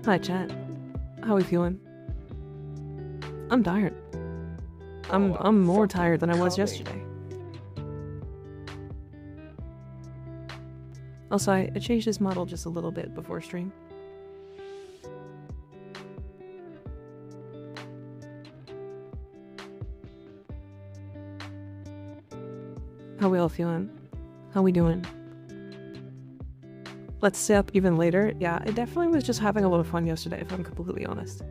Hi, chat. How we feeling? I'm tired. I'm more tired than I was yesterday. Also, I changed this model just a little bit before stream. How we all feeling? How we doing? Let's stay up even later. Yeah, I definitely was just having a lot of fun yesterday, if I'm completely honest.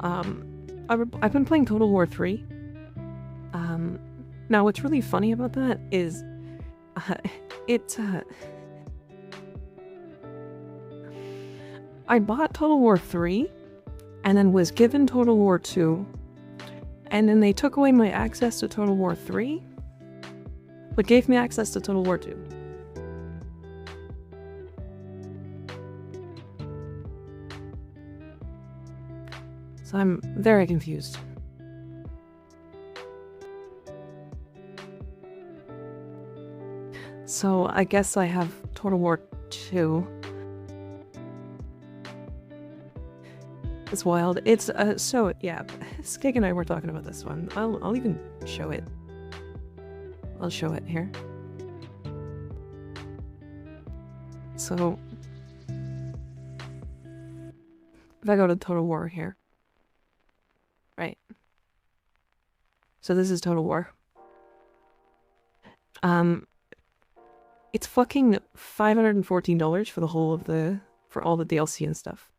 I've been playing Total War 3. Now what's really funny about that is, I bought Total War 3, and then was given Total War 2, and then they took away my access to Total War 3, but gave me access to Total War 2. So I'm very confused. So I guess I have Total War 2. It's wild. It's, so, yeah, Skig and I were talking about this one. I'll even show it. I'll show it here. So, if I go to Total War here. Right. So this is Total War. It's fucking $514 for the whole of for all the DLC and stuff.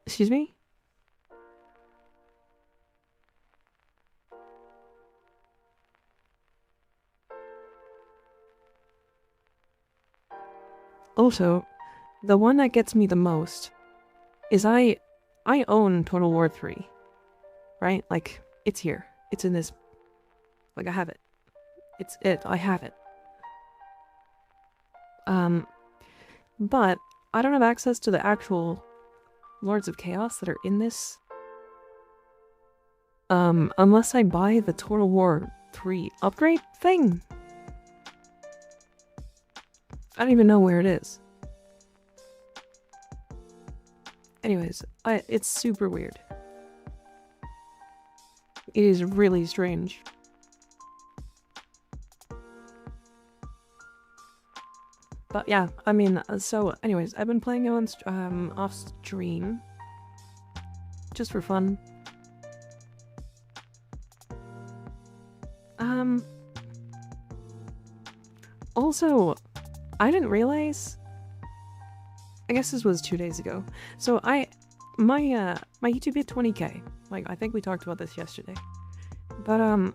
Excuse me? Also, the one that gets me the most is I I own Total War 3, right? Like, it's here. It's in this, like, I have it. I have it. But I don't have access to the actual Lords of Chaos that are in this. Unless I buy the Total War 3 upgrade thing. I don't even know where it is. Anyways, it's super weird. It is really strange. But yeah, I mean, so anyways, I've been playing on off stream just for fun. Also, I didn't realize, I guess this was 2 days ago. So my YouTube hit 20K. Like, I think we talked about this yesterday. But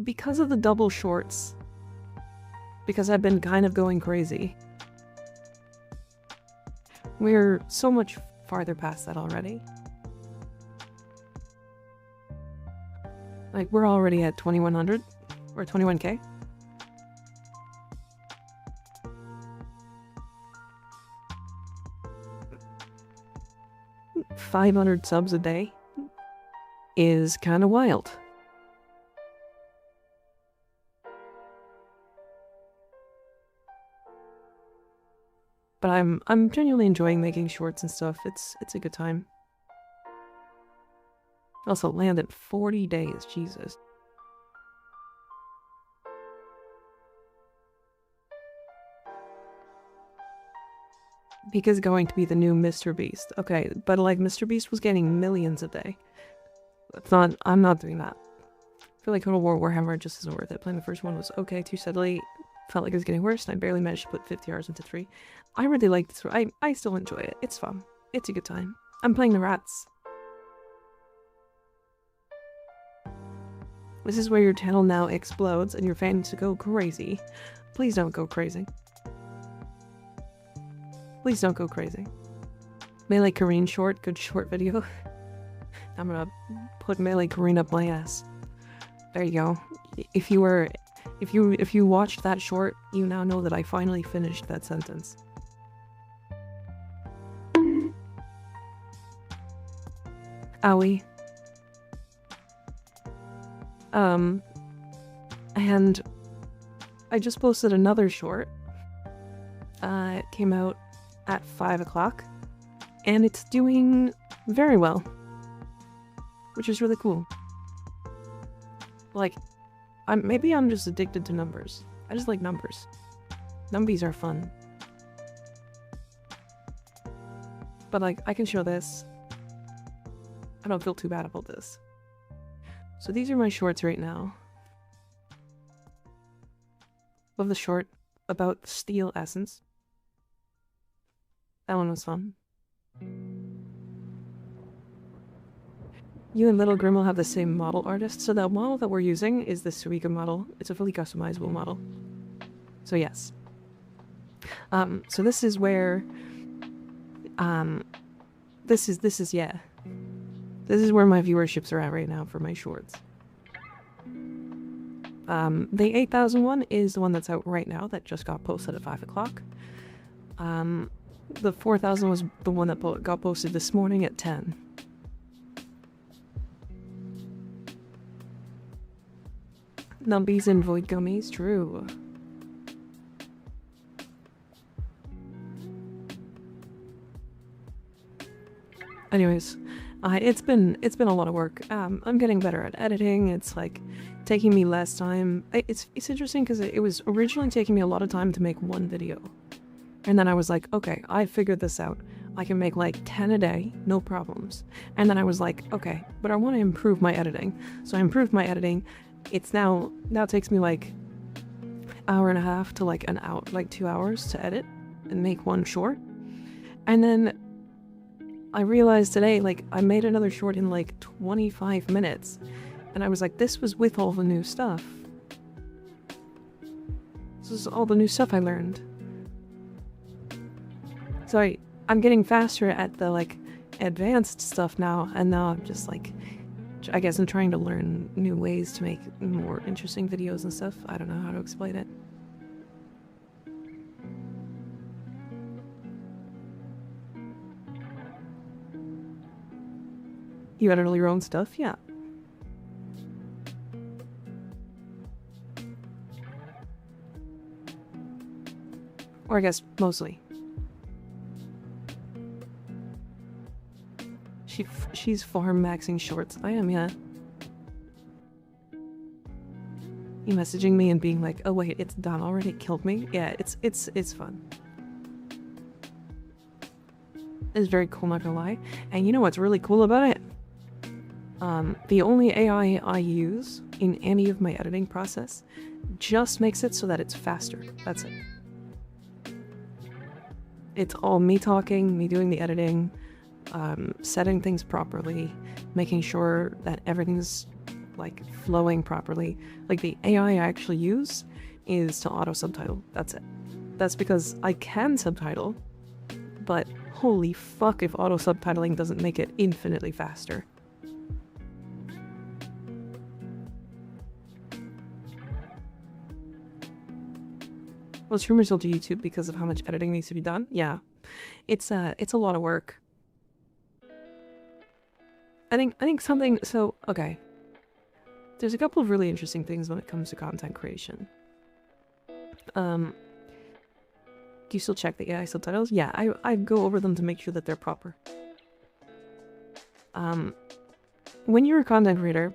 because of the double shorts, because I've been kind of going crazy, we're so much farther past that already. Like, we're already at 2100 or 21K. $500 subs a day is kind of wild. But I'm genuinely enjoying making shorts and stuff. It's a good time. Also landed 40 days, Jesus. Pika's going to be the new Mr. Beast. Okay, but like Mr. Beast was getting millions a day. I'm not doing that. I feel like Total War Warhammer just isn't worth it. Playing the first one was okay, too steadily. Felt like it was getting worse, and I barely managed to put 50 hours into 3. I really like this. I still enjoy it. It's fun. It's a good time. I'm playing the rats. This is where your channel now explodes and your fans go crazy. Please don't go crazy. Please don't go crazy. Melee Kareen short, good short video. I'm gonna put Melee Kareen up my ass. There you go. If you watched that short, you now know that I finally finished that sentence. Owie. And I just posted another short. It came out at 5 o'clock, and it's doing very well, which is really cool. Like, maybe I'm just addicted to numbers. I just like numbers. Numbies are fun. But like, I can show this. I don't feel too bad about this. So these are my shorts right now. Love the short about steel essence. That one was fun. You and Little Grim will have the same model artist. So the model that we're using is the Suika model. It's a fully customizable model. So yes. So this is where this is yeah. This is where my viewerships are at right now for my shorts. The 8,000 one is the one that's out right now that just got posted at 5 o'clock. The 4,000 was the one that got posted this morning at 10. Numbies and void gummies, true. Anyways, it's been a lot of work. I'm getting better at editing. It's like taking me less time. It's interesting because it was originally taking me a lot of time to make one video. And then I was like, okay, I figured this out. I can make like 10 a day, no problems. And then I was like, okay, but I want to improve my editing. So I improved my editing. It's now takes me like hour and a half to like 2 hours to edit and make one short. And then I realized today, like, I made another short in like 25 minutes. And I was like, this was with all the new stuff. This is all the new stuff I learned. So I'm getting faster at the, like, advanced stuff now, and now I'm just like, I guess I'm trying to learn new ways to make more interesting videos and stuff. I don't know how to explain it. You edit all your own stuff? Yeah. Or I guess mostly. She's farm maxing shorts. I am, yeah. You messaging me and being like, oh wait, it's done already, it killed me? Yeah, it's fun. It's very cool, not gonna lie. And you know what's really cool about it? The only AI I use in any of my editing process just makes it so that it's faster. That's it. It's all me talking, me doing the editing, setting things properly, making sure that everything's like flowing properly. Like the AI I actually use is to auto subtitle. That's it. That's because I can subtitle, but holy fuck if auto subtitling doesn't make it infinitely faster. Well, streamers will do YouTube because of how much editing needs to be done. Yeah, it's a lot of work. I think something. So okay, there's a couple of really interesting things when it comes to content creation. Do you still check the AI subtitles? Yeah, I go over them to make sure that they're proper. When you're a content creator,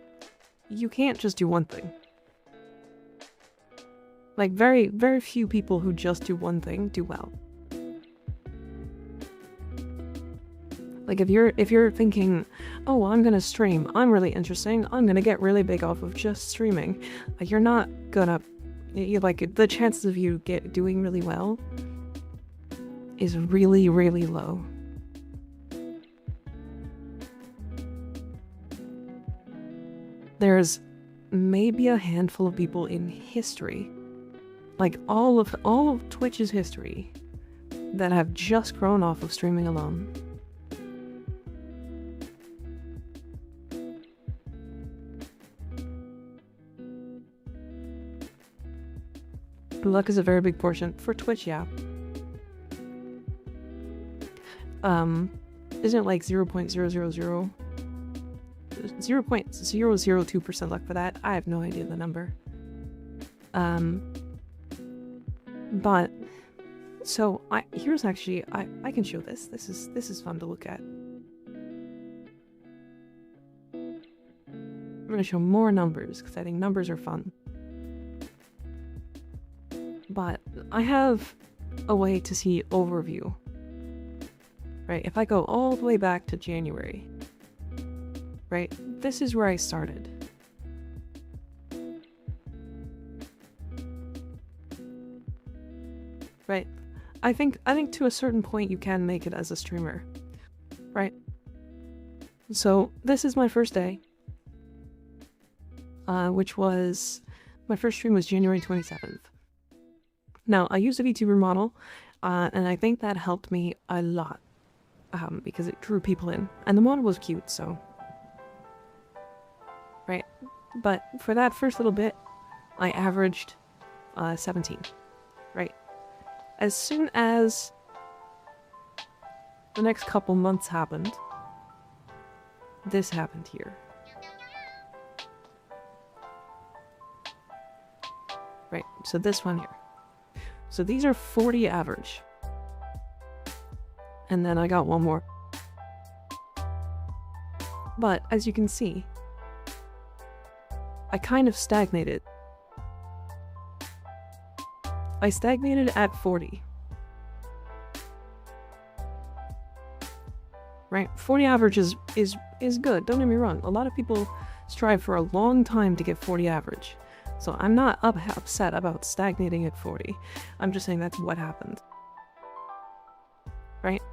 you can't just do one thing. Like, very, very few people who just do one thing do well. Like, if you're thinking, oh, I'm gonna stream, I'm really interesting, I'm gonna get really big off of just streaming, you're not gonna, like, the chances of you doing really well is really, really low. There's maybe a handful of people in history, like all of Twitch's history, that have just grown off of streaming alone. Luck is a very big portion for Twitch, yeah. Isn't it like 0.002% luck for that? I have no idea the number. But so here's actually I can show this. This is fun to look at. I'm gonna show more numbers because I think numbers are fun. But I have a way to see overview. Right, if I go all the way back to January, right, this is where I started. Right, I think to a certain point you can make it as a streamer, right? So this is my first day, which was, my first stream was January 27th. Now, I used a VTuber model, and I think that helped me a lot. Because it drew people in, and the model was cute, so right. But for that first little bit, I averaged 17, right? As soon as the next couple months happened, this happened here. Right, so this one here. So these are 40 average. And then I got one more. But as you can see, I kind of stagnated. I stagnated at 40. Right? 40 average is good, don't get me wrong. A lot of people strive for a long time to get 40 average. So I'm not upset about stagnating at 40. I'm just saying that's what happened. Right?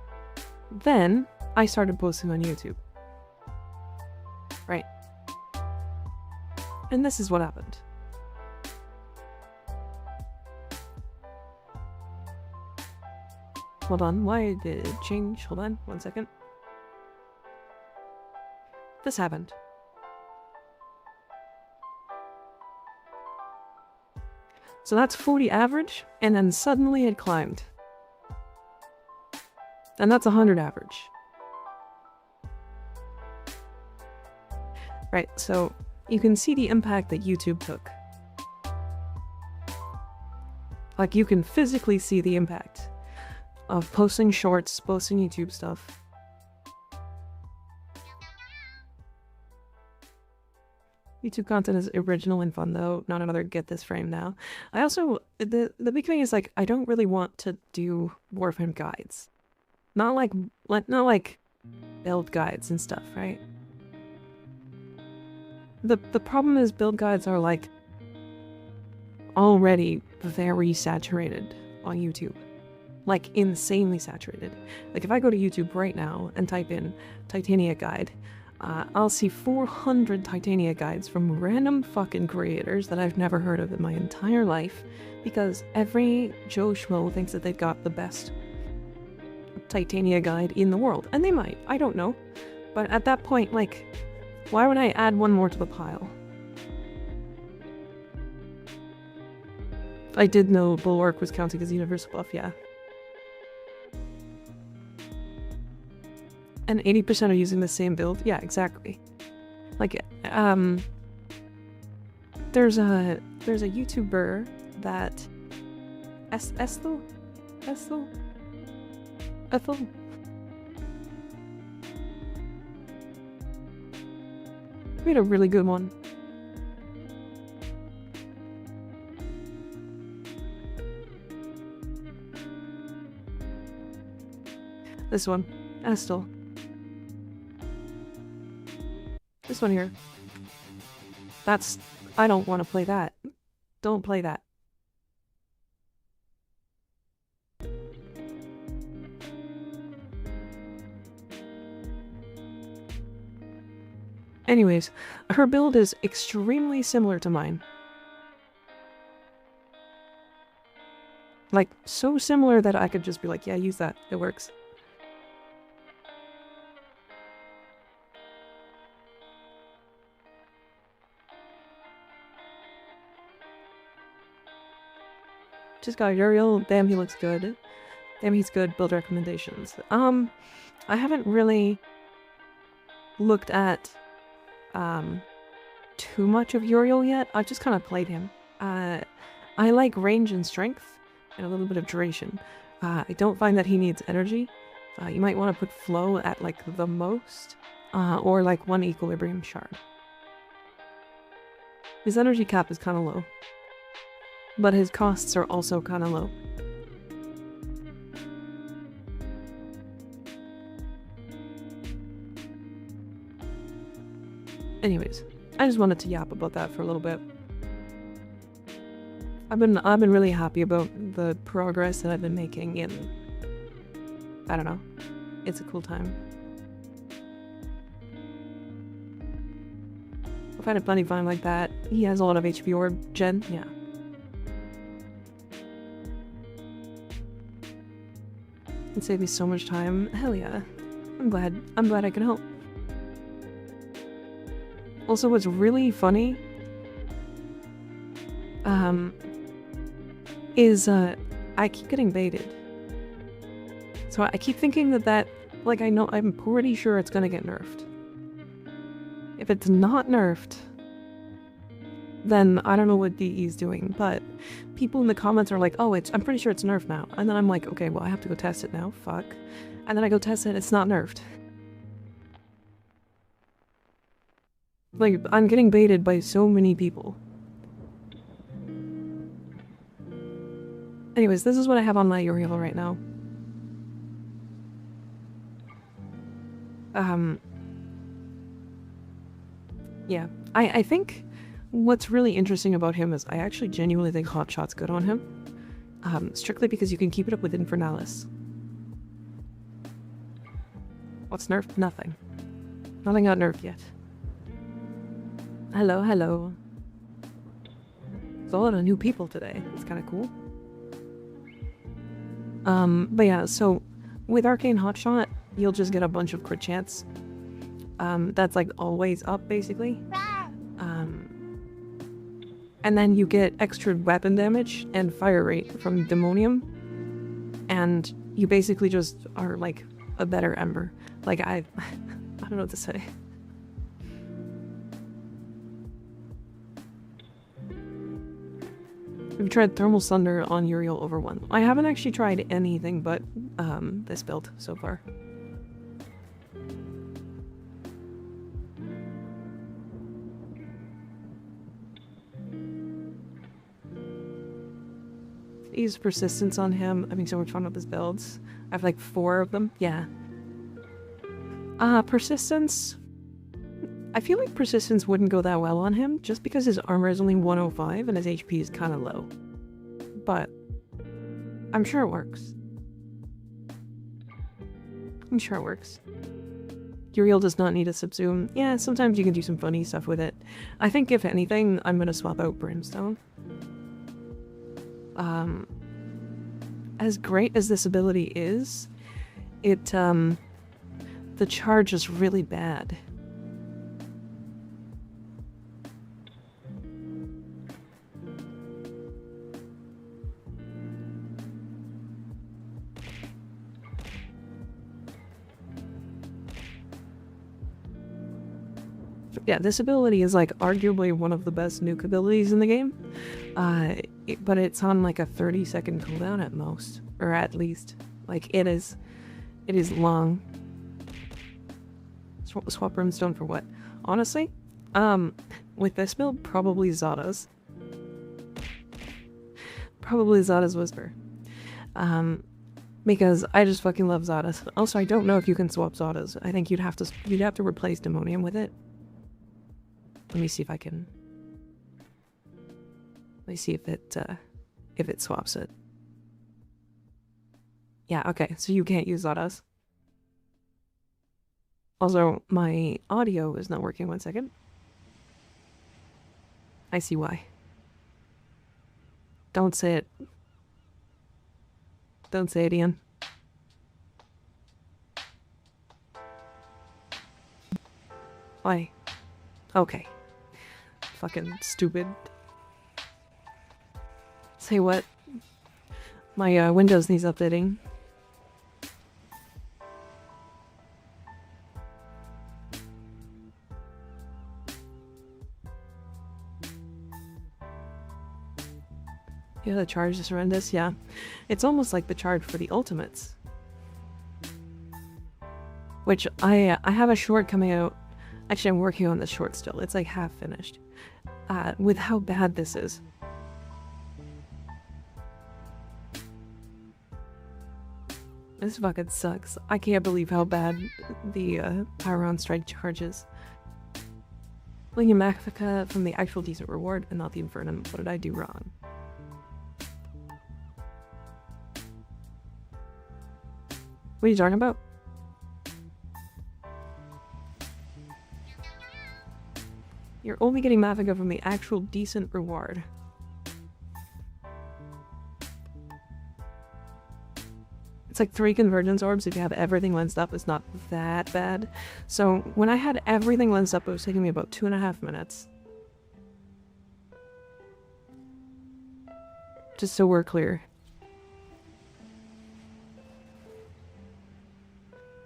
Then I started posting on YouTube. Right. And this is what happened. Hold on, why did it change? Hold on, 1 second. This happened. So that's 40 average, and then suddenly it climbed. And that's 100 average. Right, so you can see the impact that YouTube took. Like, you can physically see the impact of posting shorts, posting YouTube stuff. YouTube content is original and fun, though. Not another get this frame now. I also, the big thing is, like, I don't really want to do Warframe guides. Not like build guides and stuff, right? The problem is build guides are, like, already very saturated on YouTube. Like, insanely saturated. Like, if I go to YouTube right now and type in Titania guide, I'll see 400 Titania guides from random fucking creators that I've never heard of in my entire life, because every Joe Schmo thinks that they've got the best Titania guide in the world. And they might, I don't know. But at that point, like, why would I add one more to the pile? I did know Bulwark was counting as universal buff, yeah. And 80% are using the same build? Yeah, exactly. Like, there's a YouTuber that Ethel? We had a really good one. This one. Estel. This one here. That's... I don't want to play that. Don't play that. Anyways, her build is extremely similar to mine. Like, so similar that I could just be like, yeah, use that. It works. Just got Uriel. Damn, he looks good. Damn, he's good. Build recommendations. I haven't really looked at too much of Uriel yet. I've just kind of played him. I like range and strength and a little bit of duration. I don't find that he needs energy. You might want to put flow at like the most, or like 1 equilibrium shard. His energy cap is kind of low, but his costs are also kind of low. Anyways, I just wanted to yap about that for a little bit. I've been really happy about the progress that I've been making in... I don't know. It's a cool time. I find it funny fine like that. He has a lot of HP orb gen, yeah. It saved me so much time. Hell yeah. I'm glad I can help. Also, what's really funny is I keep getting baited. So I keep thinking that like, I'm pretty sure it's gonna get nerfed. If it's not nerfed, then I don't know what DE is doing, but people in the comments are like, oh, I'm pretty sure it's nerfed now. And then I'm like, okay, well, I have to go test it now, fuck. And then I go test it, it's not nerfed. Like, I'm getting baited by so many people. Anyways, this is what I have on my Uriel right now. Yeah. I think what's really interesting about him is I actually genuinely think Hotshot's good on him. Strictly because you can keep it up with Infernalis. What's nerfed? Nothing. Nothing got nerfed yet. Hello, hello. There's a lot of new people today. It's kind of cool. But yeah, so with Arcane Hotshot, you'll just get a bunch of crit chance. That's like always up, basically. And then you get extra weapon damage and fire rate from Demonium. And you basically just are like a better Ember. Like I don't know what to say. I've tried Thermal Thunder on Uriel over 1. I haven't actually tried anything but this build so far. Use Persistence on him. I'm having so much fun with his builds. I have like 4 of them. Yeah. Persistence. I feel like Persistence wouldn't go that well on him just because his armor is only 105 and his HP is kind of low. But I'm sure it works. I'm sure it works. Uriel does not need a subsume. Yeah, sometimes you can do some funny stuff with it. I think if anything, I'm gonna swap out Brimstone. As great as this ability is, the charge is really bad. Yeah, this ability is like arguably one of the best nuke abilities in the game. But it's on like a 30-second cooldown at most, or at least. Like it is long. Swap Brimstone for what? Honestly, with this build, probably Zada's. Probably Zada's Whisper. Because I just fucking love Zada's. Also, I don't know if you can swap Zada's. I think you'd have to replace Demonium with it. Let me see if I can. Let me see if it swaps it. Yeah, okay, so you can't use Zada's. Also, my audio is not working. 1 second. I see why. Don't say it. Don't say it, Ian. Why? Okay. Fucking stupid. Say what? My Windows needs updating. Yeah, the charge is horrendous, yeah. It's almost like the charge for the ultimates. Which I have a short coming out. Actually, I'm working on this short still. It's like half finished. With how bad this is. This fucking sucks. I can't believe how bad the Power on Strike charge is. Pulling a Magnifica from the actual decent reward and not the Infernum. What did I do wrong? What are you talking about? You're only getting Magnifica from the actual decent reward. It's like 3 convergence orbs if you have everything lensed up. It's not that bad. So when I had everything lensed up, it was taking me about 2.5 minutes. Just so we're clear.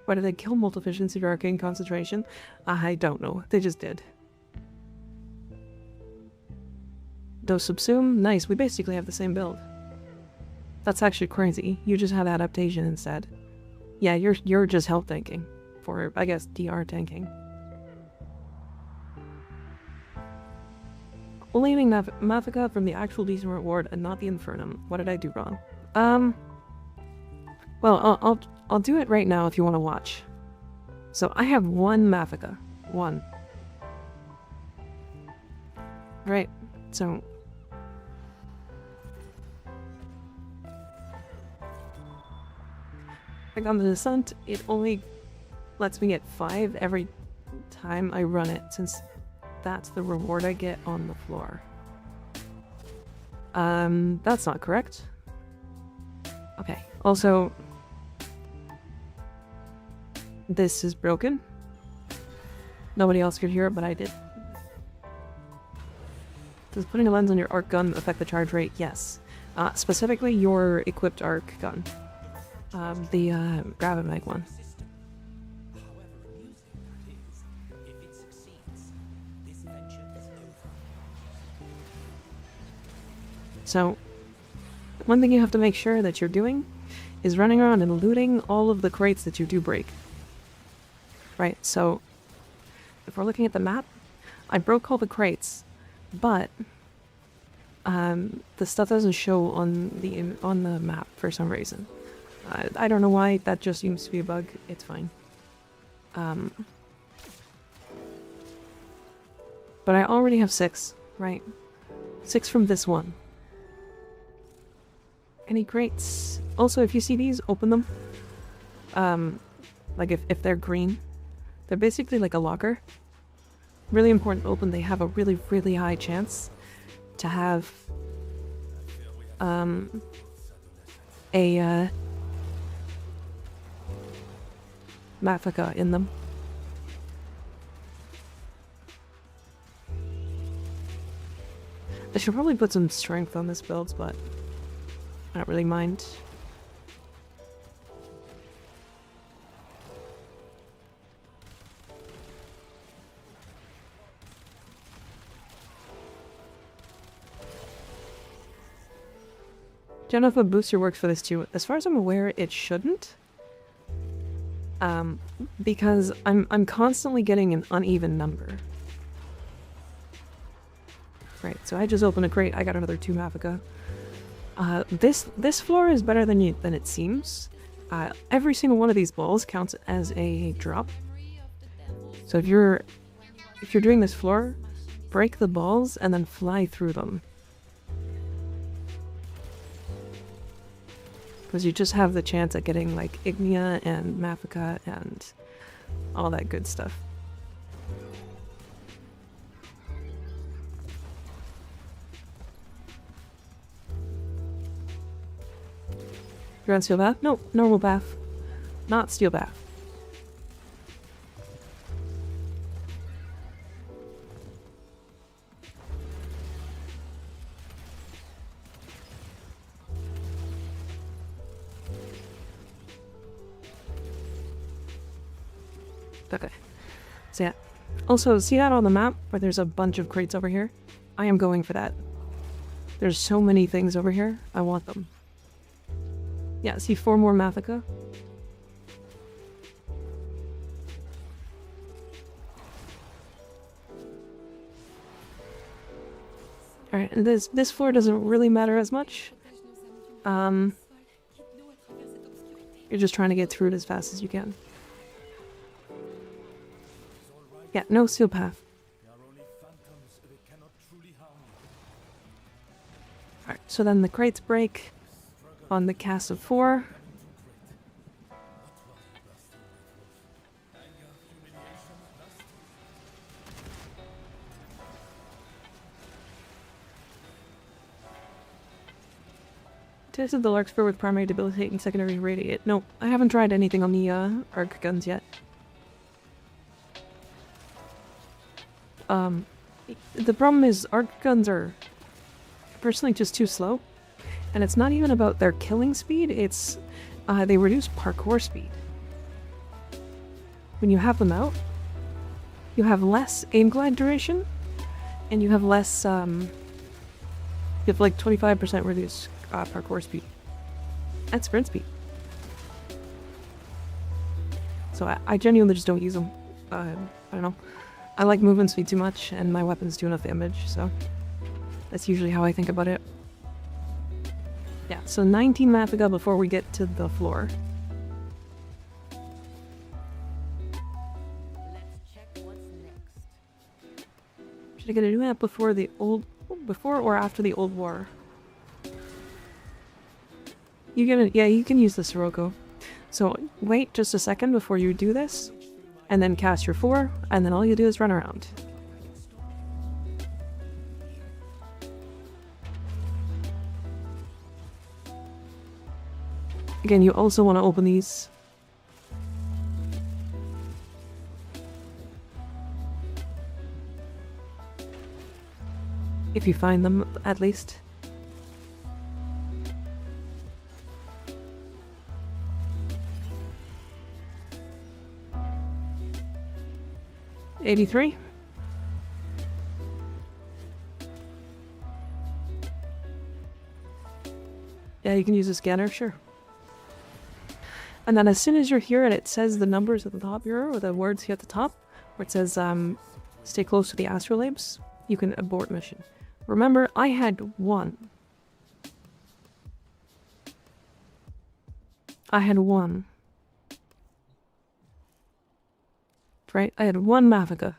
Why did they kill Multificiency for Arcane Concentration? I don't know. They just did. Dose Subsume? Nice. We basically have the same build. That's actually crazy. You just have adaptation instead. Yeah, you're just health tanking. For, I guess, DR tanking. Only getting Magnifica from the actual decent reward and not the Infernum. What did I do wrong? Well, I'll do it right now if you want to watch. So I have 1 Magnifica. 1. Right. So like on the Descent, it only lets me get 5 every time I run it, since that's the reward I get on the floor. That's not correct. Okay, also, this is broken. Nobody else could hear it, but I did. Does putting a lens on your arc gun affect the charge rate? Yes. Specifically your equipped arc gun. The Graviton one. So, one thing you have to make sure that you're doing is running around and looting all of the crates that you do break. Right, so if we're looking at the map, I broke all the crates, but the stuff doesn't show on the map for some reason. I don't know why, that just seems to be a bug. It's fine. But I already have 6, right? 6 from this one. Any crates? Also, if you see these, open them. Like if they're green. They're basically like a locker. Really important to open. They have a really, really high chance to have a Mafika in them. I should probably put some strength on this build, but I don't really mind. Don't know if a booster works for this too. As far as I'm aware, it shouldn't. Because I'm constantly getting an uneven number. Right, so I just opened a crate, I got another 2 Mafika. This floor is better than it seems. Every single one of these balls counts as a drop. So if you're doing this floor, break the balls and then fly through them. Because you just have the chance at getting like Ignia and Mafika and all that good stuff. You're on steel bath? No, normal bath. Not steel bath. Okay. So yeah. Also, see that on the map where there's a bunch of crates over here? I am going for that. There's so many things over here. I want them. Yeah, see 4 more Mafika. Alright, and this floor doesn't really matter as much. You're just trying to get through it as fast as you can. Yeah, no steel path. Alright, so then the crates break on the cast of 4. Tested the Larkspur with primary debilitating, secondary radiate. No, I haven't tried anything on the arc guns yet. The problem is arc guns are personally just too slow. And it's not even about their killing speed, it's they reduce parkour speed. When you have them out, you have less aim glide duration, and you have less, you have like 25% reduced parkour speed. And sprint speed. So I genuinely just don't use them. I don't know. I like movement speed too much, and my weapons do enough damage, so that's usually how I think about it. Yeah, so 19 Mafika before we get to the floor. Let's check what's next. Should I get a new map before or after the old war? Yeah, you can use the Sirocco. So wait just a second before you do this, and then cast your 4, and then all you do is run around. Again, you also want to open these. If you find them, at least. $83. Yeah, you can use a scanner, sure. And then as soon as you're here and it says the numbers at the top here, or the words here at the top, where it says, stay close to the astrolabes, you can abort mission. Remember, I had one. I had one. Right? I had one Mavica.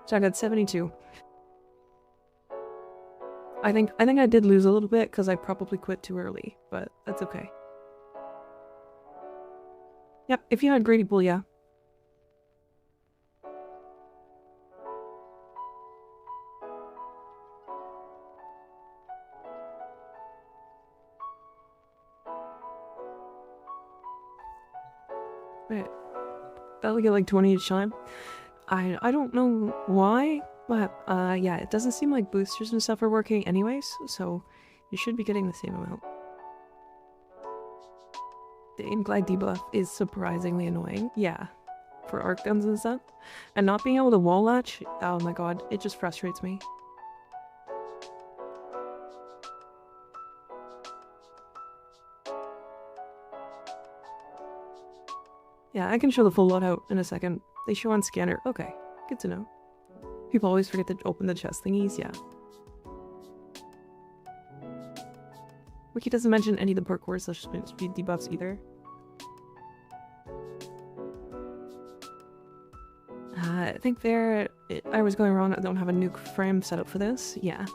So I got 72. I think I did lose a little bit because I probably quit too early, but that's okay. Yep, if you had greedy pool, yeah. Wait, that'll get like 20 each time. I don't know why, but yeah, it doesn't seem like boosters and stuff are working anyways, so you should be getting the same amount. The Inglide debuff is surprisingly annoying, yeah, for arc guns and stuff. And not being able to wall latch, oh my god, it just frustrates me. Yeah, I can show the full loadout in a second. They show on scanner. Okay, good to know. People always forget to open the chest thingies, yeah. Wiki doesn't mention any of the parkour / speed debuffs either. I think I was going wrong. I don't have a nuke frame set up for this. Yeah.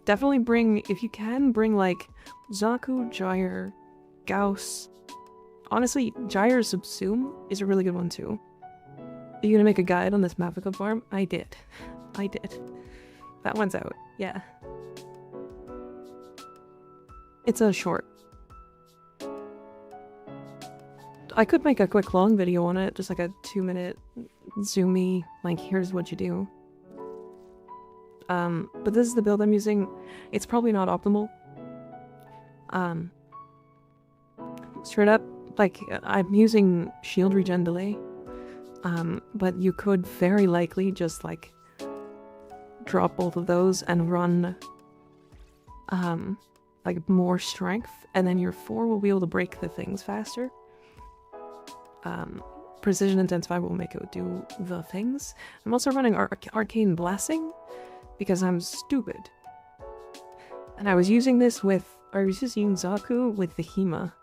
Definitely bring, if you can, bring like Zaku, Gyre, Gauss. Honestly, Gyre Subsume is a really good one too. Are you gonna make a guide on this Mavica farm? I did. I did. That one's out. Yeah. It's a short. I could make a quick long video on it, just like a 2-minute zoomy, like here's what you do. But this is the build I'm using. It's probably not optimal. Straight up, like, I'm using shield regen delay. But you could very likely just, like, drop both of those and run, like, more strength, and then your 4 will be able to break the things faster. Precision Intensify will make it do the things. I'm also running Arcane Blasting, because I'm stupid. And I was using this with, I was just using Zaku with the Hema.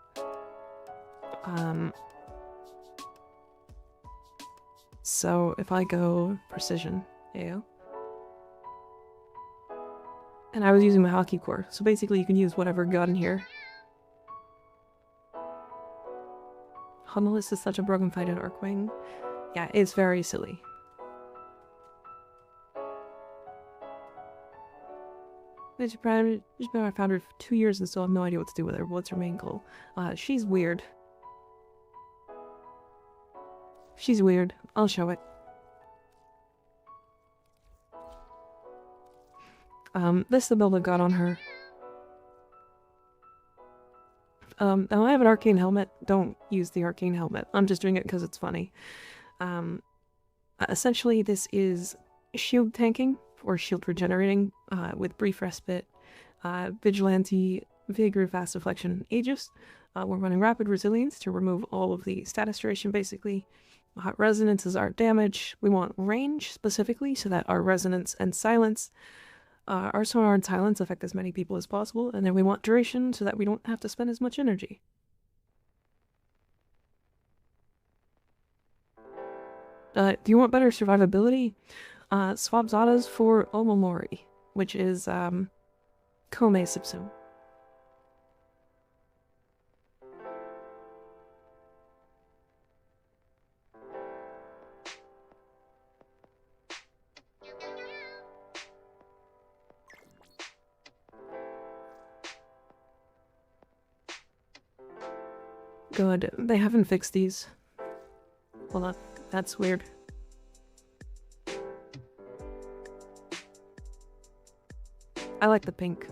So if I go Precision, yeah. And I was using my Hockey Core, so basically you can use whatever gun here. Hunnelist is such a broken fight at Arcwing. Yeah, it's very silly. She's been I found her for 2 years and still have no idea what to do with her. What's her main goal? She's weird. She's weird. I'll show it. This is the build I got on her. Now I have an arcane helmet. Don't use the arcane helmet. I'm just doing it because it's funny. Essentially this is shield tanking, or shield regenerating, with brief respite, vigilante, vigor, fast deflection, aegis. We're running rapid resilience to remove all of the status duration, basically. Hot resonance is our damage. We want range specifically so that our resonance and silence, our sonar and silence affect as many people as possible, and then we want duration so that we don't have to spend as much energy. Do you want better survivability? Swap Zadas for Omamori, which is Kome Subsume. Good. They haven't fixed these. Well, that's weird. I like the pink.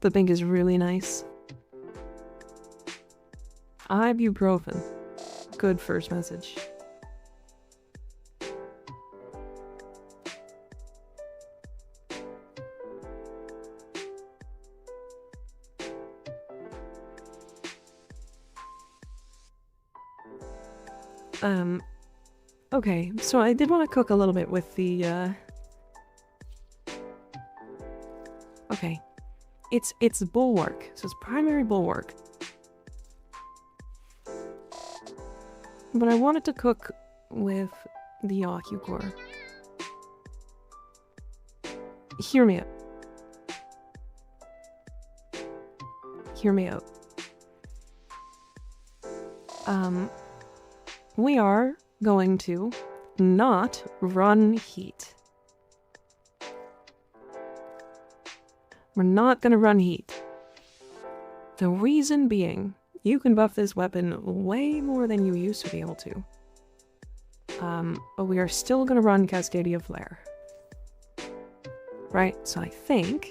The pink is really nice. Ibuprofen. Good first message. Okay, so I did want to cook a little bit with the, okay. It's bulwark, so it's primary bulwark. But I wanted to cook with the Ocucore. Hear me out. Hear me out. We are going to not run heat. We're not gonna run heat. The reason being, you can buff this weapon way more than you used to be able to. But we are still gonna run Cascadia Flare. Right, so I think...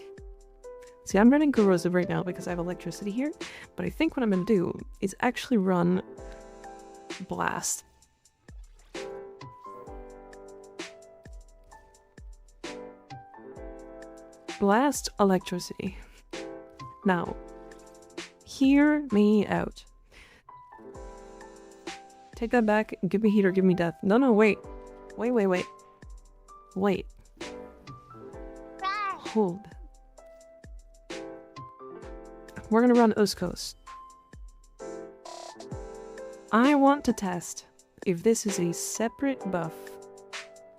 See, I'm running Corrosive right now because I have electricity here, but I think what I'm gonna do is actually run Blast. Blast electricity. Now, hear me out. Take that back. Give me heat or give me death. No, no, wait. Wait. Wait. Hold. We're gonna run Uskos. I want to test if this is a separate buff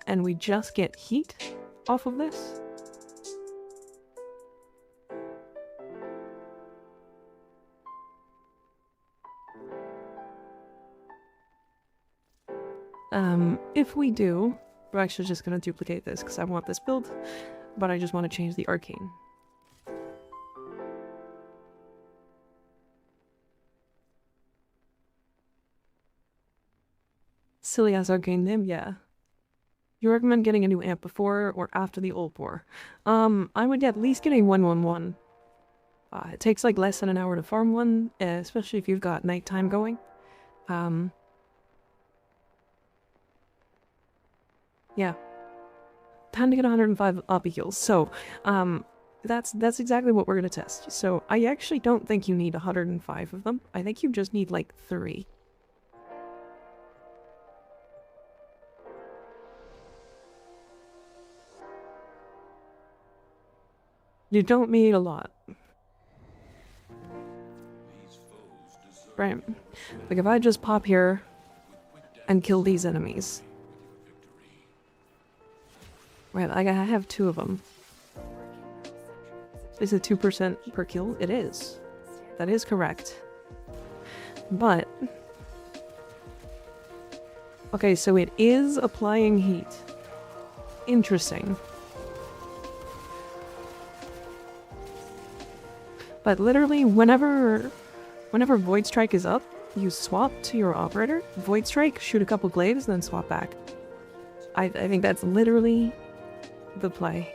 and we just get heat off of this. If we do, we're actually just gonna duplicate this because I want this build, but I just want to change the arcane. Silly ass arcane name, yeah. You recommend getting a new amp before or after the old pour? I would at least get a 111. It takes like less than an hour to farm one, especially if you've got nighttime going. Yeah. Time to get 105 Oppie heals. So, that's exactly what we're gonna test. So, I actually don't think you need 105 of them. I think you just need like 3. You don't need a lot. Right. Like if I just pop here and kill these enemies. Right, like I have 2 of them. Is it 2% per kill? It is. That is correct. But... okay, so it is applying heat. Interesting. But literally, whenever Void Strike is up, you swap to your operator, Void Strike, shoot a couple glaives, then swap back. I think that's literally the play.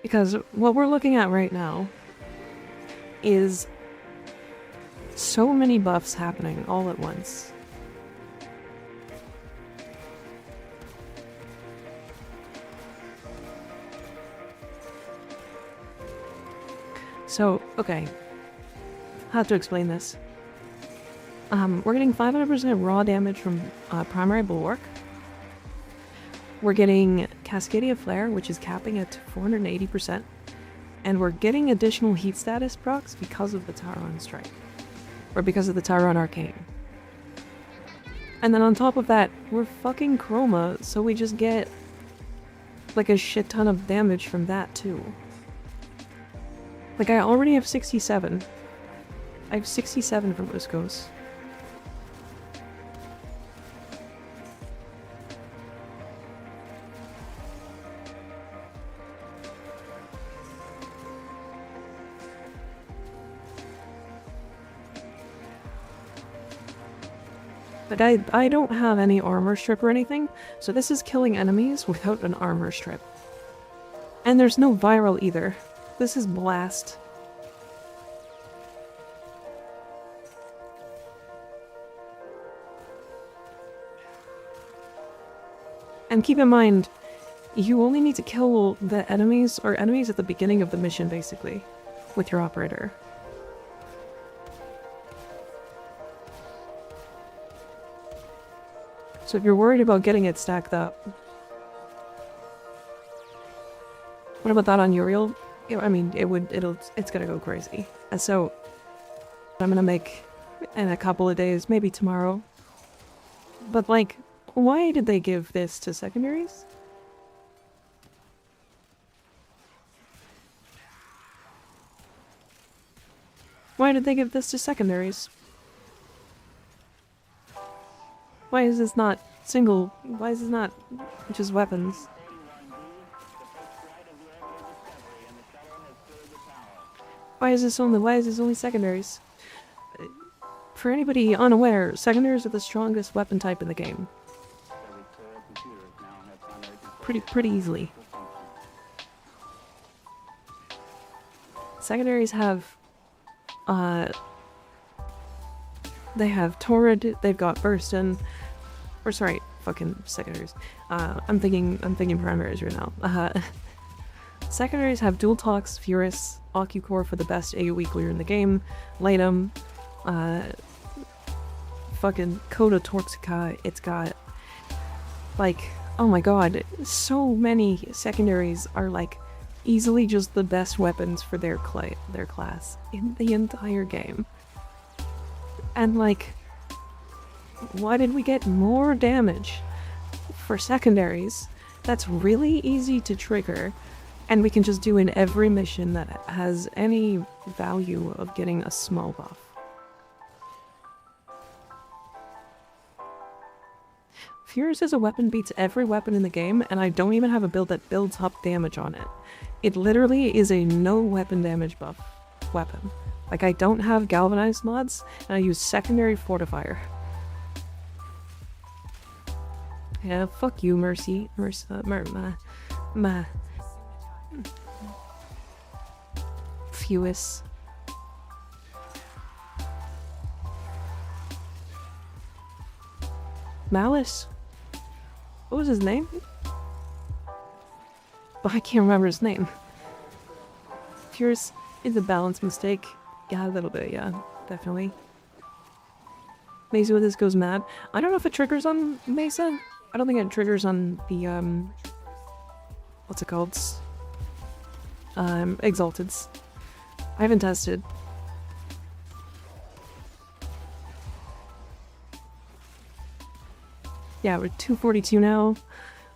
Because what we're looking at right now is so many buffs happening all at once. So, okay. How to explain this? We're getting 500% raw damage from primary bulwark. We're getting Cascadia Flare, which is capping at 480%. And we're getting additional heat status procs because of the Tauron Strike. Or because of the Tauron Arcane. And then on top of that, we're fucking Chroma, so we just get like a shit ton of damage from that too. Like I already have 67. I have 67 from Uskos. But I don't have any armor strip or anything, so this is killing enemies without an armor strip. And there's no viral either. This is blast. And keep in mind, you only need to kill the enemies, or enemies at the beginning of the mission, basically, with your operator. So if you're worried about getting it stacked up... What about that on Uriel? I mean, it's gonna go crazy. And so, I'm gonna make in a couple of days, maybe tomorrow. But like, why did they give this to secondaries? Why did they give this to secondaries? Why is this not single? Why is this not just weapons? Why is this only secondaries? For anybody unaware, secondaries are the strongest weapon type in the game. Pretty easily. Secondaries have they have Torrid, they've got Burstin, or sorry, fucking secondaries. I'm thinking primaries right now. Secondaries have Dual Tox, Furus, Ocucore for the best AoE clear in the game, Latum, fucking Coda Toxica, it's got, like, oh my god, so many secondaries are, like, easily just the best weapons for their class in the entire game. And, like, why did we get more damage for secondaries? That's really easy to trigger, and we can just do in every mission that has any value of getting a small buff. Furious as a weapon beats every weapon in the game, and I don't even have a build that builds up damage on it. It literally is a no weapon damage buff weapon. Like, I don't have galvanized mods, and I use secondary fortifier. Yeah, fuck you, Mercy. Fewis. Malice? What was his name? Oh, I can't remember his name. Furious is a balance mistake. Yeah, a little bit, yeah. Definitely. Mesa with this goes mad. I don't know if it triggers on Mesa. I don't think it triggers on the, what's it called? Exalteds. I haven't tested. Yeah, we're 242 now.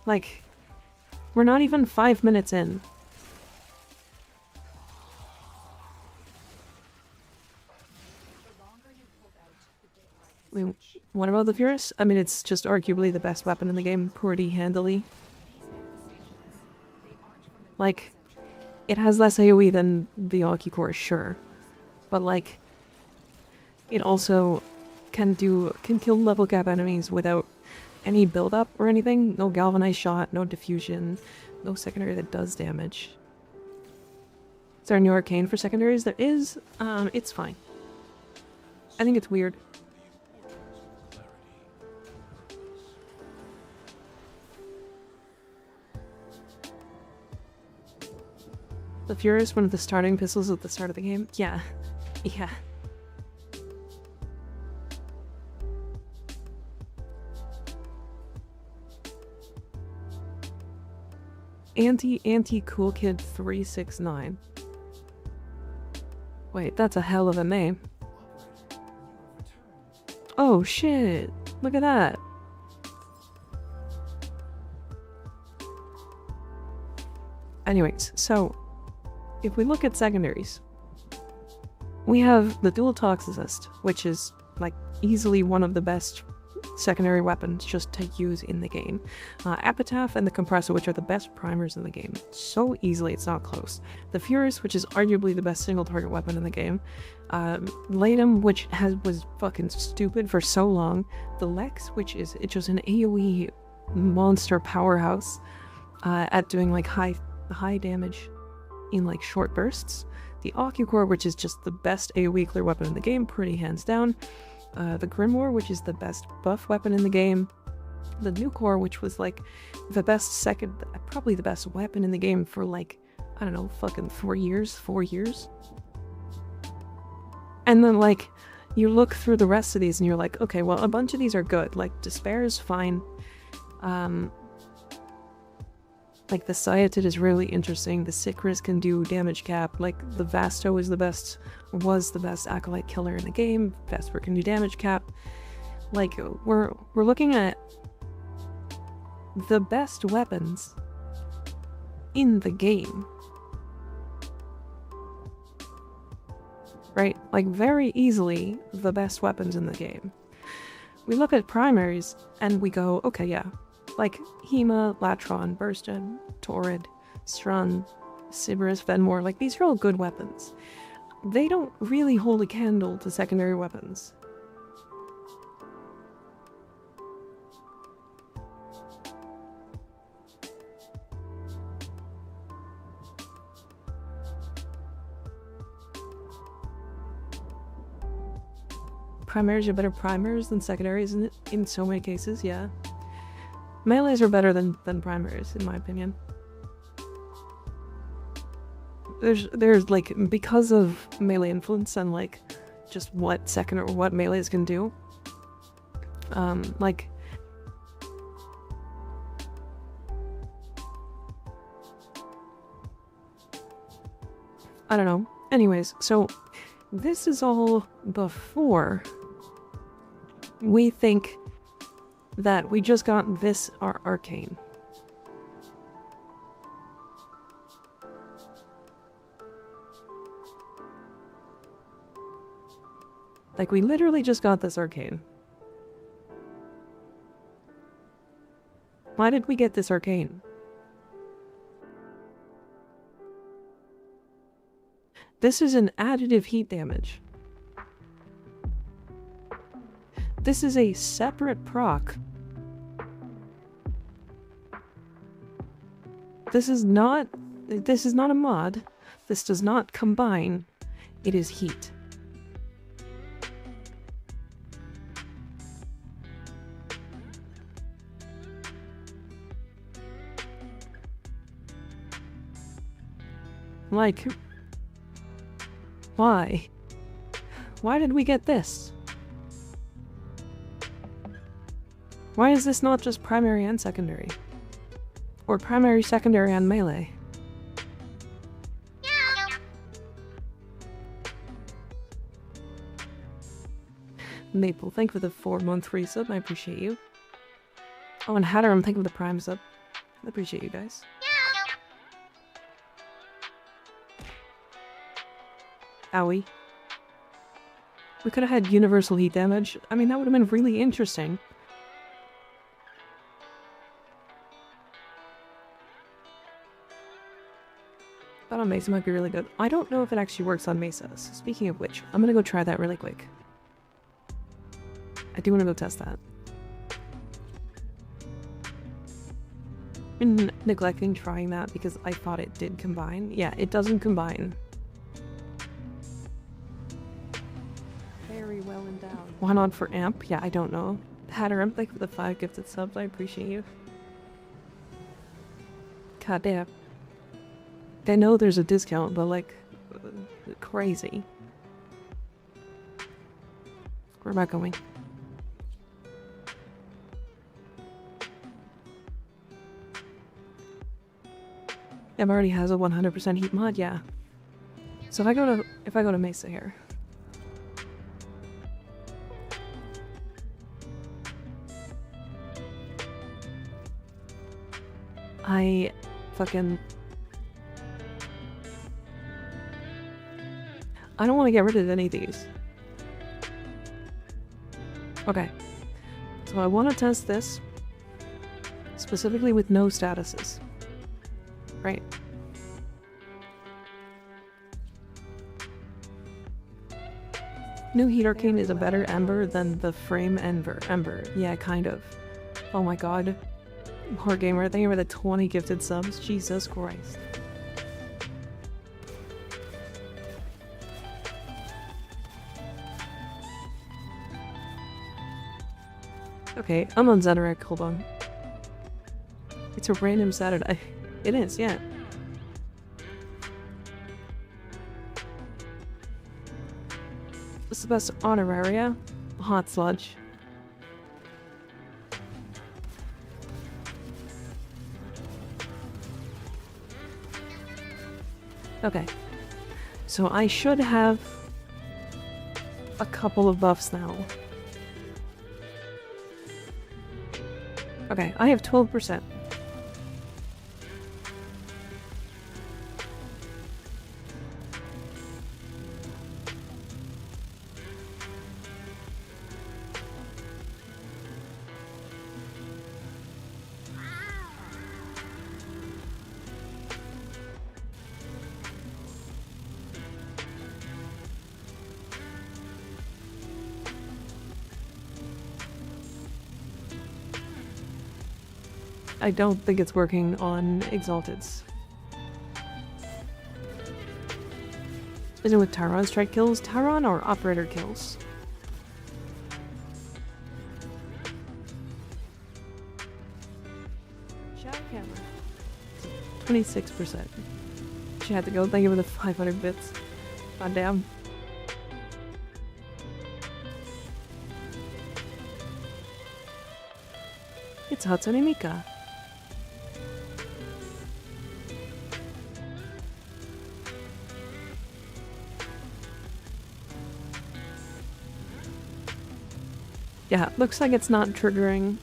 Like, we're not even 5 minutes in. Wait, what about the Furus? I mean, it's just arguably the best weapon in the game, pretty handily. Like, it has less AoE than the Ocucore, sure. But, like, it also can kill level cap enemies without any build-up or anything. No galvanized shot, no diffusion, no secondary that does damage. Is there a new arcane for secondaries? There is. It's fine. I think it's weird. The Furious, one of the starting pistols at the start of the game? Yeah. Yeah. Cool Kid 369. Wait, that's a hell of a name. Oh shit! Look at that! Anyways, so if we look at secondaries, we have the Dual Toxicist, which is like easily one of the best secondary weapons just to use in the game. Epitaph and the Compressor, which are the best primers in the game. So easily, it's not close. The Furious, which is arguably the best single target weapon in the game. Latum, which was fucking stupid for so long. The Lex, which is just an AoE monster powerhouse at doing like high damage in like short bursts. The Ocucore, which is just the best AoE clear weapon in the game, pretty hands down. The Grimoire, which is the best buff weapon in the game. The Nucore, which was like the best probably the best weapon in the game for like, I don't know, fucking 4 years. And then like, you look through the rest of these and you're like, okay, well, a bunch of these are good. Like, Despair is fine. Like, the Sciatid is really interesting. The Sicris can do damage cap. Like, the Vasto was the best Acolyte killer in the game. Vesper can do damage cap. Like, we're looking at the best weapons in the game. Right? Like, very easily the best weapons in the game. We look at primaries and we go, okay, yeah. Like, Hema, Latron, Burston, Torrid, Strun, Sybaris, Venmore, like, these are all good weapons. They don't really hold a candle to secondary weapons. Primaries are better primers than secondaries in so many cases, yeah. Melees are better than primaries, in my opinion. There's like, because of melee influence and like just what melees can do. Like, I don't know. Anyways, so this is all before we think that we just got this arcane. Like, we literally just got this arcane. Why did we get this arcane? This is an additive heat damage. This is a separate proc. This is not a mod. This does not combine. It is heat. Like, why? Why did we get this? Why is this not just primary and secondary? Or primary, secondary, and melee? Maple, thank you for the 4-month resub. I appreciate you. Oh, and Hatterum, thank you for the prime sub. I appreciate you guys. Owie. We could have had universal heat damage. I mean, that would have been really interesting. That on Mesa might be really good. I don't know if it actually works on Mesas. Speaking of which, I'm gonna go try that really quick. I do want to go test that. Been neglecting trying that because I thought it did combine. Yeah, it doesn't combine. Very well endowed. Why not for amp? Yeah, I don't know. Hatterum, thank you for the 5 gifted subs. I appreciate you. God damn. I know there's a discount, but like, crazy. Where am I going? Em already has a 100% heat mod, yeah. So if I go to Mesa here. I don't want to get rid of any of these. Okay. So I want to test this specifically with no statuses. Right. New Heat Arcane is a better Ember than the Frame Ember. Yeah, kind of. Oh my god. Poor gamer, thank you for the 20 gifted subs. Jesus Christ. Okay, I'm on Zedarek, hold on. It's a random Saturday. It is, yeah. What's the best honoraria? Hot Sludge. Okay. So I should have a couple of buffs now. Okay, I have 12%. I don't think it's working on Exalteds. Is it with Tyron strike kills? Tyron or operator kills? Shadow camera. 26%. She had to go. Thank you for the 500 bits. God damn. It's Hatsune Mika. Yeah, looks like it's not triggering.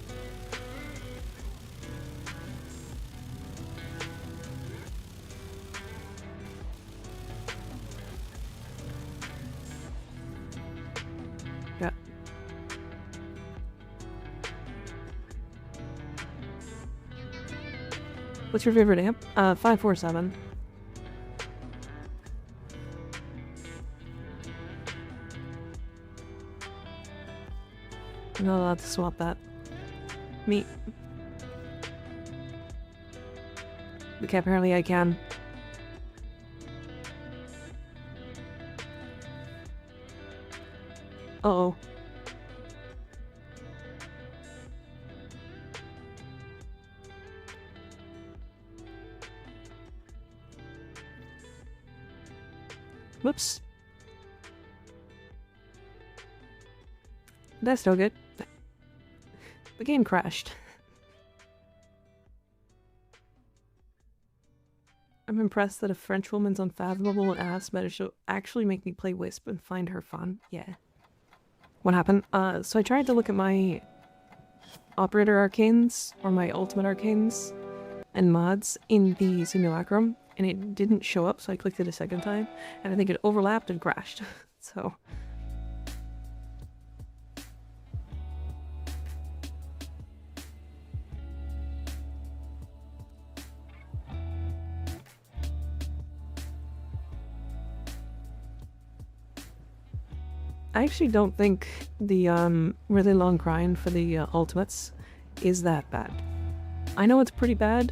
Yeah. What's your favorite amp? 547. I'm not allowed to swap that. Me. Okay, apparently I can. Uh-oh. Whoops. That's no good. The game crashed. I'm impressed that a French woman's unfathomable ass managed to actually make me play Wisp and find her fun. Yeah. What happened? So I tried to look at my operator arcanes, or my ultimate arcanes, and mods in the simulacrum, and it didn't show up, so I clicked it a second time, and I think it overlapped and crashed. So... I actually don't think the really long grind for the ultimates is that bad. I know it's pretty bad.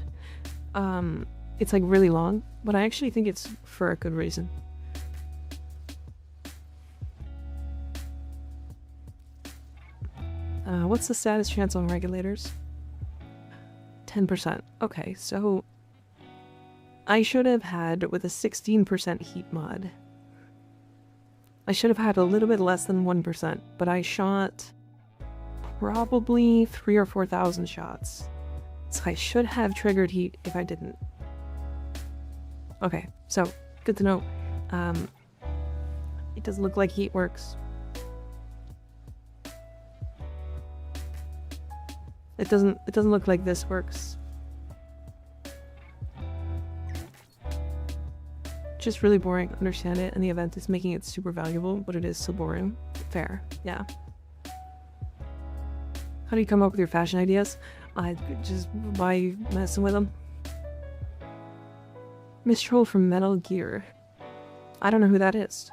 It's like really long, but I actually think it's for a good reason. What's the status chance on regulators? 10%. Okay, so I should have had with a 16% heat mod. I should have had a little bit less than 1%, but I shot probably 3,000 or 4,000 shots. So I should have triggered heat if I didn't. Okay, so good to know. It doesn't look like heat works. It doesn't look like this works. Just really boring, understand it, and the event is making it super valuable, but it is so boring. Fair, yeah. How do you come up with your fashion ideas? Just by messing with them. Mistral from Metal Gear. I don't know who that is.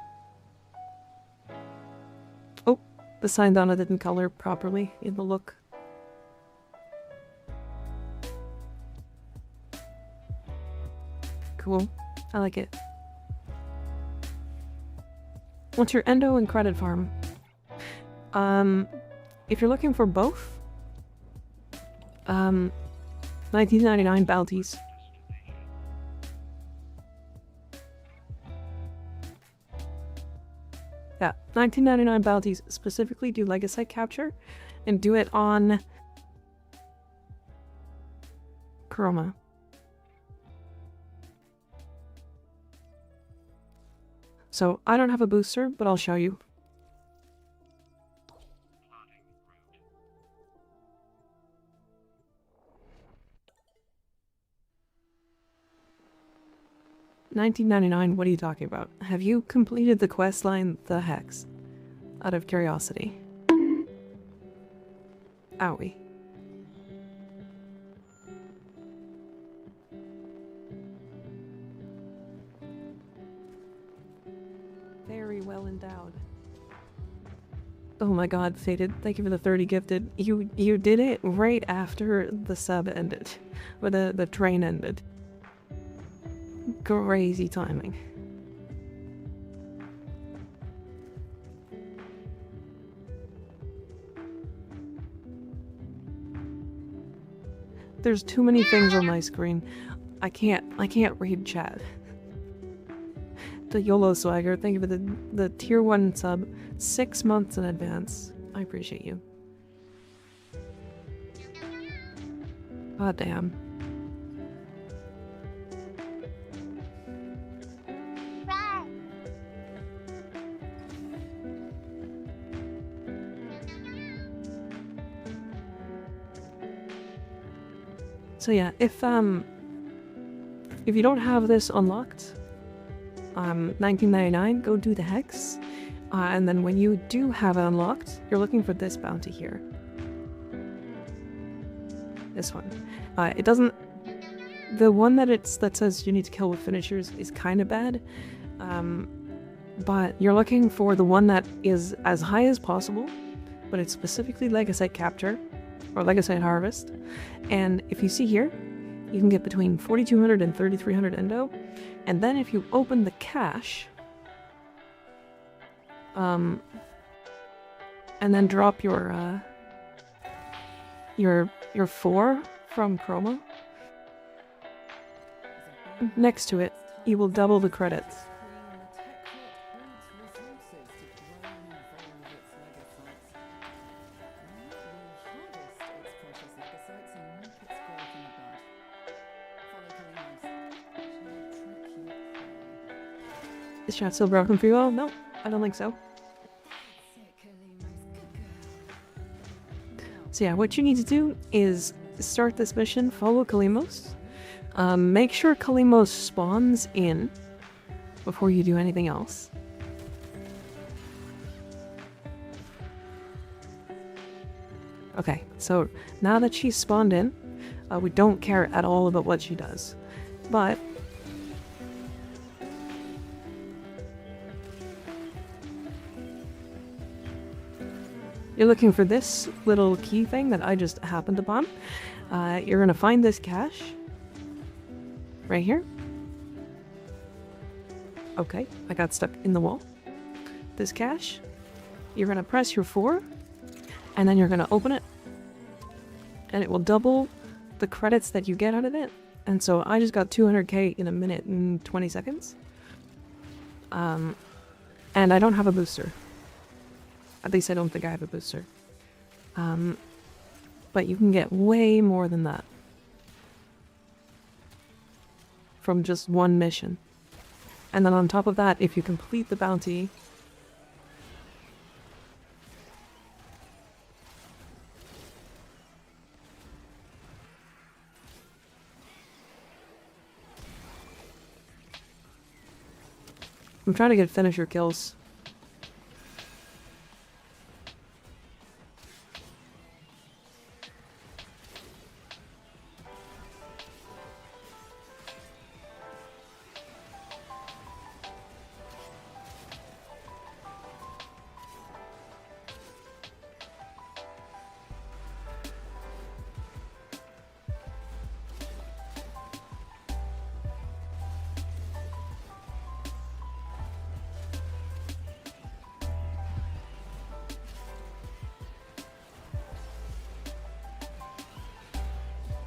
Oh, the sign Donna didn't color properly in the look. Cool. I like it. What's your endo and credit farm? If you're looking for both, 1999 bounties. Yeah, 1999 bounties specifically do Legacy capture and do it on Chroma. So I don't have a booster, but I'll show you. $19.99, what are you talking about? Have you completed the quest line The Hex? Out of curiosity. Owie. Very well endowed. Oh my god, Fated, thank you for the 30 gifted. You did it right after the sub ended. Or the train ended. Crazy timing. There's too many things on my screen. I can't read chat. The YOLO Swagger, thank you for the tier 1 sub 6 months in advance. I appreciate you. God damn. So yeah, if you don't have this unlocked, 1999, go do the Hex, and then when you do have it unlocked, you're looking for this bounty here. This one. It doesn't. The one that says you need to kill with finishers is kind of bad, but you're looking for the one that is as high as possible, but it's specifically Legacy Capture or Legacy Harvest. And if you see here, you can get between 4,200 and 3,300 endo. And then if you open the cache, and then drop your 4 from Chroma next to it, you will double the credits. Is chat still broken for you all? No, I don't think so. So yeah, what you need to do is start this mission, follow Kalimos. Make sure Kalimos spawns in before you do anything else. Okay, so now that she's spawned in, we don't care at all about what she does. But you're looking for this little key thing that I just happened upon. You're gonna find this cache right here. Okay, I got stuck in the wall. This cache, you're gonna press your 4, and then you're gonna open it, and it will double the credits that you get out of it. And so I just got 200k in a minute and 20 seconds. And I don't have a booster. At least I don't think I have a booster. But you can get way more than that from just one mission. And then on top of that, if you complete the bounty, I'm trying to get finisher kills.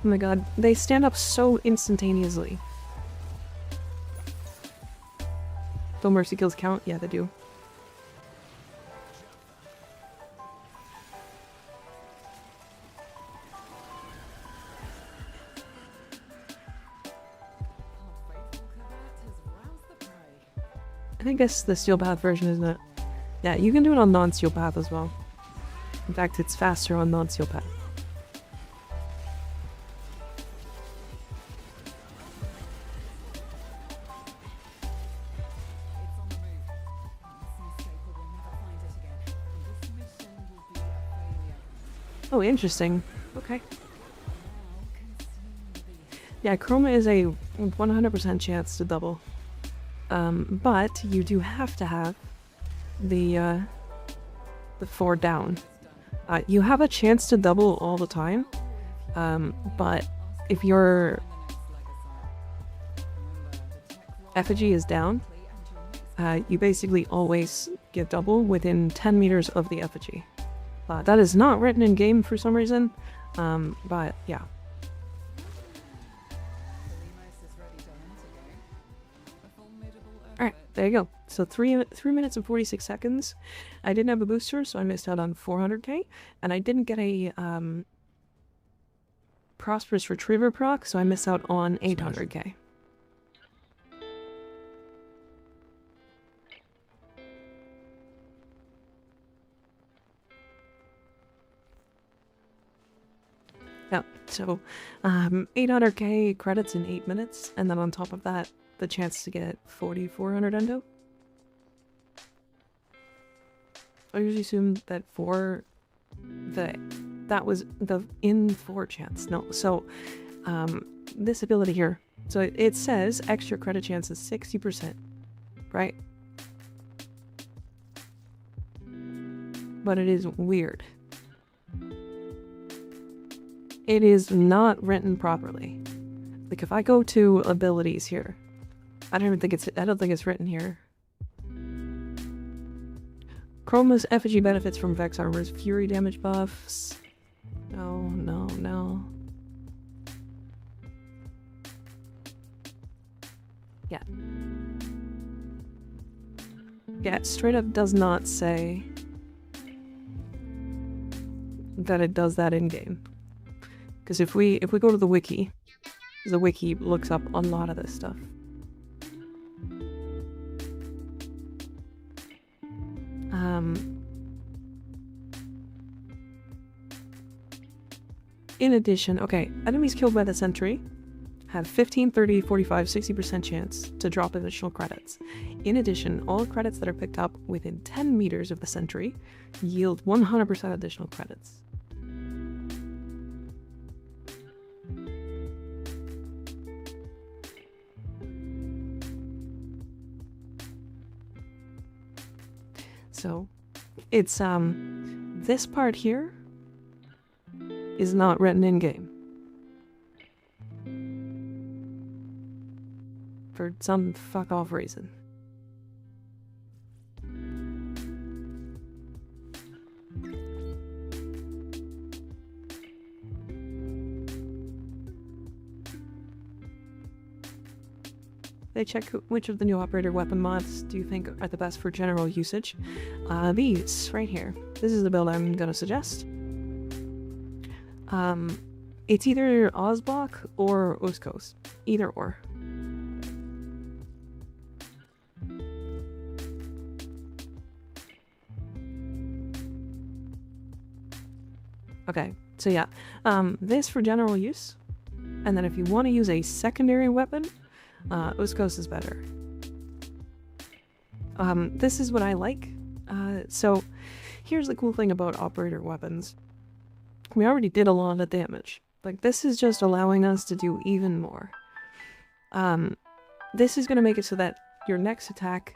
Oh my god, they stand up so instantaneously. Don't mercy kills count? Yeah, they do. I guess the steel path version isn't it? Yeah, you can do it on non-steel path as well. In fact, it's faster on non-steel path. Oh, interesting. Okay. Yeah, Chroma is a 100% chance to double. But you do have to have the 4 down. You have a chance to double all the time, but if your effigy is down, you basically always get double within 10 meters of the effigy. That is not written in game for some reason, but yeah. Alright, there you go. So 3 minutes and 46 seconds. I didn't have a booster, so I missed out on 400k, and I didn't get a Prosperous Retriever proc, so I missed out on 800k. Yeah, so 800k credits in 8 minutes, and then on top of that, the chance to get 4,400 endo. I usually assume that that was the in 4 chance. No, so this ability here. So it says extra credit chance is 60%, right? But it is weird. It is not written properly. Like if I go to abilities here, I don't think it's written here. Chroma's effigy benefits from Vex Armor's Fury damage buffs. No. Yeah. Yeah, it straight up does not say that it does that in game. Because if we go to the wiki looks up a lot of this stuff. In addition, okay, enemies killed by the sentry have 15, 30, 45, 60% chance to drop additional credits. In addition, all credits that are picked up within 10 meters of the sentry yield 100% additional credits. So, it's, this part here is not written in-game. For some fuck-off reason. They check which of the new operator weapon mods do you think are the best for general usage. These right here. This is the build I'm gonna suggest. It's either Ozbok or Uskos. Either or. Okay, so yeah. This for general use. And then if you want to use a secondary weapon, Uskos is better. This is what I like. So here's the cool thing about operator weapons. We already did a lot of damage. Like, this is just allowing us to do even more. This is going to make it so that your next attack,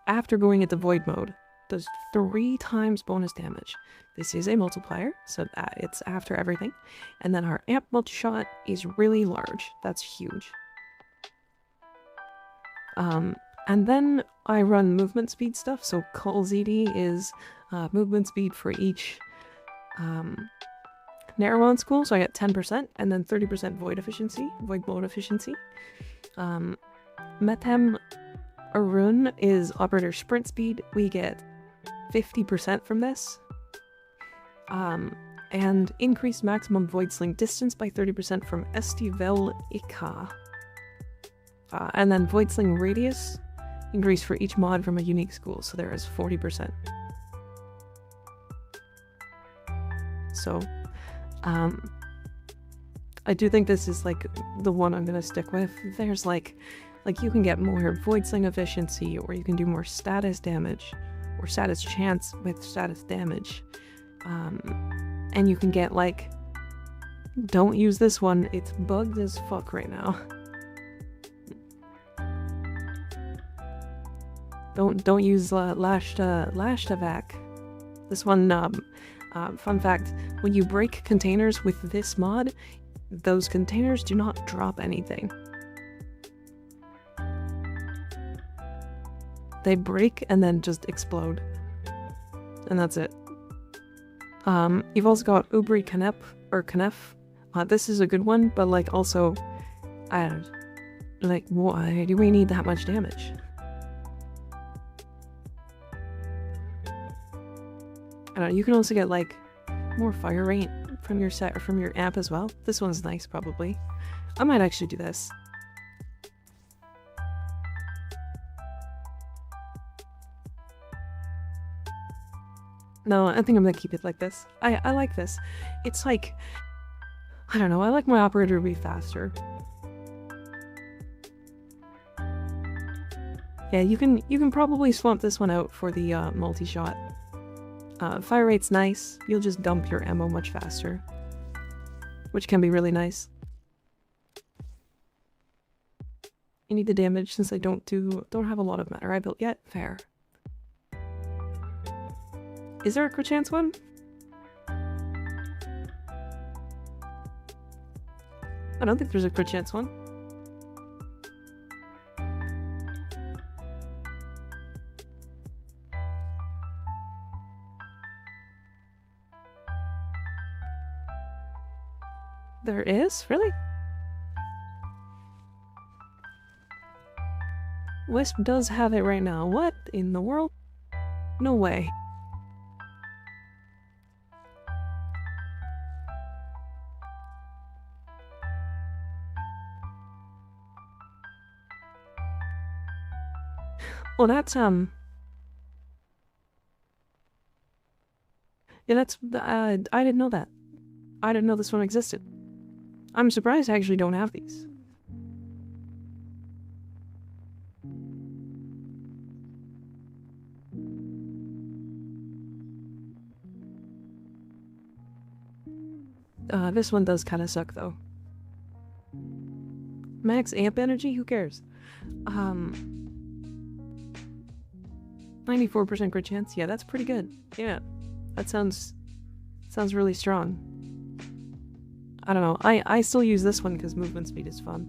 after going into void mode, does 3 times bonus damage. This is a multiplier, so it's after everything. And then our amp multi-shot is really large. That's huge. And then I run movement speed stuff, so Call ZD is movement speed for each narrow on school, so I get 10%, and then 30% void efficiency, void mode efficiency. Methem Arun is operator sprint speed. We get 50% from this. And increased maximum void sling distance by 30% from Estivel Ika. And then void sling radius increase for each mod from a unique school, so there is 40%. So, I do think this is like the one I'm gonna stick with. There's like you can get more void sling efficiency, or you can do more status damage, or status chance with status damage. And you can get like, don't use this one, it's bugged as fuck right now. Don't use Lashtavac. This one, fun fact, when you break containers with this mod, those containers do not drop anything. They break and then just explode. And that's it. You've also got Ubri Kanep, or Kanef. This is a good one, but like also, I don't, like, why do we need that much damage? I don't know, you can also get like more fire rate from your set or from your amp as well. This one's nice, probably. I might actually do this. No, I think I'm gonna keep it like this. I like this. It's like, I don't know, I like my operator to be faster. Yeah, you can probably swamp this one out for the multi-shot. Fire rate's nice. You'll just dump your ammo much faster, which can be really nice. You need the damage since I don't have a lot of matter I built yet. Fair. Is there a crit chance one? I don't think there's a crit chance one. There is? Really? Wisp does have it right now. What in the world? No way. Well, that's, yeah, that's, I didn't know that. I didn't know this one existed. I'm surprised I actually don't have these. This one does kind of suck, though. Max amp energy? Who cares? 94% crit chance? Yeah, that's pretty good. Yeah. That sounds really strong. I don't know. I still use this one because movement speed is fun.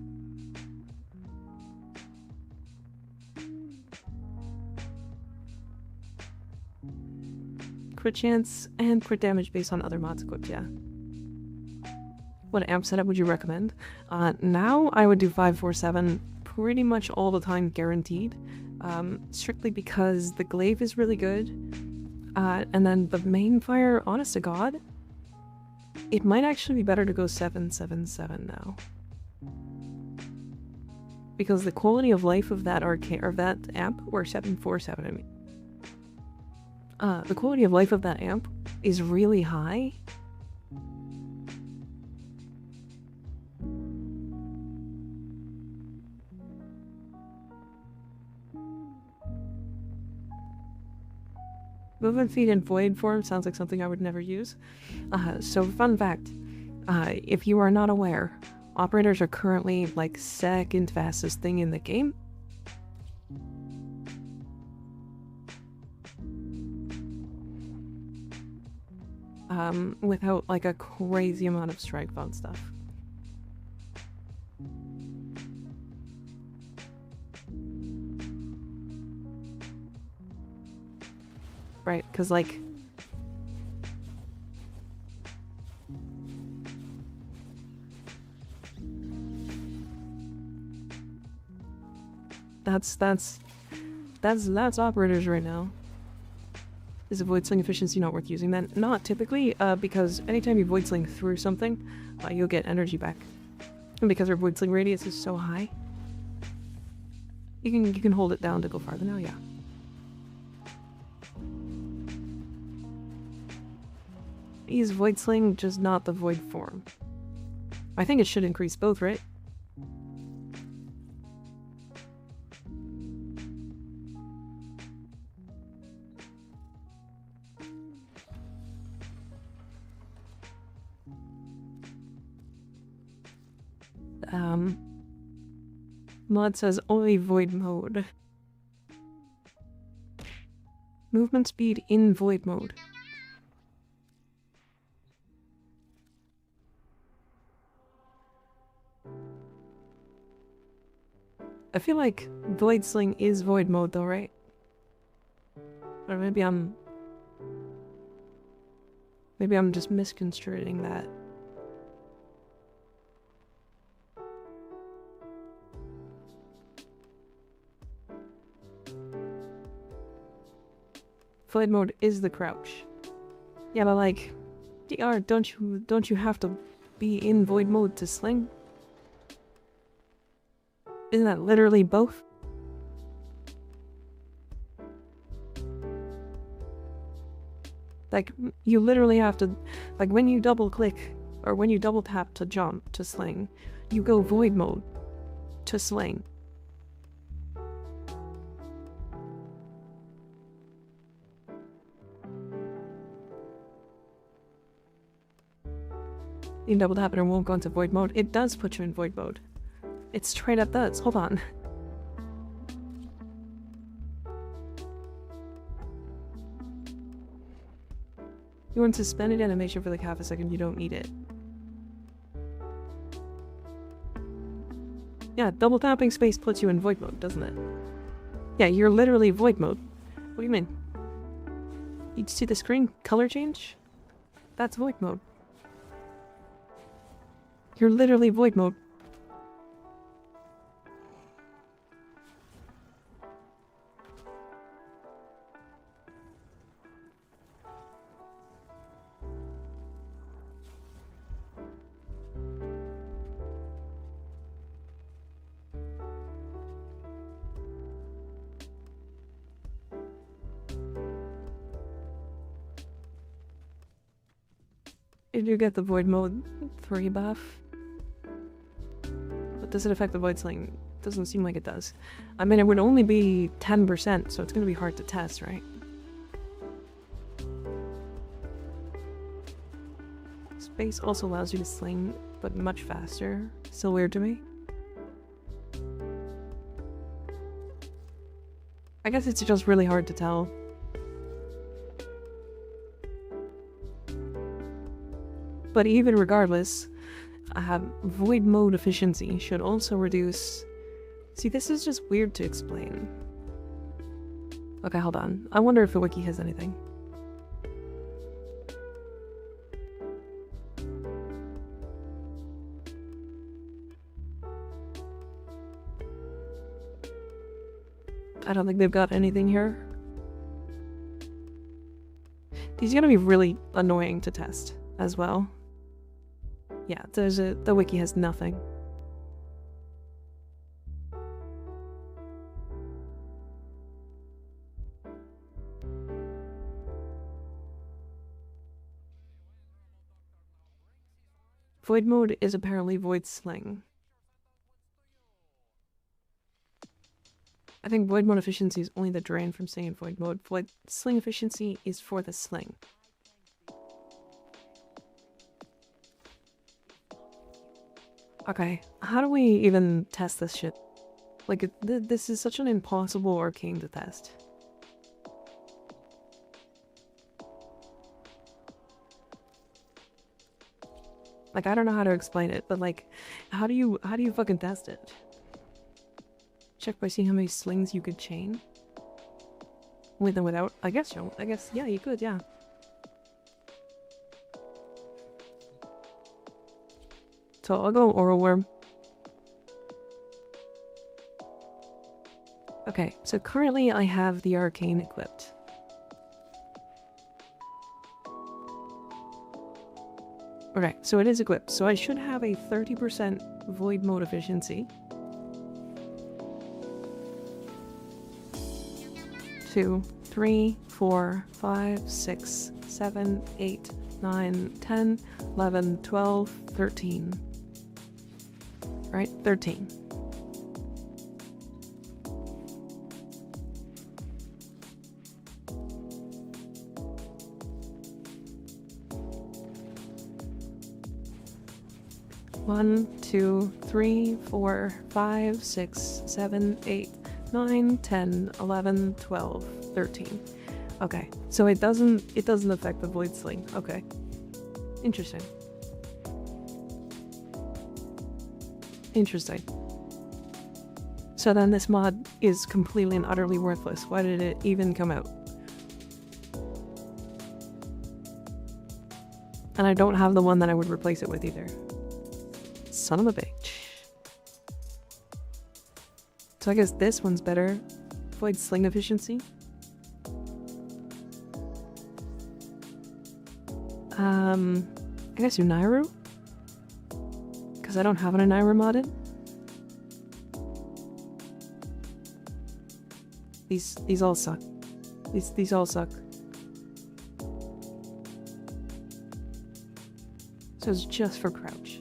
Crit chance and crit damage based on other mods equipped, yeah. What amp setup would you recommend? Now I would do 547 pretty much all the time, guaranteed. Strictly because the glaive is really good. And then the main fire, honest to God, it might actually be better to go 777 now. Because the quality of life of that amp, or 747 I mean. The quality of life of that amp is really high. Movement feed in void form sounds like something I would never use. So fun fact, if you are not aware, operators are currently like second fastest thing in the game. Without like a crazy amount of strike phone stuff. Right, because like that's operators right now. Is a void sling efficiency not worth using then? Not typically, because anytime you void sling through something, you'll get energy back. And because our void sling radius is so high, you can hold it down to go farther now, yeah. Use void sling, just not the void form. I think it should increase both, right? Mod says only void mode. Movement speed in void mode. I feel like void sling is void mode though, right? Or maybe I'm just misconstruing that. Void mode is the crouch. Yeah, but like, DR, don't you have to be in void mode to sling? Isn't that literally both? Like, you literally have to, like, when you double click or when you double tap to jump to sling, you go void mode to sling. You double tap it and won't go into void mode. It does put you in void mode. It straight up does. Hold on. You want suspended animation for like half a second, you don't need it. Yeah, double tapping space puts you in void mode, doesn't it? Yeah, you're literally void mode. What do you mean? You see the screen color change? That's void mode. You're literally void mode. Did you get the void mode 3 buff? But does it affect the void sling? Doesn't seem like it does. I mean, it would only be 10%, so it's gonna be hard to test, right? Space also allows you to sling, but much faster. Still weird to me. I guess it's just really hard to tell. But even regardless, void mode efficiency should also reduce... See, this is just weird to explain. Okay, hold on. I wonder if the wiki has anything. I don't think they've got anything here. These are gonna be really annoying to test as well. Yeah, the wiki has nothing. Void mode is apparently void sling. I think void mode efficiency is only the drain from staying in void mode. Void sling efficiency is for the sling. Okay, how do we even test this shit? Like, this is such an impossible arcane to test. Like, I don't know how to explain it, but like, how do you fucking test it? Check by seeing how many slings you could chain? With and without? I guess so. I guess, yeah, you could, yeah. So I'll go Oral Worm. Okay, so currently I have the arcane equipped. Okay, so it is equipped, so I should have a 30% void mode efficiency. 2, 3, 4, 5, 6, 7, 8, 9, 10, 11, 12, 13. Right, 13. One, 2, 3, 4, 5, 6, 7, 8, 9, 10, 11, 12, 13. Okay, so it doesn't affect the void sling. Okay. Interesting. Interesting. So then this mod is completely and utterly worthless. Why did it even come out? And I don't have the one that I would replace it with either. Son of a bitch. So I guess this one's better. Void sling efficiency. I guess Unairu? Because I don't have an Unairu modded. These all suck. These all suck. So it's just for crouch.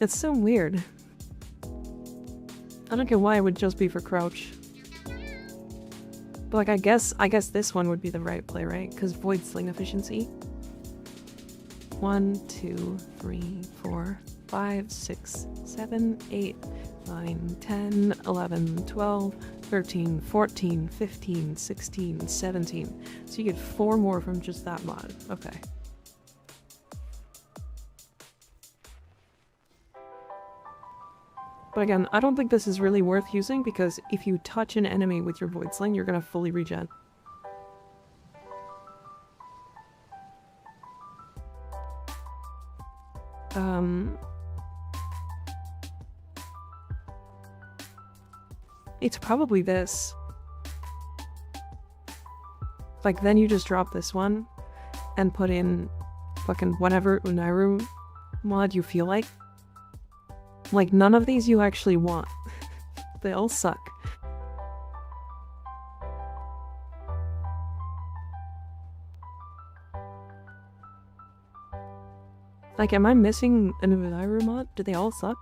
It's so weird. I don't get why it would just be for crouch. But like I guess this one would be the right play, right? Because void sling efficiency. 1, 2, 3, 4, 5, 6, 7, 8, 9, 10, 11, 12, 13, 14, 15, 16, 17. So you get 4 more from just that mod. Okay. But again, I don't think this is really worth using because if you touch an enemy with your void sling, you're gonna fully regen. It's probably this. Like, then you just drop this one and put in fucking whatever Unairu mod you feel like. Like, none of these you actually want. They all suck. Like, am I missing an Unairu mod? Do they all suck?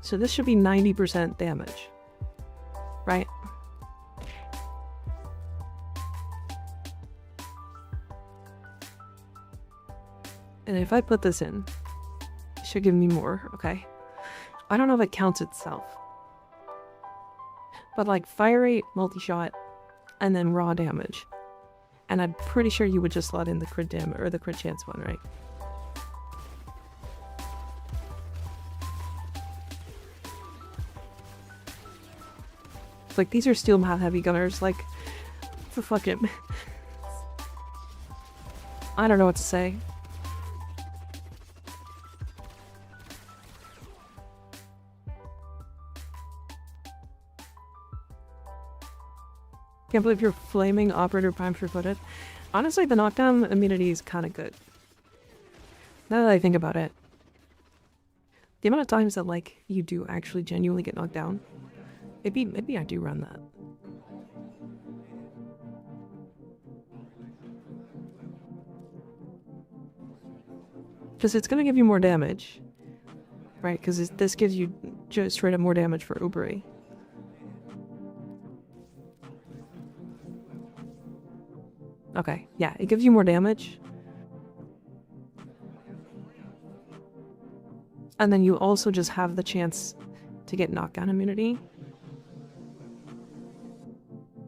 So this should be 90% damage, right? And if I put this in, it should give me more, okay? I don't know if it counts itself. But like fire rate, multi-shot, and then raw damage. And I'm pretty sure you would just slot in the crit damage, or the crit chance one, right? Like, these are steel math heavy gunners, like, for fucking... I don't know what to say. Can't believe you're flaming operator prime for footed. Honestly, the knockdown immunity is kind of good. Now that I think about it. The amount of times that, like, you do actually genuinely get knocked down. Maybe I do run that. Because it's going to give you more damage. Right, because this gives you just straight up more damage for Uberi. Okay, yeah, it gives you more damage. And then you also just have the chance to get knockdown immunity.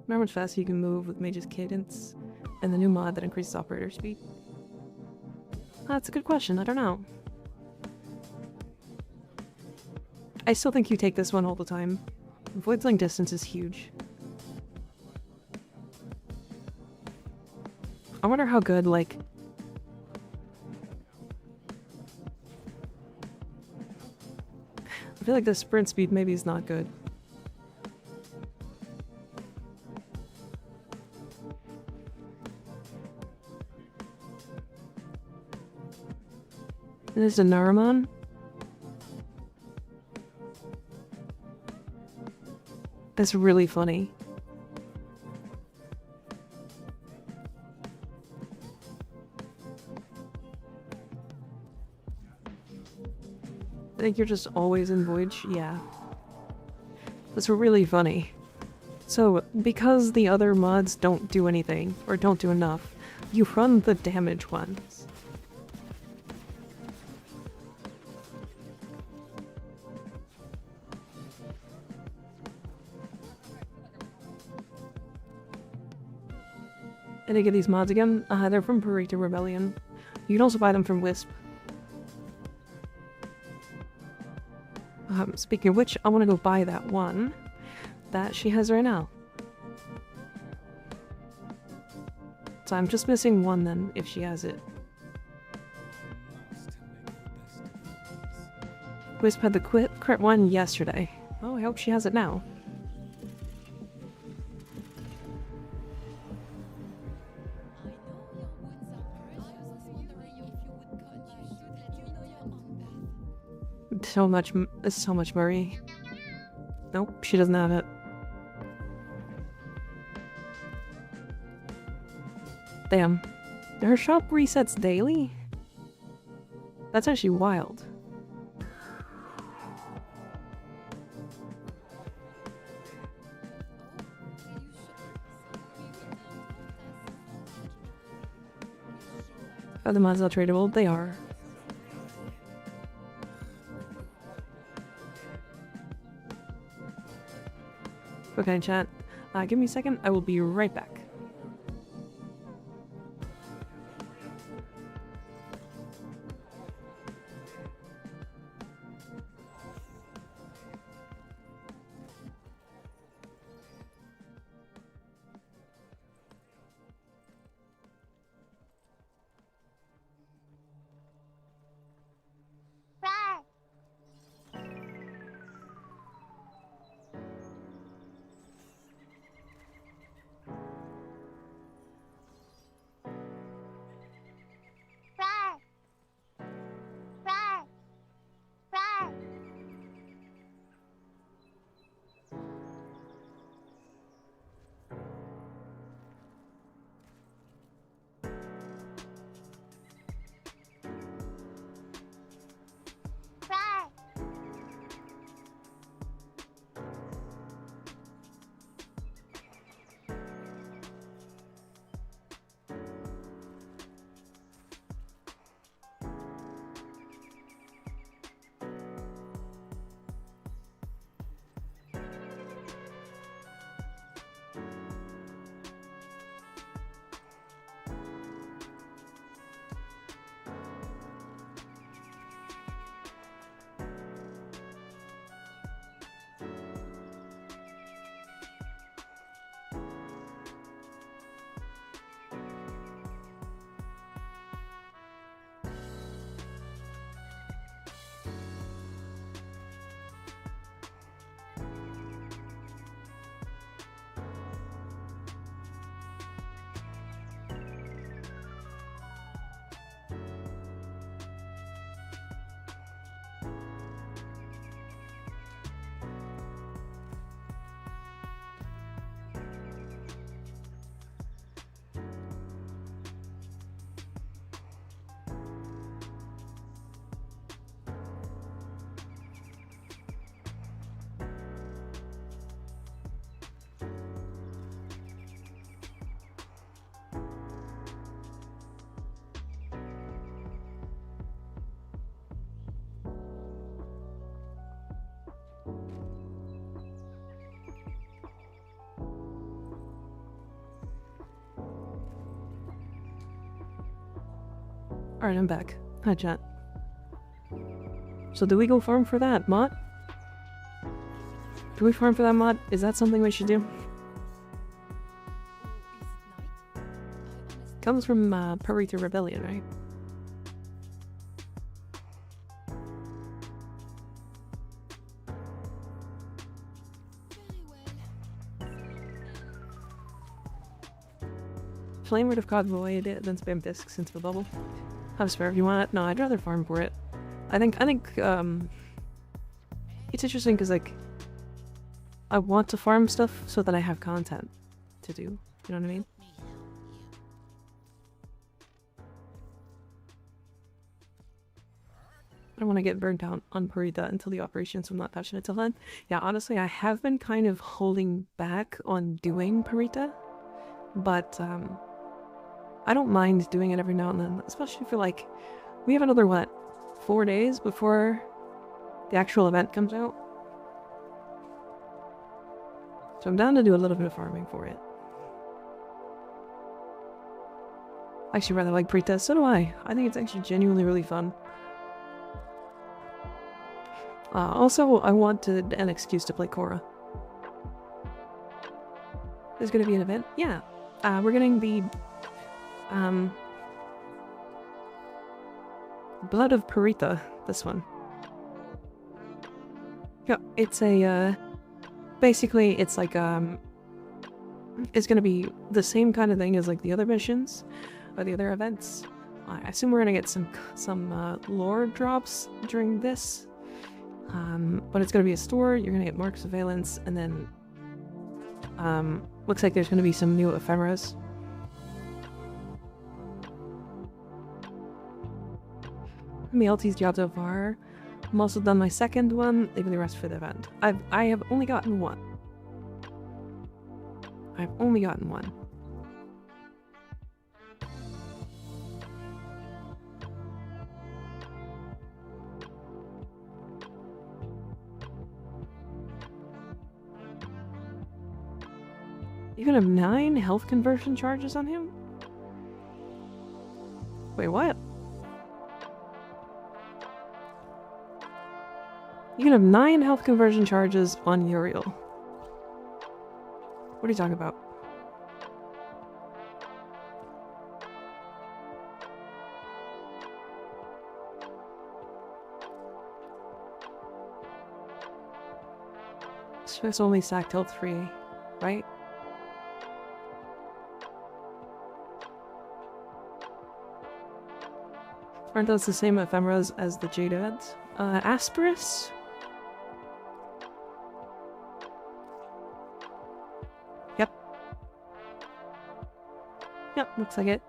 Remember how fast you can move with Mage's Cadence and the new mod that increases operator speed? That's a good question. I don't know. I still think you take this one all the time. Void Sling distance is huge. I wonder how good, like... I feel like the sprint speed maybe is not good. This is a Naramon. That's really funny. I think you're just always in Voyage? Yeah. That's really funny. So, because the other mods don't do anything, or don't do enough, you run the damage ones. And I get these mods again? They're from Burrito Rebellion. You can also buy them from Wisp. Speaking of which, I want to go buy that one that she has right now. So I'm just missing one then, if she has it. Wisp had the crit one yesterday. Oh, I hope she has it now. So much Murray. Nope, she doesn't have it. Damn. Her shop resets daily? That's actually wild. Are the mods not tradable? They are. Okay, chat. Give me a second. I will be right back. Alright, I'm back. Hi, chat. So do we go farm for that, mod? Do we farm for that mod? Is that something we should do? Comes from Purita Rebellion, right? Flame would have caught void, then spam discs into the bubble. Have a spare if you want it. No, I'd rather farm for it. I think it's interesting because like I want to farm stuff so that I have content to do. You know what I mean? I don't want to get burnt out on Purita until the operation, so I'm not touching it till then. Yeah, honestly, I have been kind of holding back on doing Purita, but I don't mind doing it every now and then, especially for like, we have another, what, 4 days before the actual event comes out? So I'm down to do a little bit of farming for it. I actually rather like pre-test, so do I. I think it's actually genuinely really fun. Also, I wanted an excuse to play Korra. There's gonna be an event? Yeah. We're getting the Blood of Purita, this one. Yeah, it's a, basically, it's like, it's gonna be the same kind of thing as, like, the other missions, or the other events. I assume we're gonna get some lore drops during this. But it's gonna be a store, you're gonna get Mark Surveillance, and then, looks like there's gonna be some new ephemeras. Malty's job so far. I'm also done my second one, leaving the rest for the event. I have only gotten one. I've only gotten one. You can have 9 health conversion charges on him? Wait, what? You can have 9 health conversion charges on Uriel. What are you talking about? It's only sacked health 3, right? Aren't those the same ephemeras as the Jade events? Asperus? Yep. Yep, looks like it.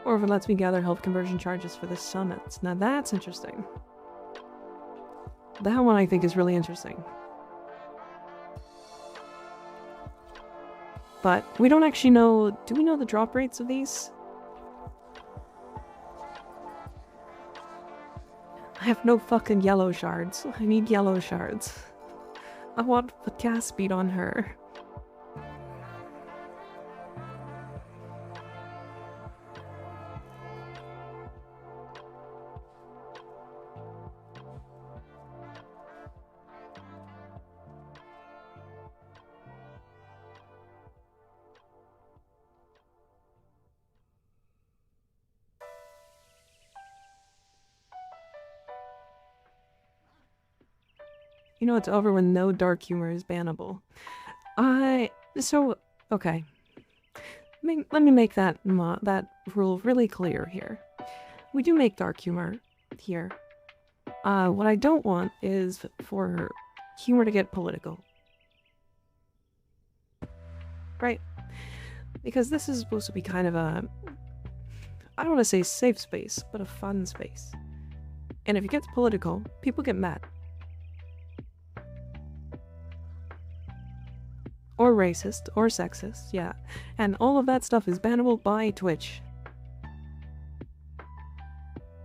Or if it lets me gather health conversion charges for the summits. Now that's interesting. That one I think is really interesting. But we don't actually know... Do we know the drop rates of these? I have no fucking yellow shards. I need yellow shards. I want to put cast speed on her. You know it's over when no dark humor is bannable. Okay. Let me make that rule really clear here. We do make dark humor here. What I don't want is for humor to get political. Right? Because this is supposed to be kind of a... I don't want to say safe space, but a fun space. And if it gets political, people get mad. Or racist, or sexist, yeah. And all of that stuff is bannable by Twitch.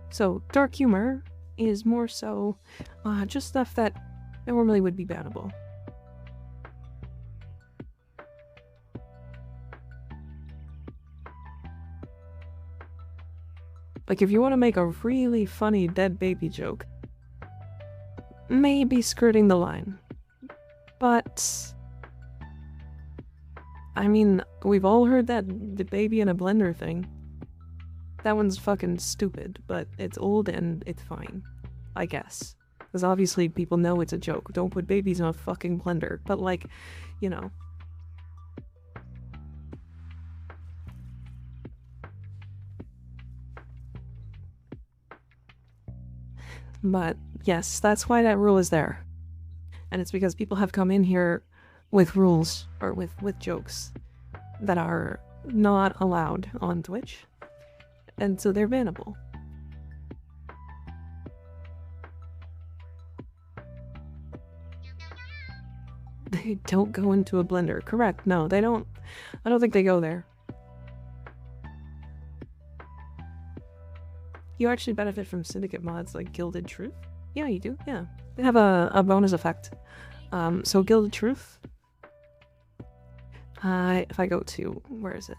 So, dark humor is more so just stuff that normally would be bannable. Like, if you want to make a really funny dead baby joke, maybe skirting the line. But I mean, we've all heard that the baby in a blender thing. That one's fucking stupid, but it's old and it's fine, I guess. Because obviously people know it's a joke. Don't put babies in a fucking blender. But like, you know. But yes, that's why that rule is there. And it's because people have come in here with rules, or with jokes, that are not allowed on Twitch. And so they're bannable. They don't go into a blender. Correct. No, they don't. I don't think they go there. You actually benefit from syndicate mods like Gilded Truth? Yeah, you do. Yeah. They have a bonus effect. So Gilded Truth. If I go to... where is it?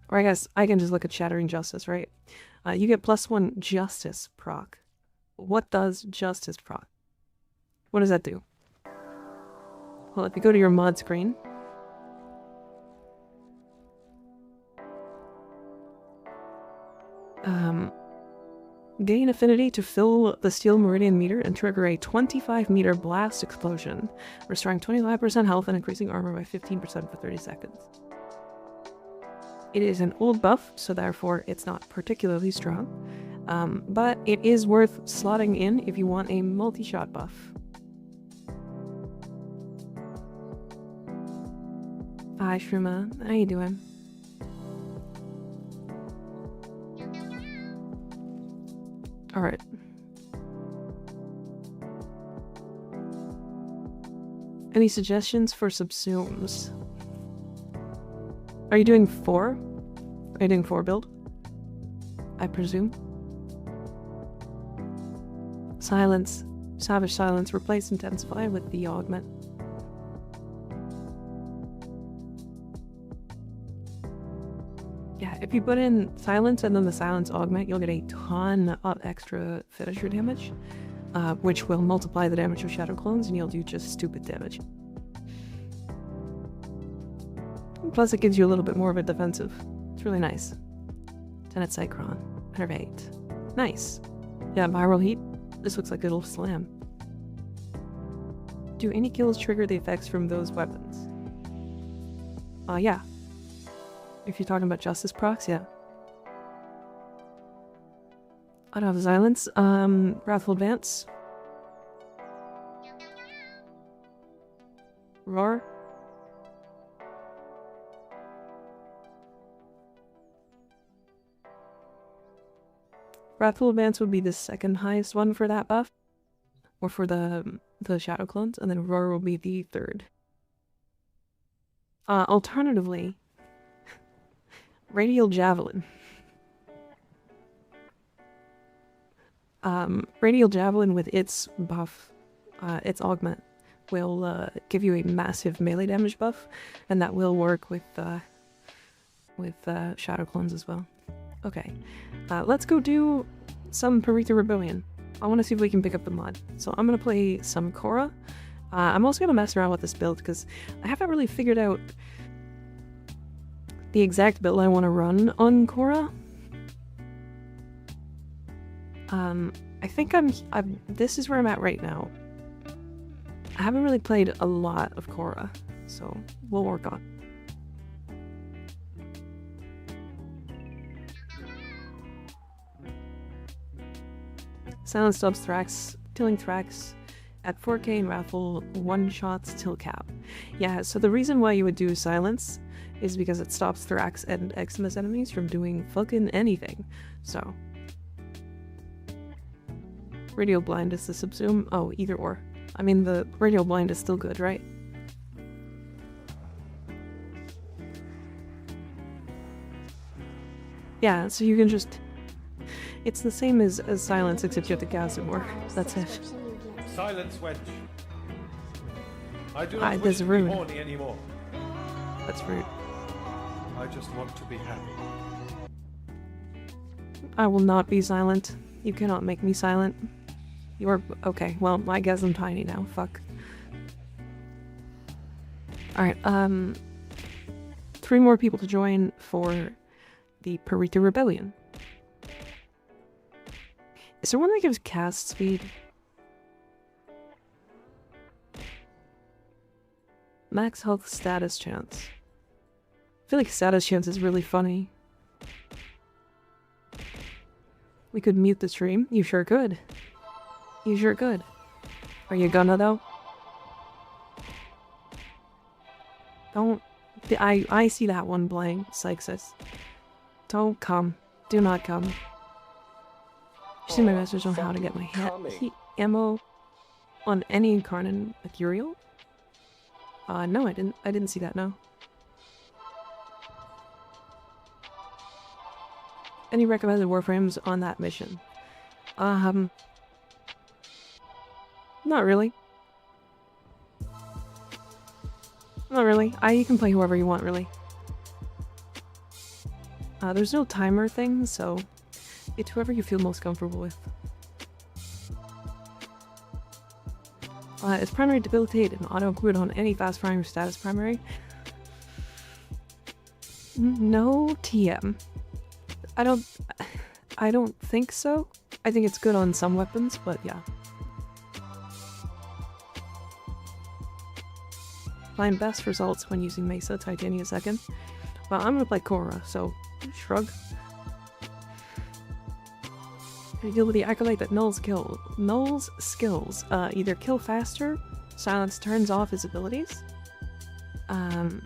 Or I guess I can just look at Shattering Justice, right? You get +1 Justice proc. What does Justice proc? What does that do? Well, if you go to your mod screen... gain affinity to fill the steel meridian meter and trigger a 25-meter blast explosion, restoring 25% health and increasing armor by 15% for 30 seconds. It is an old buff, so therefore it's not particularly strong, but it is worth slotting in if you want a multi-shot buff. Hi Shruma, how you doing? Alright. Any suggestions for subsumes? Are you doing 4? Are you doing 4 build? I presume. Silence. Savage Silence. Replace Intensify with the Augment. Yeah, if you put in Silence and then the Silence Augment, you'll get a ton of extra finisher damage, which will multiply the damage of Shadow Clones, and you'll do just stupid damage. Plus, it gives you a little bit more of a defensive. It's really nice. Tenet Cycron. Enervate. Nice. Yeah, Viral Heat. This looks like it'll slam. Do any kills trigger the effects from those weapons? Yeah. If you're talking about Justice procs, yeah. I don't have Silence. Wrathful Advance. Roar. Wrathful Advance would be the second highest one for that buff, or for the Shadow Clones, and then Roar will be the third. Alternatively, Radial Javelin. Radial Javelin with its buff, its augment, will give you a massive melee damage buff, and that will work with Shadow Clones as well. Okay, let's go do some Paretha Rebellion. I want to see if we can pick up the mod. So I'm going to play some Korra. I'm also going to mess around with this build because I haven't really figured out the exact build I want to run on Korra. I think this is where I'm at right now. I haven't really played a lot of Korra, so we'll work on. Silence stops Thrax, killing Thrax at 4k and Wrathful one-shots till cap. Yeah, so the reason why you would do Silence is because it stops Thrax and Eximus enemies from doing fucking anything, so. Radial Blind is the subsume? Oh, either or. I mean, the Radial Blind is still good, right? Yeah, so you can just... It's the same as Silence, except you have to cast it more. That's it. Silence, wench. I do not wish to be horny anymore. That's rude. I just want to be happy. I will not be silent. You cannot make me silent. You're... okay, well, I guess I'm tiny now. Fuck. Alright, 3 more people to join for the Parita Rebellion. Is there one that gives cast speed? Max health status chance. I feel like status chance is really funny. We could mute the stream. You sure could. You sure could. Are you gonna though? Don't... I see that one playing, Sykes. Don't come. Do not come. You see my message on how to get my heat ammo on any incarnate material? No, I didn't see that, no. Any recommended Warframes on that mission? Not really. Not really. You can play whoever you want, really. There's no timer thing, so it's whoever you feel most comfortable with. It's primary debilitate and auto-include on any fast primary status primary. No TM. I don't think so. I think it's good on some weapons, but yeah. Find best results when using Mesa Titania second. Well, I'm gonna play Korra, so shrug. You deal with the acolyte that nulls skills. Either kill faster, silence turns off his abilities. Smash.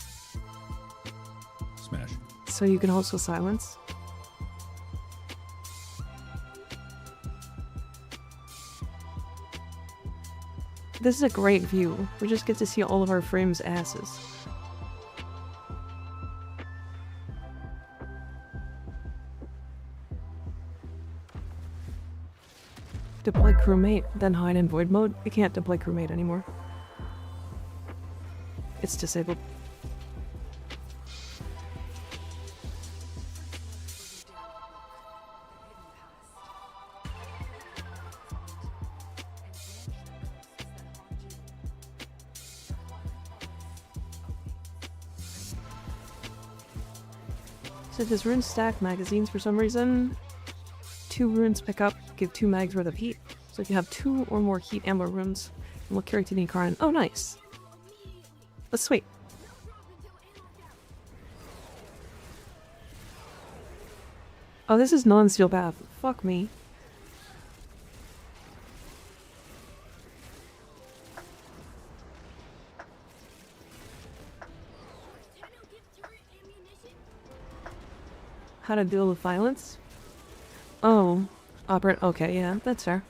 So you can also silence. This is a great view. We just get to see all of our frames' asses. Deploy crewmate, then hide in void mode. We can't deploy crewmate anymore. It's disabled. So does rune stack magazines for some reason? 2 runes pick up, give 2 mags worth of heat. So if you have 2 or more heat ammo runes, it will carry to the incarnate. Oh, nice. That's sweet. Oh, this is non-steel path. Fuck me. How to deal with violence? Oh, operate. Okay, yeah, that's fair.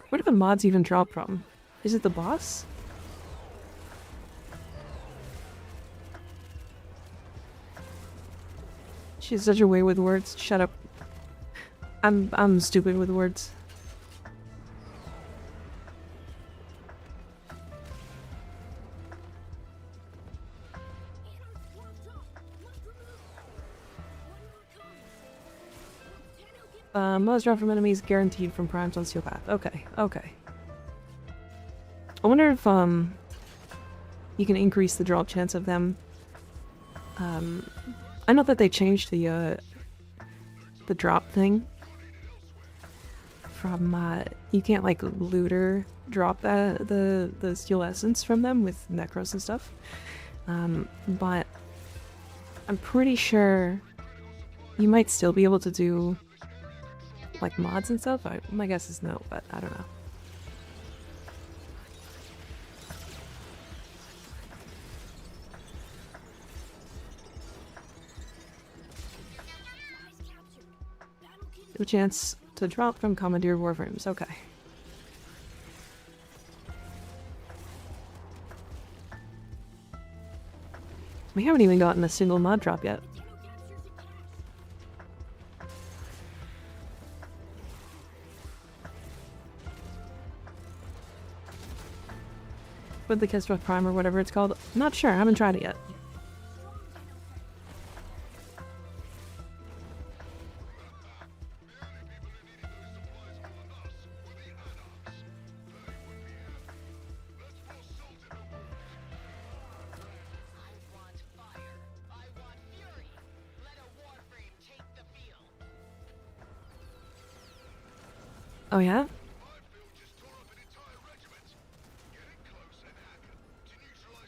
Where do the mods even drop from? Is it the boss? She's such a way with words. Shut up. I'm stupid with words. Mods drop from enemies guaranteed from primes on Steel Path. Okay, okay. I wonder if you can increase the drop chance of them. I know that they changed the drop thing. From you can't like looter drop the steel essence from them with necros and stuff, but I'm pretty sure you might still be able to do like mods and stuff. My guess is no, but I don't know. No chance to drop from Commandeer Warframes, okay. We haven't even gotten a single mod drop yet. with the Kistra Prime or whatever it's called. Not sure, I haven't tried it yet. I want fire. I want fury. Let a Warframe take the field. Oh yeah?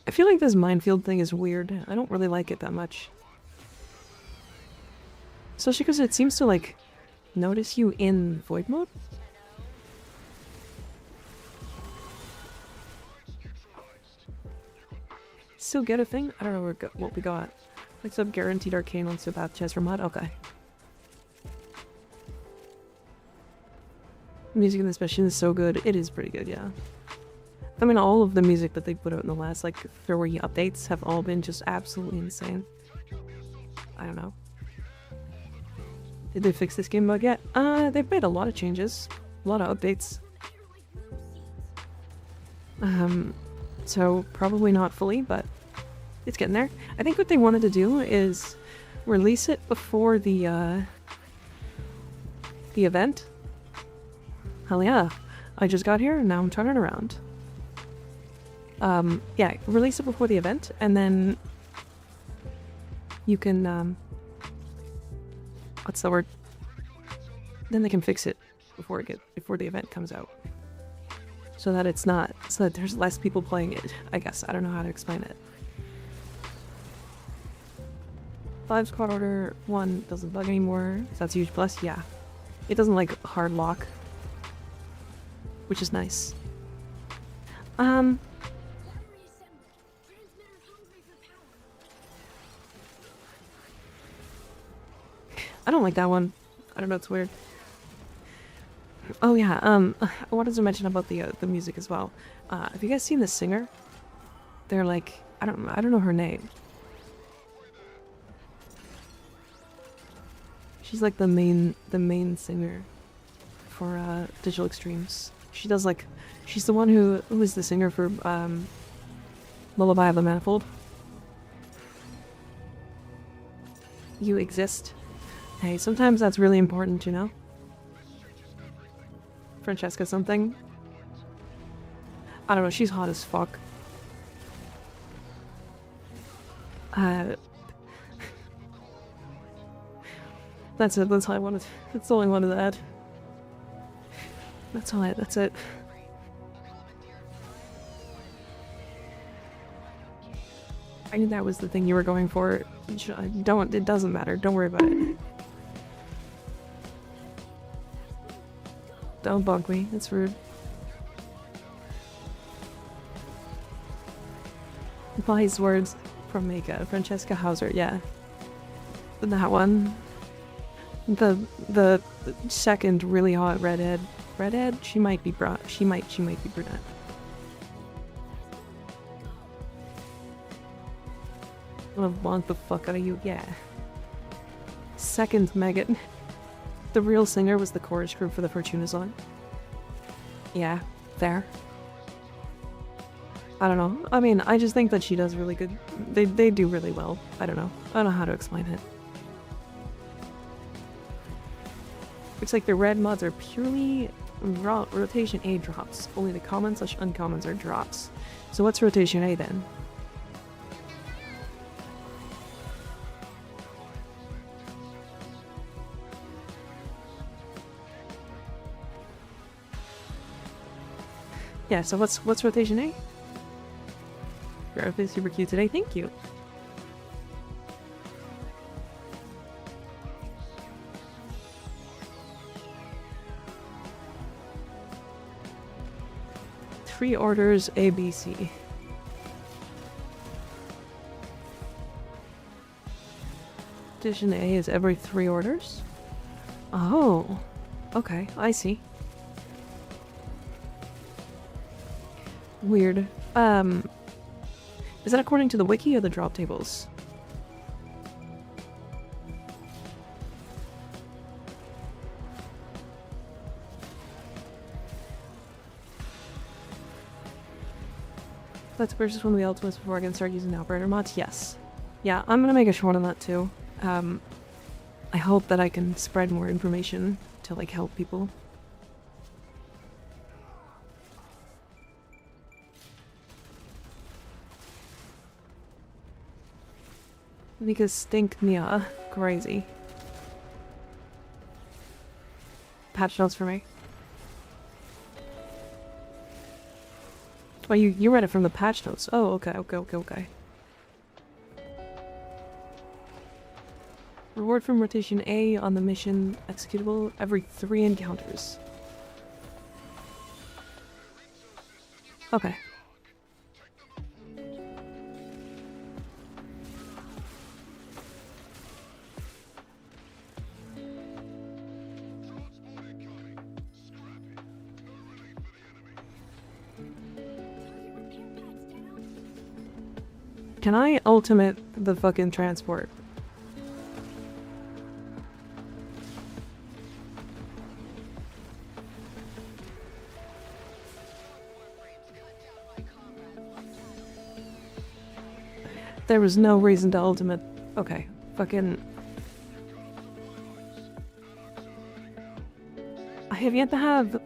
I feel like this minefield thing is weird. I don't really like it that much. Especially because it seems to, like, notice you in void mode? Still get a thing? I don't know what we got. Next up, guaranteed arcane on Subath chest for mod? Okay. Music in this mission is so good. It is pretty good, yeah. I mean, all of the music that they put out in the last, like, 3 updates have all been just absolutely insane. I don't know. Did they fix this game bug yet? They've made a lot of changes. A lot of updates. So probably not fully, but it's getting there. I think what they wanted to do is release it before the event. Hell yeah. I just got here and now I'm turning around. Yeah, release it before the event, and then you can, what's the word? Then they can fix it before the event comes out. So that it's not, so that there's less people playing it, I guess. I don't know how to explain it. 5 squad order 1 doesn't bug anymore, so that's a huge plus, yeah. It doesn't, like, hard lock, which is nice. I don't like that one. I don't know, it's weird. Oh yeah, I wanted to mention about the music as well. Have you guys seen the singer? They're like, I don't know her name. She's like the main singer for Digital Extremes. She does like, she's the one who is the singer for Lullaby of the Manifold. You exist. Hey, sometimes that's really important, you know? Francesca something. I don't know, she's hot as fuck. That's it, that's all I wanted. That's all I wanted to add. That's it. I knew that was the thing you were going for. It doesn't matter, don't worry about it. Don't bug me, it's rude. Wise words from Mika. Francesca Hauser, yeah. That one. The second really hot redhead. Redhead? She might be she might be brunette. I'm gonna want the fuck out of you, yeah. Second Megan. The real singer was the chorus group for the Fortuna song. Yeah, fair. I don't know. I mean, I just think that she does really good. They do really well. I don't know. I don't know how to explain it. It's like the red mods are purely rotation A drops. Only the commons/uncommons are drops. So what's rotation A then? Yeah, so what's rotation A? Your outfit is super cute today, thank you. Three orders ABC. Edition A is every 3 orders? Oh, okay, I see. Weird. Is that according to the wiki or the drop tables? Let's purchase one of the ultimates before I can start using the operator mods. Yes. Yeah, I'm gonna make a short on that too. I hope that I can spread more information to like help people. MikaRiverNya. Crazy. Patch notes for me. Oh, you read it from the patch notes. Oh, okay. Reward from rotation A on the mission executable every 3 encounters. Okay. Can I ultimate the fucking transport? There was no reason to ultimate. Okay, fucking. I have yet to have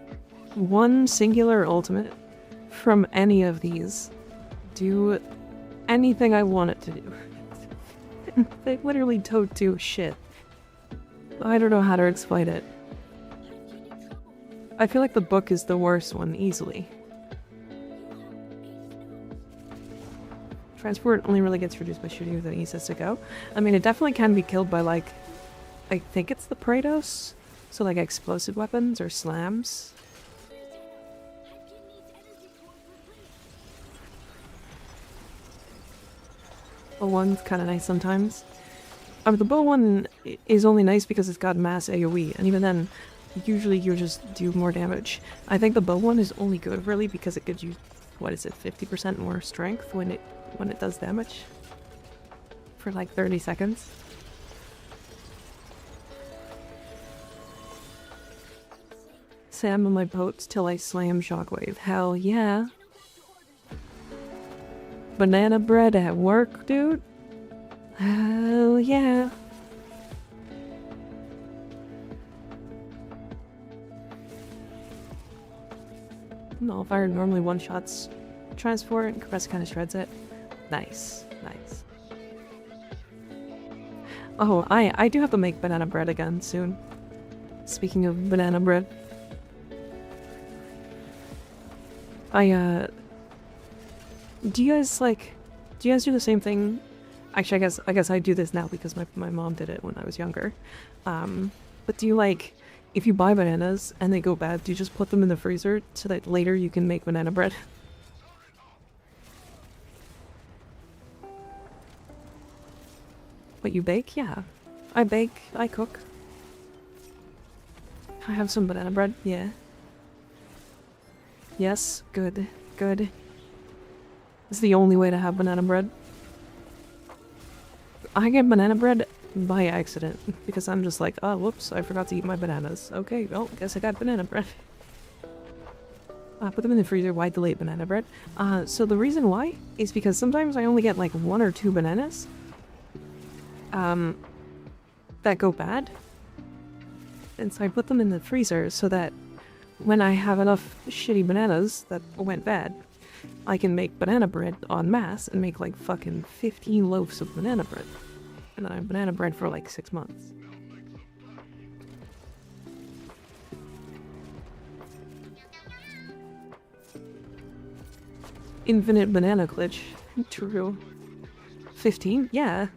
one singular ultimate from any of these do anything I want it to do. They literally don't do shit. I don't know how to explain it. I feel like the book is the worst one, easily. Transport only really gets reduced by shooting with an E says to go. I mean, it definitely can be killed by, like, I think it's the Praetos? So, like, explosive weapons or slams. Bow one's kind of nice sometimes. The bow one is only nice because it's got mass AoE, and even then, usually you just do more damage. I think the bow one is only good, really, because it gives you, what is it, 50% more strength when it does damage? For like 30 seconds. Sam on my boats till I slam Shockwave. Hell yeah. Banana bread at work, dude? Hell yeah. Nullfire normally one-shots transport and compress kind of shreds it. Nice, nice. Oh, I do have to make banana bread again soon. Speaking of banana bread. Do you guys do the same thing? Actually, I guess I do this now because my mom did it when I was younger. But do you like, if you buy bananas and they go bad, do you just put them in the freezer so that later you can make banana bread? What, you bake? Yeah. I bake, I cook. I have some banana bread, yeah. Yes, good, good. It's the only way to have banana bread. I get banana bread by accident because I'm just like, oh, whoops, I forgot to eat my bananas. Okay, well, guess I got banana bread. Put them in the freezer. Why delay banana bread? So the reason why is because sometimes I only get like 1 or 2 bananas that go bad. And so I put them in the freezer so that when I have enough shitty bananas that went bad, I can make banana bread en masse and make like fucking 15 loaves of banana bread. And then I have banana bread for like 6 months. Infinite banana glitch. True. 15? Yeah.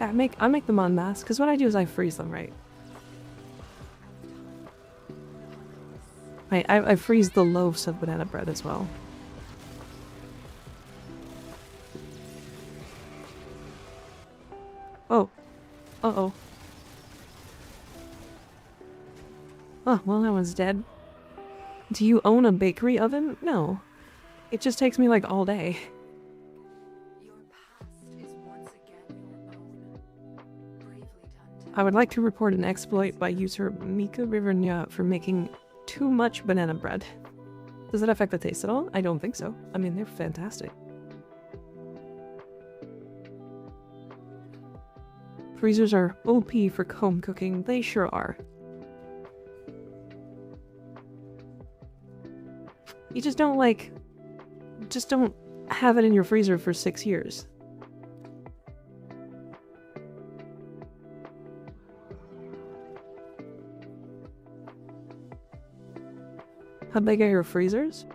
I make them en masse, because what I do is I freeze them, right? I freeze the loaves of banana bread as well. Oh. Uh-oh. Oh, well, that one's dead. Do you own a bakery oven? No. It just takes me like all day. Your past is once again your own. Bravely I would like to report an exploit by user MikaRiverNya for making too much banana bread. Does that affect the taste at all? I don't think so. I mean, they're fantastic. Freezers are OP for home cooking. They sure are. You just don't don't have it in your freezer for 6 years. How big are your freezers?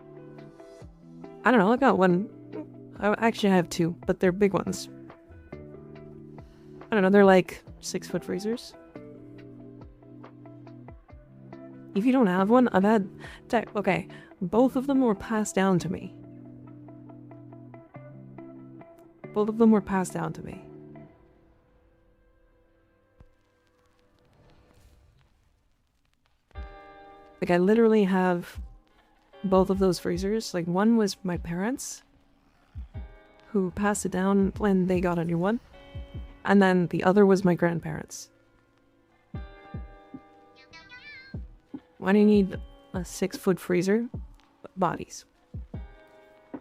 I don't know, I got one. Actually, I have two, but they're big ones. I don't know, they're like 6-foot freezers. If you don't have one, I've had... Okay, both of them were passed down to me. Both of them were passed down to me. Like, I literally have both of those freezers. Like, one was my parents, who passed it down when they got a new one. And then the other was my grandparents. Why do you need a 6-foot freezer? Bodies. Do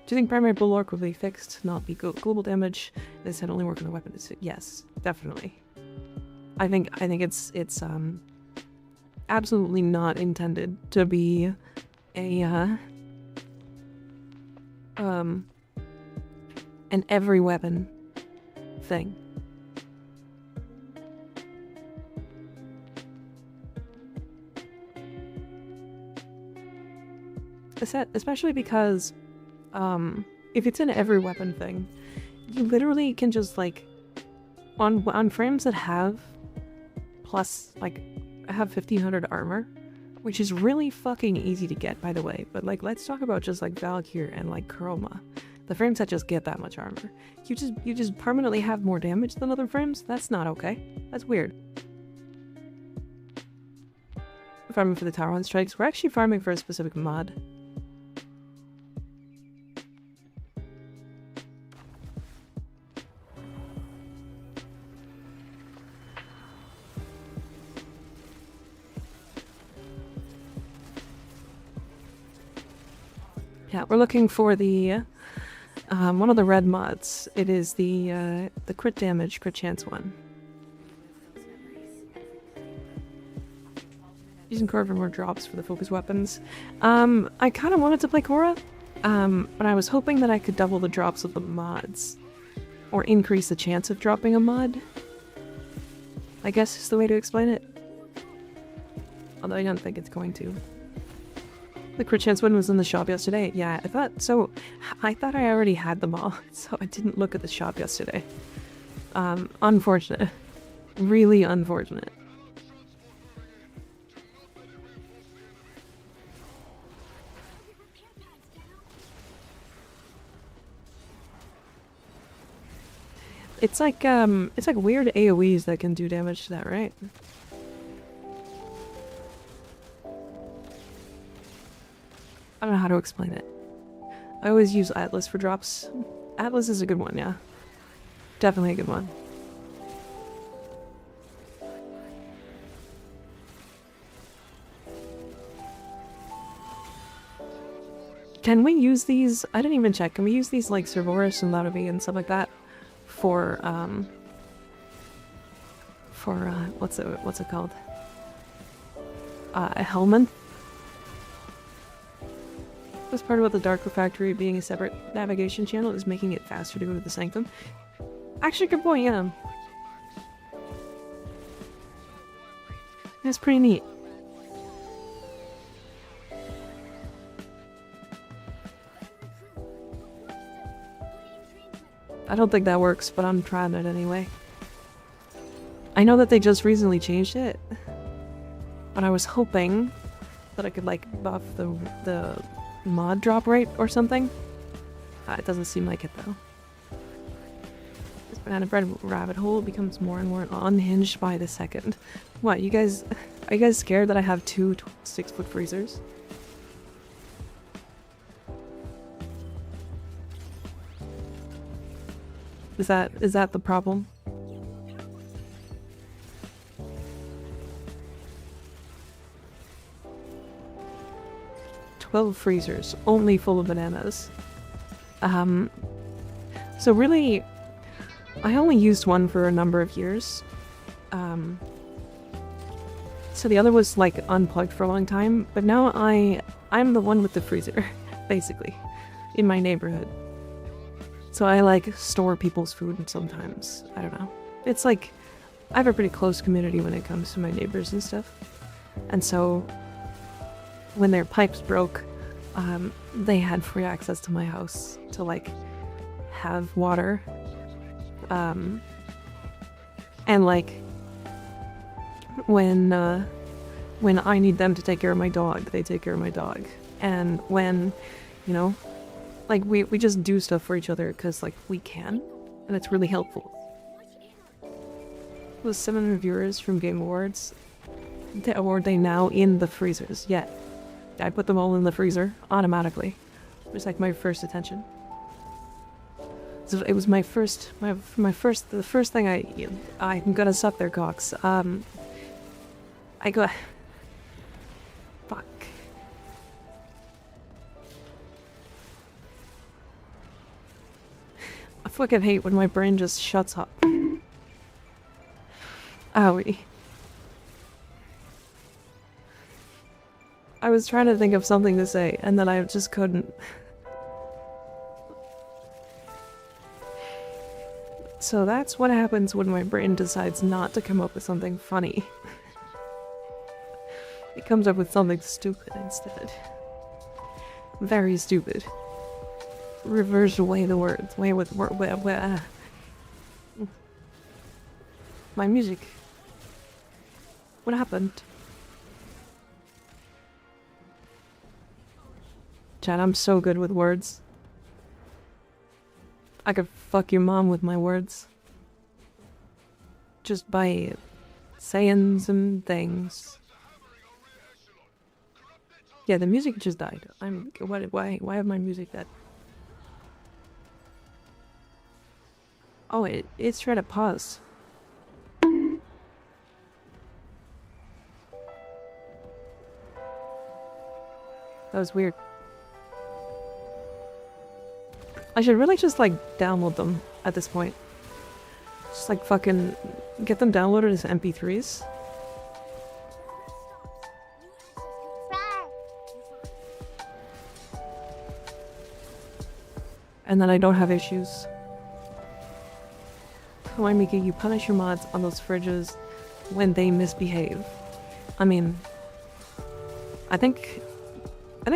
you think primary bulwark will be fixed, not be global damage? They said only work on the weapon. Yes, definitely. I think it's absolutely not intended to be a an every weapon thing. Especially because if it's an every weapon thing, you literally can just like on frames that have plus like have 1500 armor, which is really fucking easy to get, by the way. But like, let's talk about just like Valkyr and like Chroma, the frames that just get that much armor. You just permanently have more damage than other frames. That's not okay. That's weird. Farming for the Tower on strikes. We're actually farming for a specific mod. Yeah, we're looking for the one of the red mods. It is the crit damage, crit chance one. Using Cora for more drops for the focus weapons. I kind of wanted to play Cora, but I was hoping that I could double the drops of the mods, or increase the chance of dropping a mod. I guess is the way to explain it. Although I don't think it's going to. The crit chance one was in the shop yesterday. Yeah, I thought so. I thought I already had them all, so I didn't look at the shop yesterday. Unfortunate. Really unfortunate. It's like weird AoEs that can do damage to that, right? I don't know how to explain it. I always use Atlas for drops. Atlas is a good one, yeah. Definitely a good one. Can we use these? I didn't even check. Can we use these like Cerberus and Laudavie and stuff like that for what's it called? A Hellman? This part about the Dark Refractory being a separate navigation channel is making it faster to go to the Sanctum. Actually, good point, yeah. That's pretty neat. I don't think that works, but I'm trying it anyway. I know that they just recently changed it, but I was hoping that I could like buff the mod drop rate or something. It doesn't seem like it though. This banana bread rabbit hole becomes more and more unhinged by the second. What, you guys, are you guys scared that I have two 6-foot freezers? Is that the problem? 12 freezers, only full of bananas. So really, I only used one for a number of years. So the other was like unplugged for a long time, but now I'm the one with the freezer, basically, in my neighborhood. So I like store people's food sometimes. I don't know. It's like, I have a pretty close community when it comes to my neighbors and stuff. And so when their pipes broke, they had free access to my house to like have water. And like when I need them to take care of my dog, they take care of my dog. And when, you know, like we just do stuff for each other because like we can, and it's really helpful. It was 700 viewers from Game Awards. Or they now in the freezers? Yeah, I put them all in the freezer automatically. It was like my first attention. So it was the first thing I'm gonna suck their cocks. I go. Fuck. I fucking hate when my brain just shuts up. Owie. I was trying to think of something to say, and then I just couldn't. So that's what happens when my brain decides not to come up with something funny. It comes up with something stupid instead. Very stupid. Reverse away the words. My music. What happened? Chat, I'm so good with words. I could fuck your mom with my words. Just by saying some things. Yeah, the music just died. Why have my music died? Oh, it's trying to pause. That was weird. I should really just like download them at this point. Just like fucking get them downloaded as MP3s. And then I don't have issues. Why, Mika, you punish your mods on those fridges when they misbehave. I mean, I think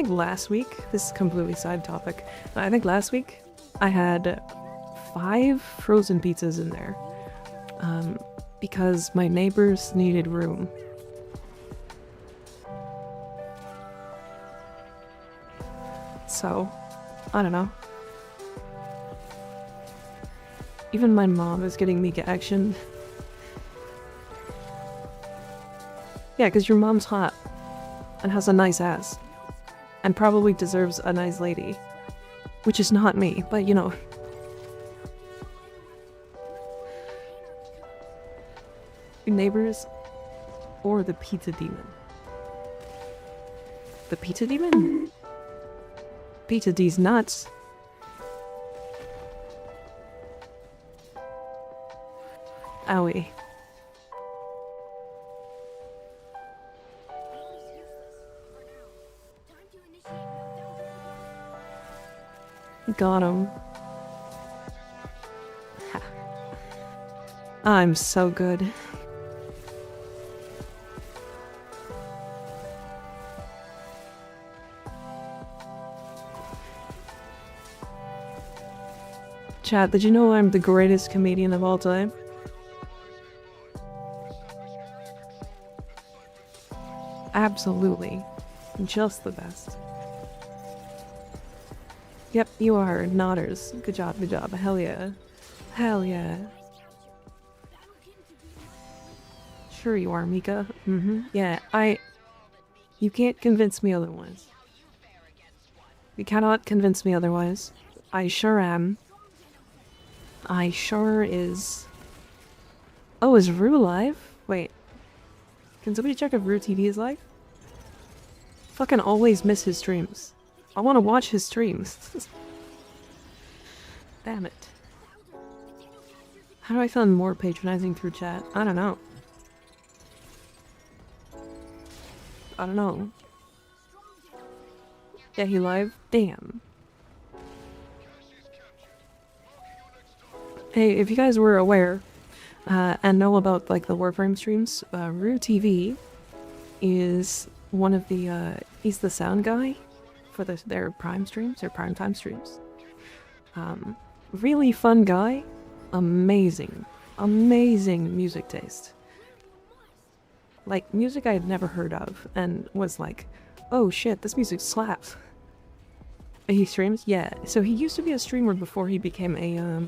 last week, this is completely side topic, but I think last week I had 5 frozen pizzas in there because my neighbors needed room. So, I don't know. Even my mom is getting Mika action. Yeah, because your mom's hot and has a nice ass. And probably deserves a nice lady. Which is not me, but you know. Your neighbors or the pizza demon? The pizza demon? Pizza D's nuts. Owie. Got him. I'm so good. Chat, did you know I'm the greatest comedian of all time? Absolutely. Just the best. Yep, you are. Nodders. Good job, good job. Hell yeah. Hell yeah. Sure you are, Mika. Yeah, you can't convince me otherwise. You cannot convince me otherwise. I sure am. I sure is. Oh, is Rue live? Wait. Can somebody check if Rue TV is live? fucking always miss his streams. I want to watch his streams. Damn it. How do I find more patronizing through chat? I don't know. I don't know. Yeah, he live? Damn. Hey, if you guys were aware, and know about like the Warframe streams, Rue TV is one of the, he's the sound guy for their prime streams, their primetime streams. Really fun guy. Amazing. Amazing music taste. Like, music I had never heard of, and was like, oh shit, this music slaps. He streams? Yeah. So he used to be a streamer before he became a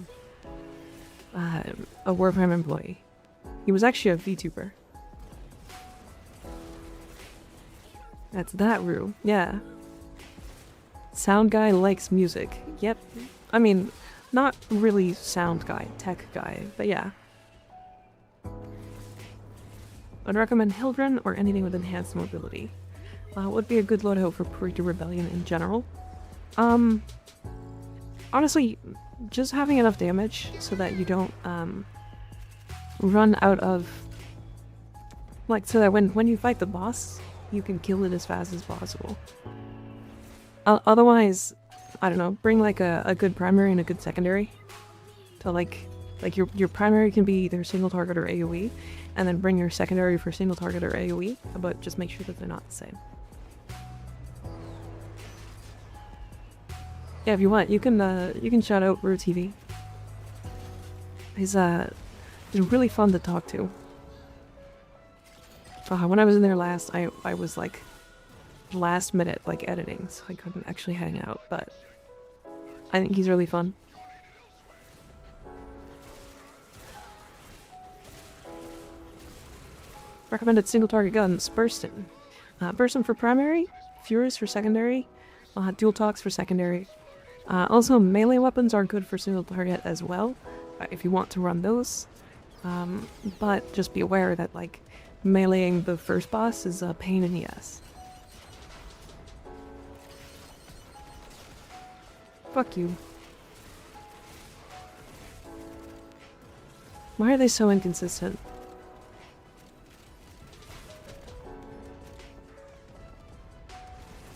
Warframe employee. He was actually a VTuber. That's that Rue. Yeah. Sound guy likes music. Yep. I mean, not really sound guy, tech guy, but yeah. I'd recommend Hildren or anything with enhanced mobility. Would be a good loadout for Purita Rebellion in general. Honestly, just having enough damage so that you don't run out of, like, so that when you fight the boss, you can kill it as fast as possible. Otherwise, I don't know, bring like a good primary and a good secondary to like your primary can be either single target or AoE, and then bring your secondary for single target or AoE, but just make sure that they're not the same. Yeah, if you want, you can shout out Rue TV. He's really fun to talk to. When I was in there last, I was like last minute like editing, so I couldn't actually hang out, but I think he's really fun. Recommended single target guns, Burstin. Burstin for primary, Furious for secondary, Dual Talks for secondary. Also, melee weapons are good for single target as well, if you want to run those. But just be aware that, like, meleeing the first boss is a pain in the ass. Fuck you. Why are they so inconsistent?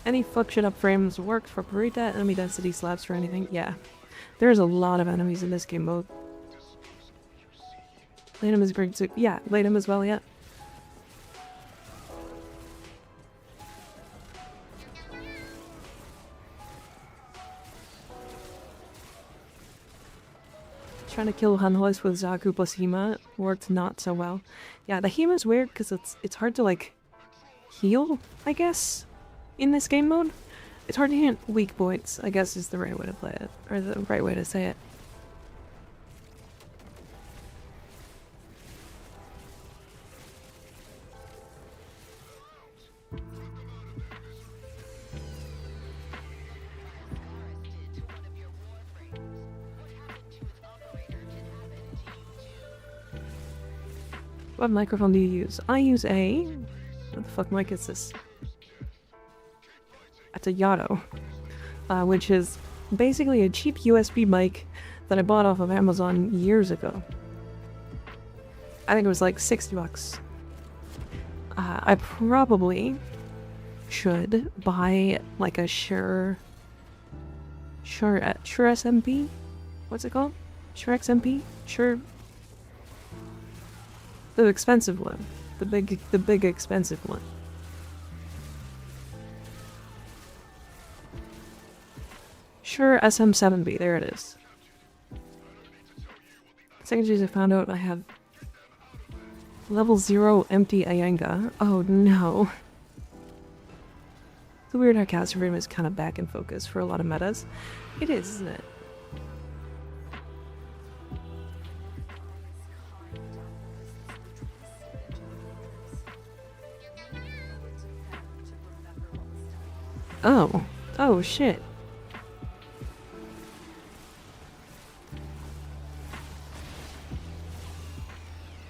Any fuck shit up frames worked for Purita, enemy density slabs for anything? Yeah. There's a lot of enemies in this game mode. Latum is great too. Yeah, Latum as well, yeah. Trying to kill Hanhois with Zaku plus Hema worked not so well. Yeah, the Hema's weird because it's hard to like heal, I guess, in this game mode. It's hard to hit weak points, I guess is the right way to play it, or the right way to say it. What microphone do you use? I use a... What the fuck mic is this? It's a Yato. Which is basically a cheap USB mic that I bought off of Amazon years ago. I think it was like 60 bucks. I probably should buy like a Shure SMP? What's it called? Shure XMP? Shure... The expensive one. The big expensive one. Shure SM7B, there it is. Secondaries I found out I have level 0 empty Ayenga. Oh no. It's weird how Soulframe is kind of back in focus for a lot of metas. It is, isn't it? Oh. Oh, shit.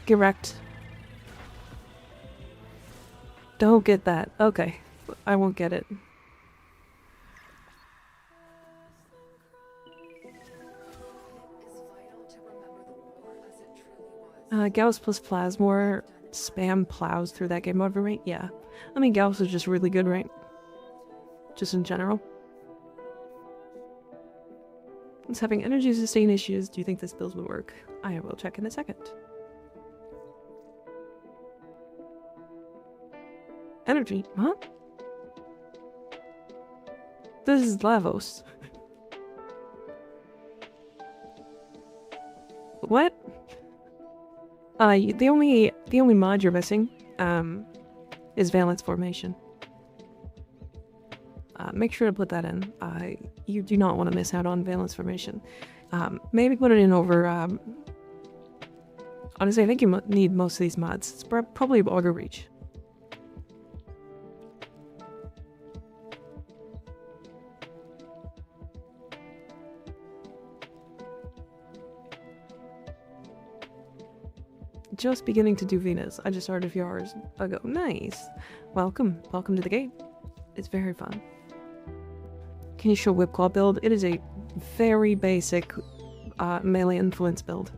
Get wrecked. Don't get that. Okay. I won't get it. Gauss plus Plasmor spam plows through that game over, right? Yeah. I mean, Gauss is just really good, right? Just in general. It's having energy sustain issues. Do you think this build will work? I will check in a second. Energy, huh? This is Lavos. What? The only mod you're missing, is Valence Formation. Make sure to put that in. You do not want to miss out on Valence Formation. Maybe put it in over, honestly, I think you need most of these mods. It's probably Auger Reach. Just beginning to do Venus. I just started a few hours ago. Nice. Welcome. Welcome to the game. It's very fun. Can you show Whipclaw build? It is a very basic melee influence build.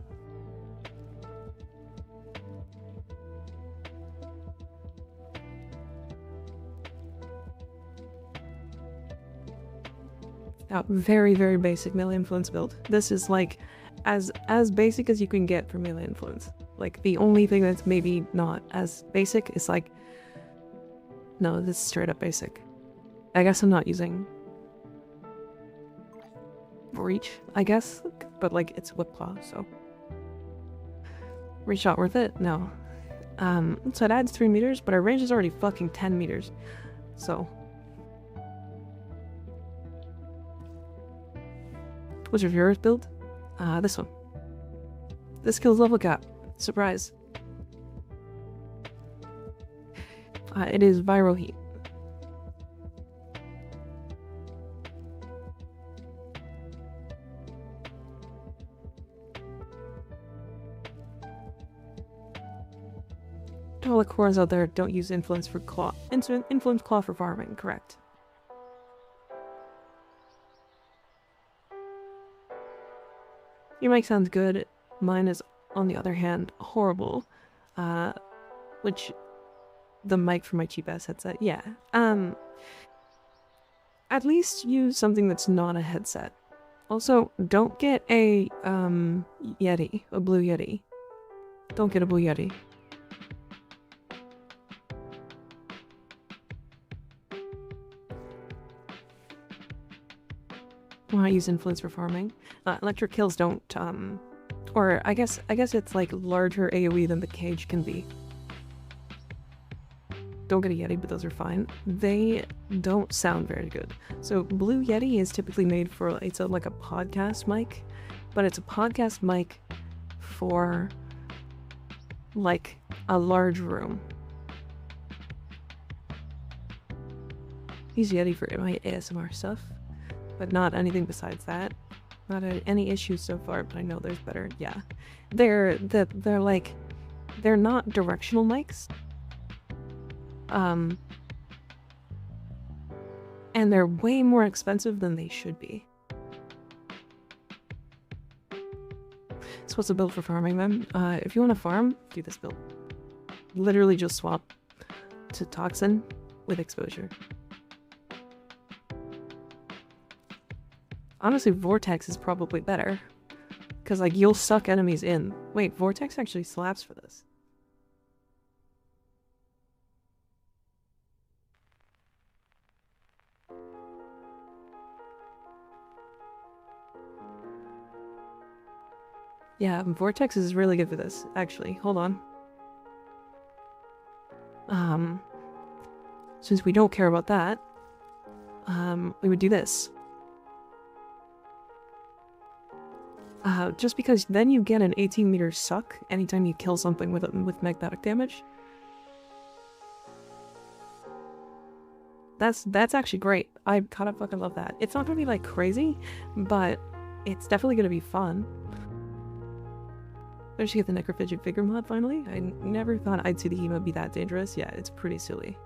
Very, very basic melee influence build. This is like as basic as you can get for melee influence. Like the only thing that's maybe not as basic is like, no, this is straight up basic. I guess I'm not using Reach, I guess, but like it's Whipclaw, so. Reach not worth it? No. So it adds 3 meters, but our range is already fucking 10 meters. So. What's your viewers build? This one. This kills level cap. Surprise. It is Viral Heat. To all the cores out there, don't use influence for claw. Influence claw for farming, correct. Your mic sounds good. Mine is, on the other hand, horrible. Which, the mic for my cheap ass headset, yeah. At least use something that's not a headset. Also, don't get a, Yeti, a Blue Yeti. Don't get a Blue Yeti. Why use influence for farming? Electric kills don't, or I guess it's like larger AoE than the cage can be. Don't get a Yeti, but those are fine. They don't sound very good. So Blue Yeti is typically made for, it's like a podcast mic, but it's a podcast mic for like a large room. Use Yeti for my ASMR stuff. But not anything besides that. Not any issues so far, but I know there's better. Yeah, they're like, they're not directional mics. And they're way more expensive than they should be. So what's the build for farming then? If you want to farm, do this build. Literally just swap to Toxin with exposure. Honestly, Vortex is probably better. Because, like, you'll suck enemies in. Wait, Vortex actually slaps for this. Yeah, Vortex is really good for this, actually. Hold on. Since we don't care about that, we would do this. Just because then you get an 18-meter suck anytime you kill something with magnetic damage. That's actually great. I kind of fucking love that. It's not gonna be like crazy, but it's definitely gonna be fun. Did she get the Necrophagic Figure mod finally? I never thought I'd see the Hema be that dangerous. Yeah, it's pretty silly.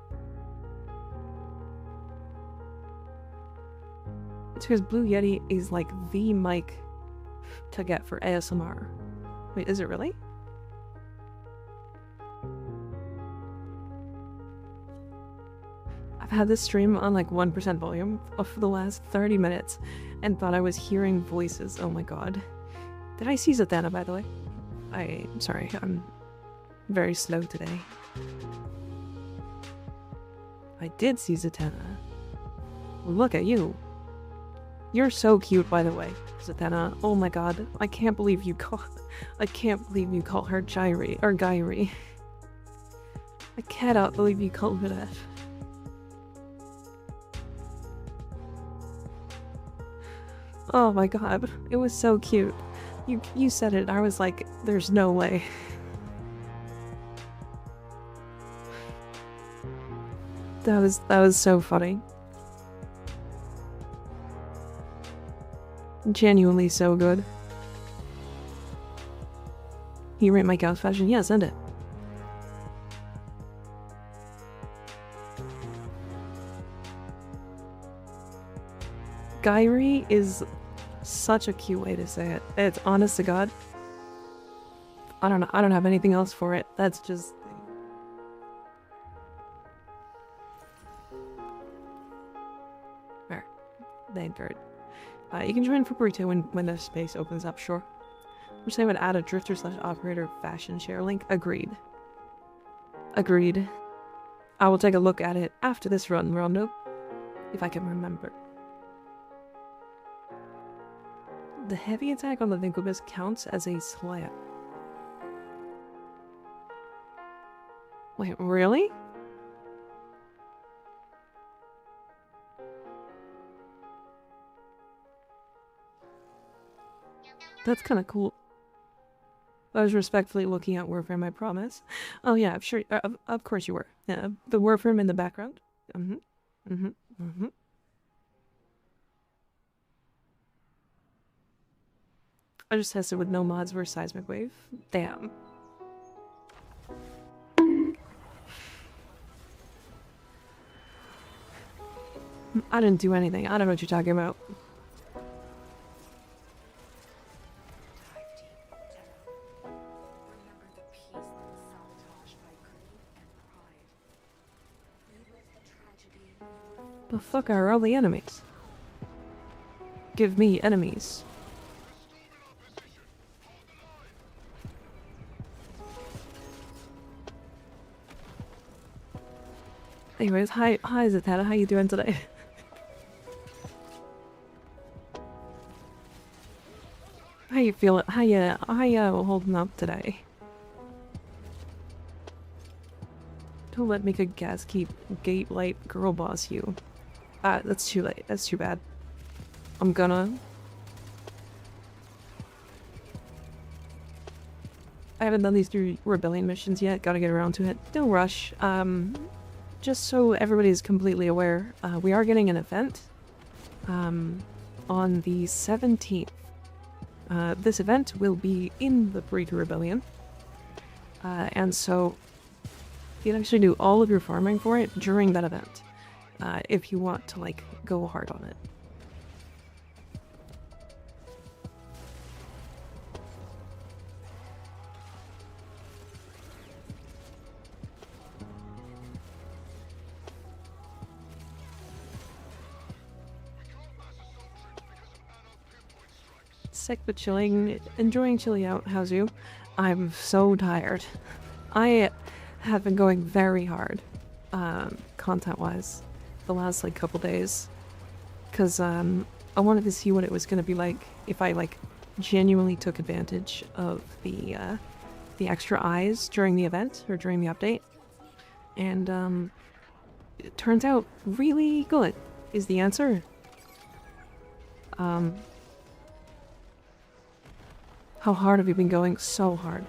It's because Blue Yeti is like the mic to get for ASMR. Wait, is it really? I've had this stream on like 1% volume for the last 30 minutes and thought I was hearing voices. Oh my god. Did I see Zatanna, by the way? I'm sorry, I'm very slow today. I did see Zatanna. Look at you. You're so cute, by the way, Zatanna. Oh my god, I can't believe you call her Gyri or Gyri. I cannot believe you called her that. Oh my god, it was so cute. You said it, I was like, there's no way. That was so funny. Genuinely so good. You rate my couch fashion? Yeah, send it. Gyri is such a cute way to say it. It's honest to God. I don't know. I don't have anything else for it. That's just. Alright. Thank God. You can join for burrito when the space opens up. Sure. I'm saying I would add a drifter/operator fashion share link. Agreed. Agreed. I will take a look at it after this run, Rondo, if I can remember. The heavy attack on the Incubus counts as a slam. Wait, really? That's kind of cool. I was respectfully looking at Warframe, I promise. Oh yeah, sure. Of course you were. Yeah, the Warframe in the background. I just tested with no mods versus Seismic Wave. Damn. I didn't do anything. I don't know what you're talking about. The fuck are all the enemies? Give me enemies. Anyways, hi Zatanna, how you doing today? How you feeling? How you holding up today? Don't let Mika gas keep gate light girl boss you. That's too late. That's too bad. I'm gonna. I haven't done these 3 rebellion missions yet. Gotta get around to it. Don't rush. Just so everybody's completely aware, we are getting an event on the 17th. This event will be in the Burrito Rebellion, and so you can actually do all of your farming for it during that event, if you want to like go hard on it. Sick but chilling, enjoying chilling out. How's you? I'm so tired. I have been going very hard, content-wise, the last like couple days, because I wanted to see what it was gonna be like if I like genuinely took advantage of the extra eyes during the event or during the update, and it turns out really good is the answer. How hard have you been going? So hard.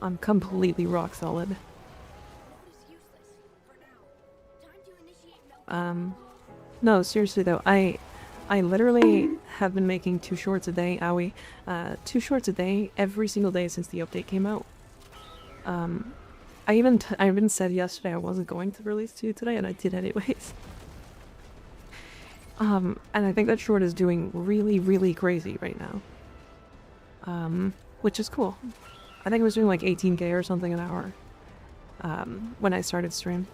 I'm completely rock solid. No, seriously though, I literally have been making 2 shorts a day, owie. 2 shorts a day every single day since the update came out. I even said yesterday I wasn't going to release 2 today, and I did anyways. And I think that short is doing really, really crazy right now. Which is cool. I think it was doing like 18k or something an hour. When I started stream.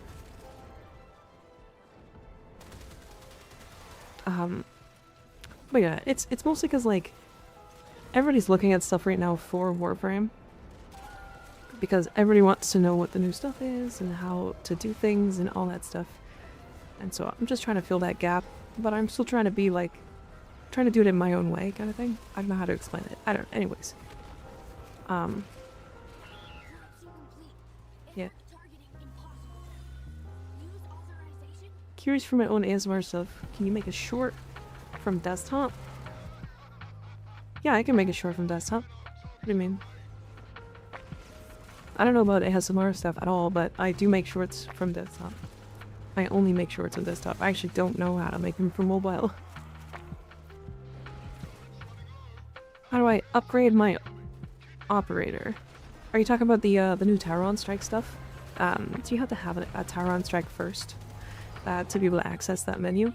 But yeah, it's mostly because like everybody's looking at stuff right now for Warframe. Because everybody wants to know what the new stuff is and how to do things and all that stuff. And so I'm just trying to fill that gap, but I'm still trying to be like, trying to do it in my own way kind of thing. I don't know how to explain it. I don't, anyways. Yeah. Curious for my own ASMR stuff. Can you make a short from desktop? Yeah, I can make a short from desktop. What do you mean? I don't know about ASMR stuff at all, but I do make shorts from desktop. I only make shorts on desktop. I actually don't know how to make them for mobile. How do I upgrade my operator? Are you talking about the new Tower on Strike stuff? Do you have to have a Tower on Strike first to be able to access that menu?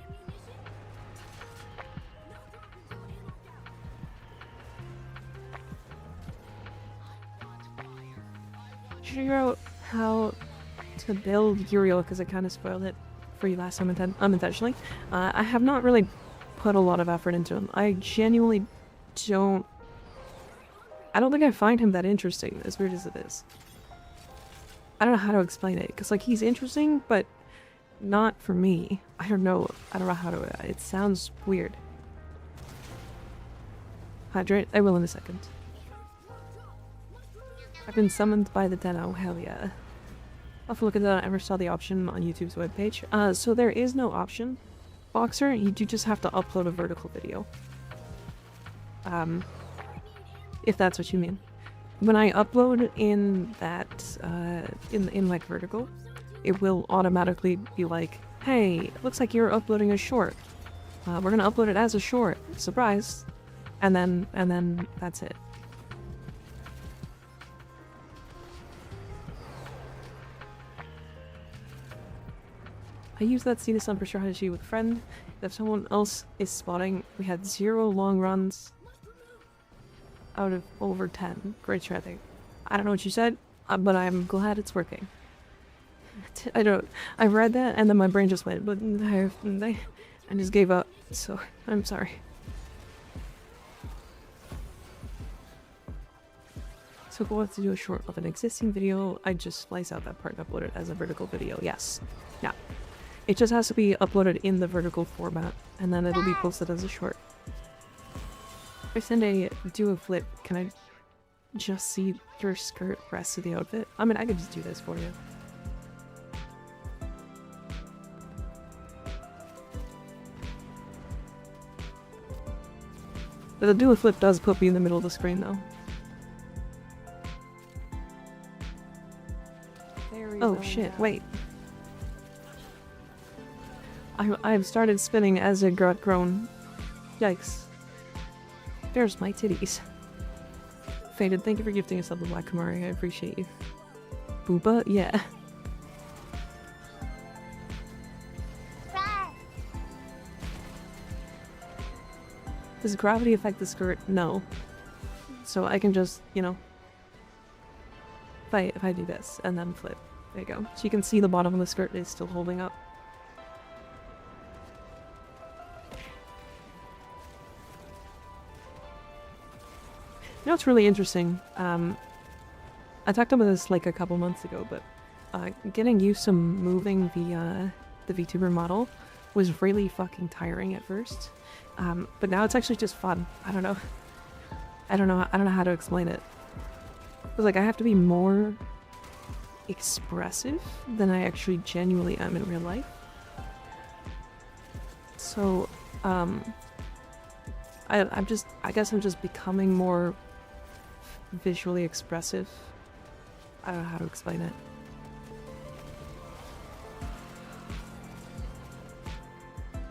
Figure out how to build Uriel because I kind of spoiled it for you last time unintentionally. I have not really put a lot of effort into him. I genuinely don't... I don't think I find him that interesting, as weird as it is. I don't know how to explain it, because like he's interesting, but not for me. I don't know how to... It sounds weird. Hydrate? I will in a second. I've been summoned by the Den-O, hell yeah. I'll have to look at that. I never saw the option on YouTube's webpage. So there is no option. Boxer, you do just have to upload a vertical video. If that's what you mean. When I upload in that, in like vertical, it will automatically be like, hey, it looks like you're uploading a short. We're gonna upload it as a short. Surprise! And then that's it. I use that C to stun for strategy with a friend. If someone else is spotting, we had 0 long runs out of over 10. Great strategy. I don't know what you said, but I'm glad it's working. I read that and then my brain just went, but I just gave up, so I'm sorry. So if I want to do a short of an existing video, I just slice out that part and upload it as a vertical video. Yes. Yeah. It just has to be uploaded in the vertical format, and then it'll be posted as a short. If I send a do a flip, can I just see your skirt rest of the outfit? I mean, I could just do this for you. But the do a flip does put me in the middle of the screen, though. Oh shit, wait. I've started spinning as a grown. Yikes. There's my titties. Faded, thank you for gifting us up the Black Kamari, I appreciate you. Booba? Yeah. Does gravity affect the skirt? No. So I can just, you know, if I do this and then flip. There you go. So you can see the bottom of the skirt is still holding up. You know what's really interesting? I talked about this like a couple months ago, but getting used to moving the VTuber model was really fucking tiring at first. But now it's actually just fun. I don't know how to explain it. It's like I have to be more expressive than I actually genuinely am in real life. So, I guess I'm just becoming more visually expressive. I don't know how to explain it.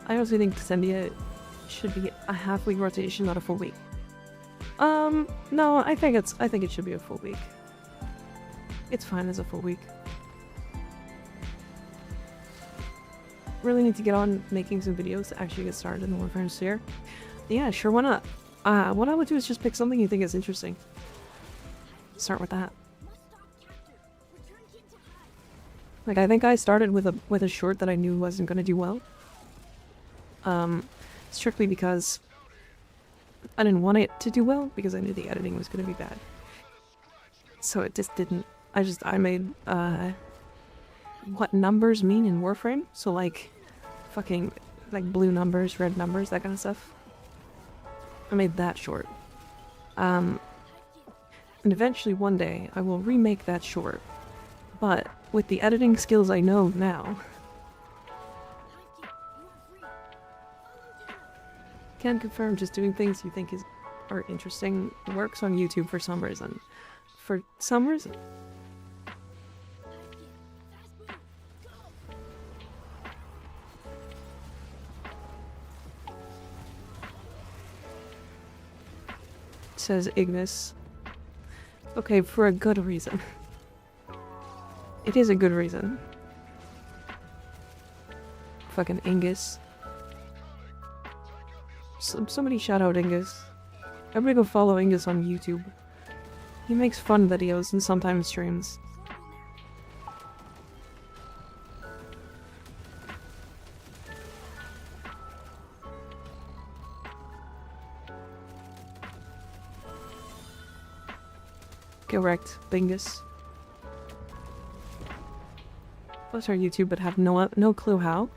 I also think Descendia should be a half-week rotation, not a full week. No, I think it should be a full week. It's fine as a full week. really need to get on making some videos to actually get started in the Warframe sphere, yeah, sure, why not? What I would do is just pick something you think is interesting. Start with that. Like, I think I started with a short that I knew wasn't gonna do well. Strictly because I didn't want it to do well, because I knew the editing was gonna be bad. So it just didn't. I made, what numbers mean in Warframe? So, like, fucking, like, blue numbers, red numbers, that kind of stuff. I made that short. And eventually one day I will remake that short. But with the editing skills I know now, can confirm just doing things you think are interesting works on YouTube for some reason. For some reason. Says Ignis. Okay, for a good reason. It is a good reason. Fucking Ingus. Somebody shout out Ingus. Everybody go follow Ingus on YouTube. He makes fun videos and sometimes streams. Correct, Bingus. Plus our YouTube, but have no clue how.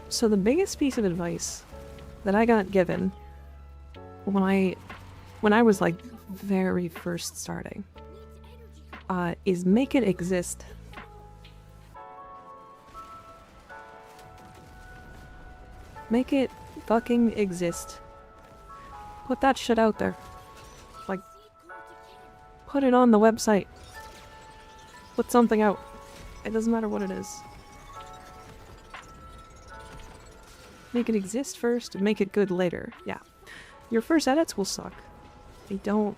So the biggest piece of advice that I got given when I was like very first starting, is make it exist. Make it fucking exist. Put that shit out there. Like, put it on the website. Put something out. It doesn't matter what it is. Make it exist first, make it good later. Yeah. Your first edits will suck. They don't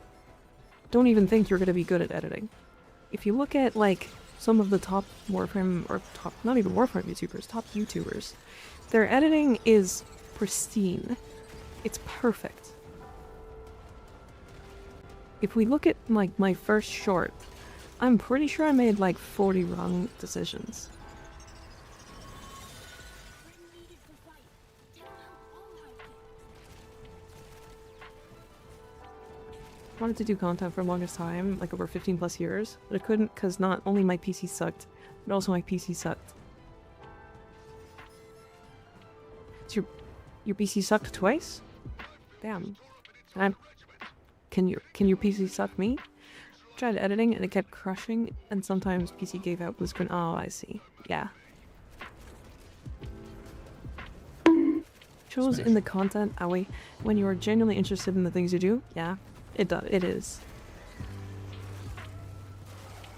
even think you're gonna be good at editing. If you look at, like, some of the top Warframe, or top, not even Warframe YouTubers, top YouTubers, their editing is pristine. It's perfect. If we look at, like, my first short, I'm pretty sure I made, like, 40 wrong decisions. I wanted to do content for the longest time, like over 15 plus years, but I couldn't because not only my PC sucked, but also my PC sucked. So your PC sucked twice? Damn. Can your PC suck me? Tried editing and it kept crushing, and sometimes PC gave out blue screen. Oh, I see. Yeah. Shows in the content, Owie, when you are genuinely interested in the things you do. Yeah. It is.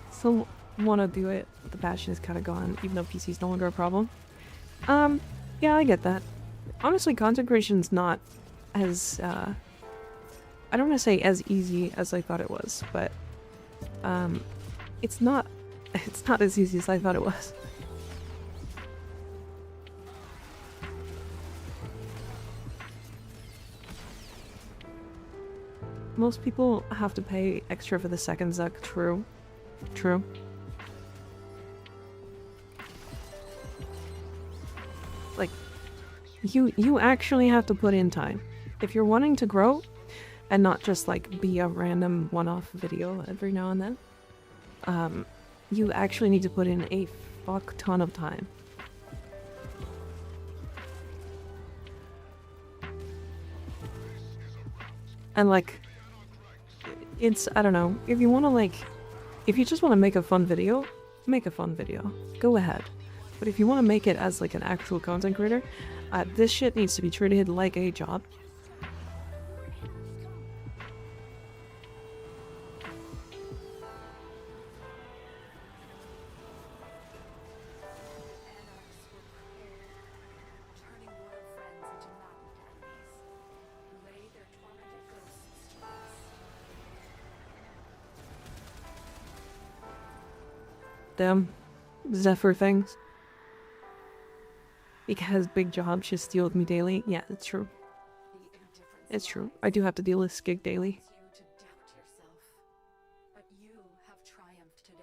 Still want to do it, but the passion is kind of gone, even though PC is no longer a problem. Yeah, I get that. Honestly, content creation's not as, I don't want to say as easy as I thought it was, but, it's not as easy as I thought it was. Most people have to pay extra for the second Zuck. True. True. Like, you actually have to put in time. If you're wanting to grow, and not just, like, be a random one-off video every now and then, you actually need to put in a fuck ton of time. And, like, I don't know, if you want to, like, if you just want to make a fun video, make a fun video. Go ahead. But if you want to make it as, like, an actual content creator, this shit needs to be treated like a job. Them Zephyr things. Because Big Job just deal with me daily. Yeah, it's true. It's true. I do have to deal with Skig daily. You to doubt yourself, but you have triumphed today.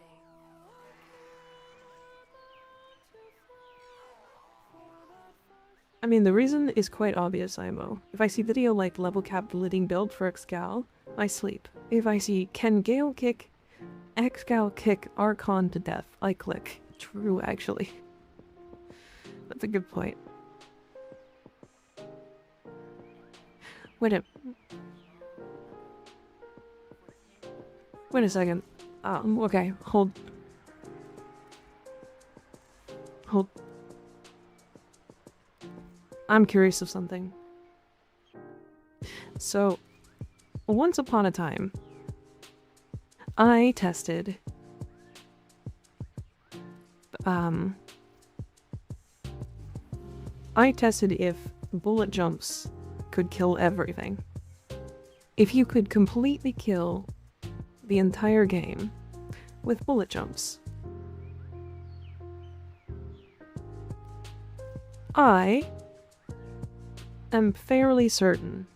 I mean, the reason is quite obvious, IMO. If I see video like level cap leading build for Excal, I sleep. If I see can Gale kick Excal kick Archon to death, I click. True, actually. That's a good point. Wait a second. Okay, hold. I'm curious of something. So, once upon a time, I tested if bullet jumps could kill everything. If you could completely kill the entire game with bullet jumps. I am fairly certain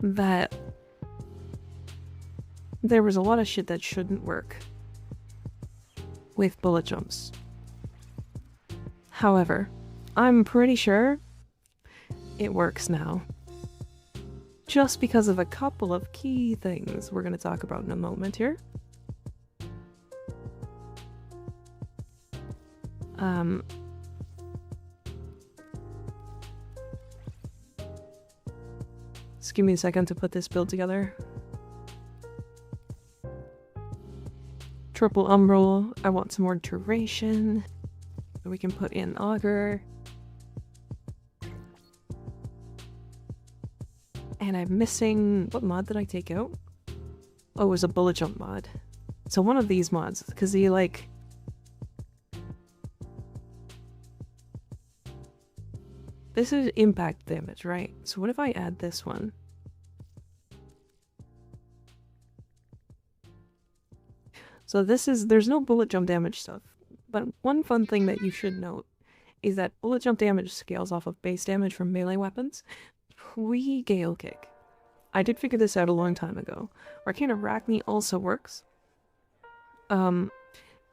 that there was a lot of shit that shouldn't work with bullet jumps. However, I'm pretty sure it works now. Just because of a couple of key things we're going to talk about in a moment here. Just give me a second to put this build together. Triple Umbral. I want some more duration. We can put in Augur. And I'm missing... What mod did I take out? Oh, it was a bullet jump mod. So one of these mods, because he like... This is impact damage, right? So what if I add this one? So this is... There's no bullet jump damage stuff. But one fun thing that you should note is that bullet jump damage scales off of base damage from melee weapons. Gale kick. I did figure this out a long time ago. Arcane Arachne also works. And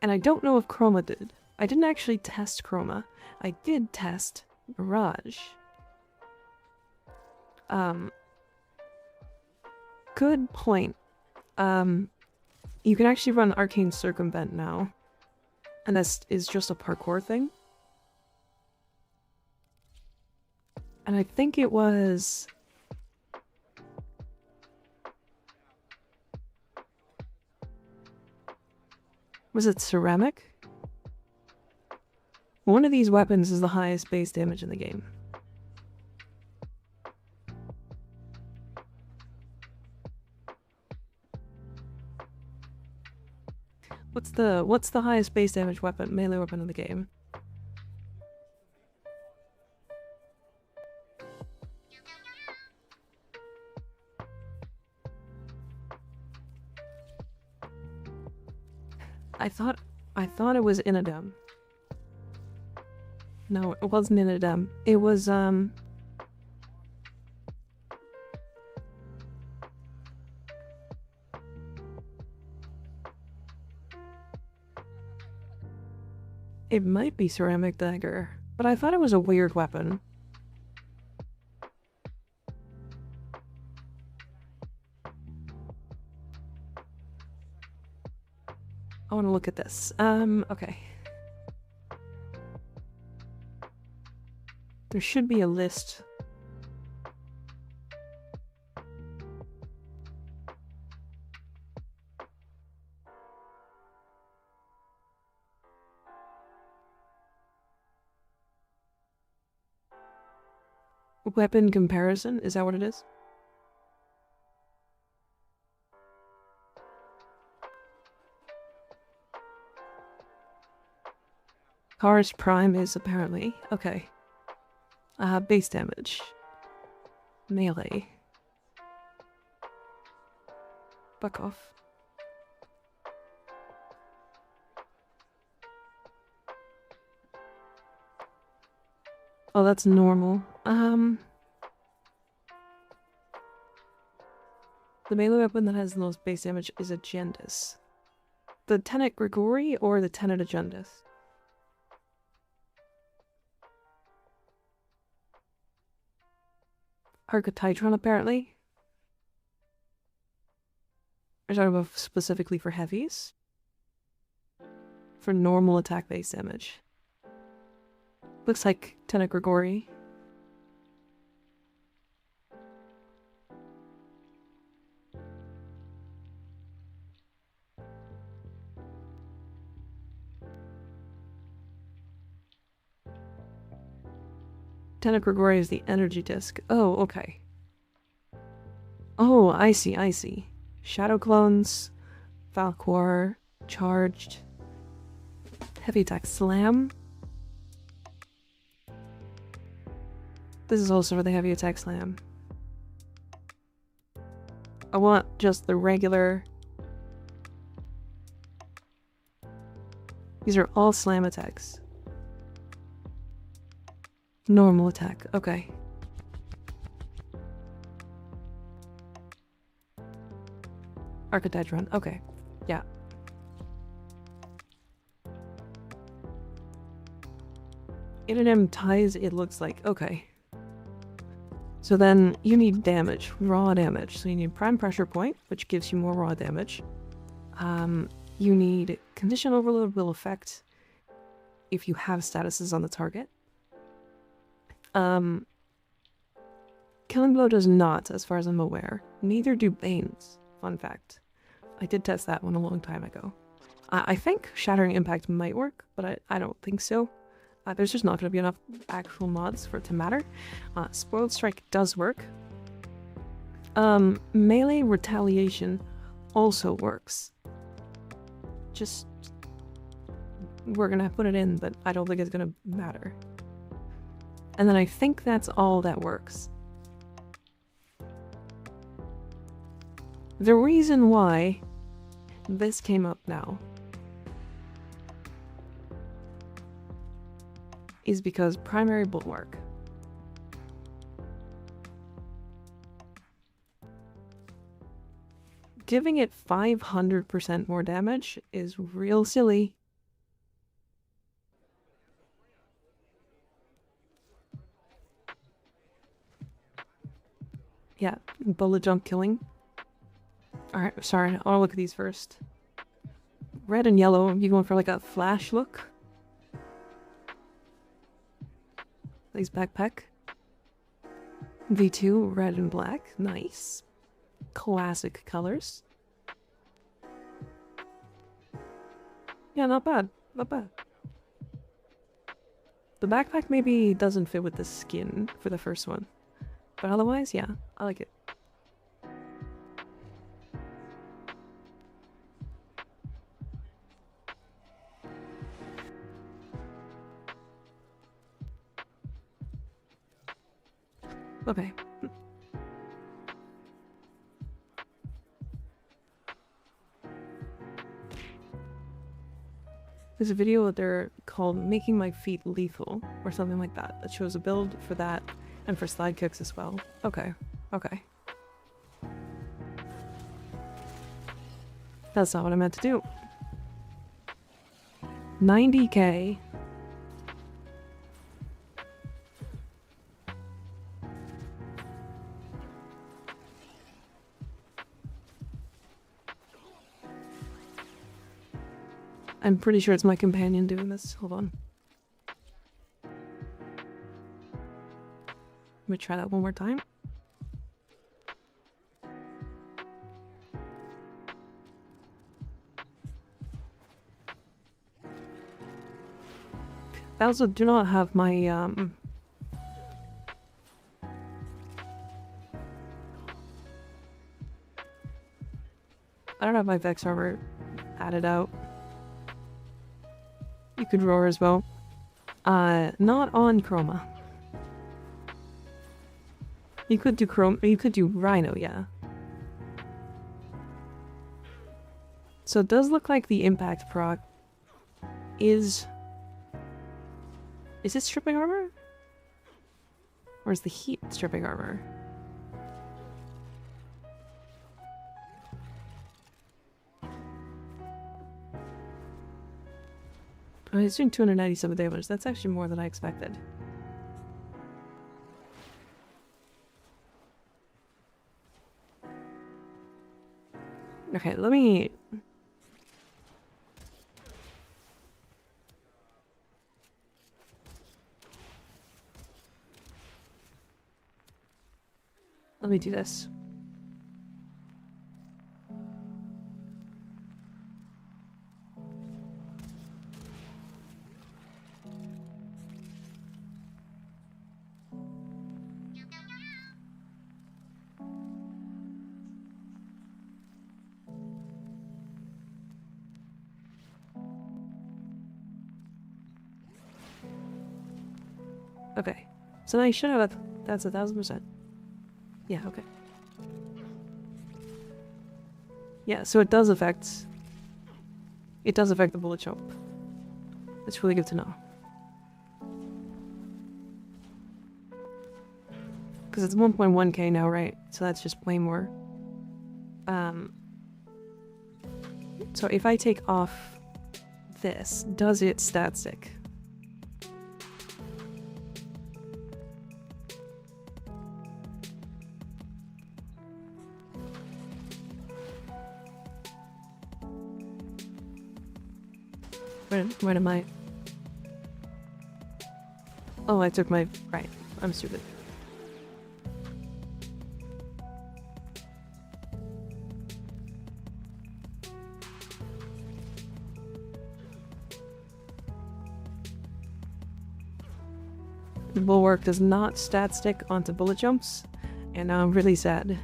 I don't know if Chroma did. I didn't actually test Chroma. I did test Mirage. Good point. You can actually run Arcane Circumvent now. And this is just a parkour thing. And I think it was... Was it ceramic? One of these weapons is the highest base damage in the game. What's the highest base damage weapon, melee weapon in the game? I thought it was Inadem. No, it wasn't Inadem. It was it might be Ceramic Dagger, but I thought it was a weird weapon. I want to look at this. Okay. There should be a list. Weapon comparison? Is that what it is? Cars Prime is apparently... Okay. Base damage. Melee. Fuck off. Oh, that's normal. The melee weapon that has the most base damage is Agendus. The Tenet Grigori or the Tenet Agendus? Archititron, apparently. Are you talking about specifically for heavies? For normal attack base damage. Looks like Tenet Grigori. Tenet Grigori is the energy disc. Oh, okay. Oh, I see, I see. Shadow clones, Falcor, charged, heavy attack slam. This is also for the heavy attack slam. I want just the regular. These are all slam attacks. Normal attack, okay. Archititron, okay. Yeah. In an M ties, it looks like, okay. So then you need damage, raw damage. So you need prime pressure point, which gives you more raw damage. You need condition overload will affect if you have statuses on the target. Killing Blow does not, as far as I'm aware. Neither do Banes. Fun fact. I did test that one a long time ago. I think Shattering Impact might work, but I don't think so. There's just not going to be enough actual mods for it to matter. Spoiled Strike does work. Melee Retaliation also works. Just... we're going to put it in, but I don't think it's going to matter. And then I think that's all that works. The reason why this came up now is because primary bulwark. Giving it 500% more damage is real silly. Yeah, bullet jump killing. Alright, sorry, I wanna look at these first. Red and yellow, you going for like a flash look? Nice backpack. V2, red and black, nice. Classic colors. Yeah, not bad, not bad. The backpack maybe doesn't fit with the skin for the first one. But otherwise, yeah, I like it. Okay. There's a video that they're called Making My Feet Lethal, or something like that, that shows a build for that, and for slide kicks as well. Okay, okay. That's not what I meant to do. 90k. I'm pretty sure it's my companion doing this. Hold on. Let me try that one more time. I also do not have my, I don't have my Vex armor added out. You could roar as well. Not on Chroma. You could do you could do Rhino, yeah. So it does look like the impact proc is... Is it stripping armor? Where's the heat stripping armor? Oh, he's doing 297 damage. That's actually more than I expected. Okay, let me... Let me do this. Okay. So now you should have a... That's 1,000%. Yeah, okay. Yeah, so it does affect... It does affect the bullet jump. That's really good to know. Because it's 1.1k now, right? So that's just way more. So if I take off this, does it stat stick? Where am I? Oh, I took my... Right. I'm stupid. The bulwark does not stat stick onto bullet jumps, and now I'm really sad.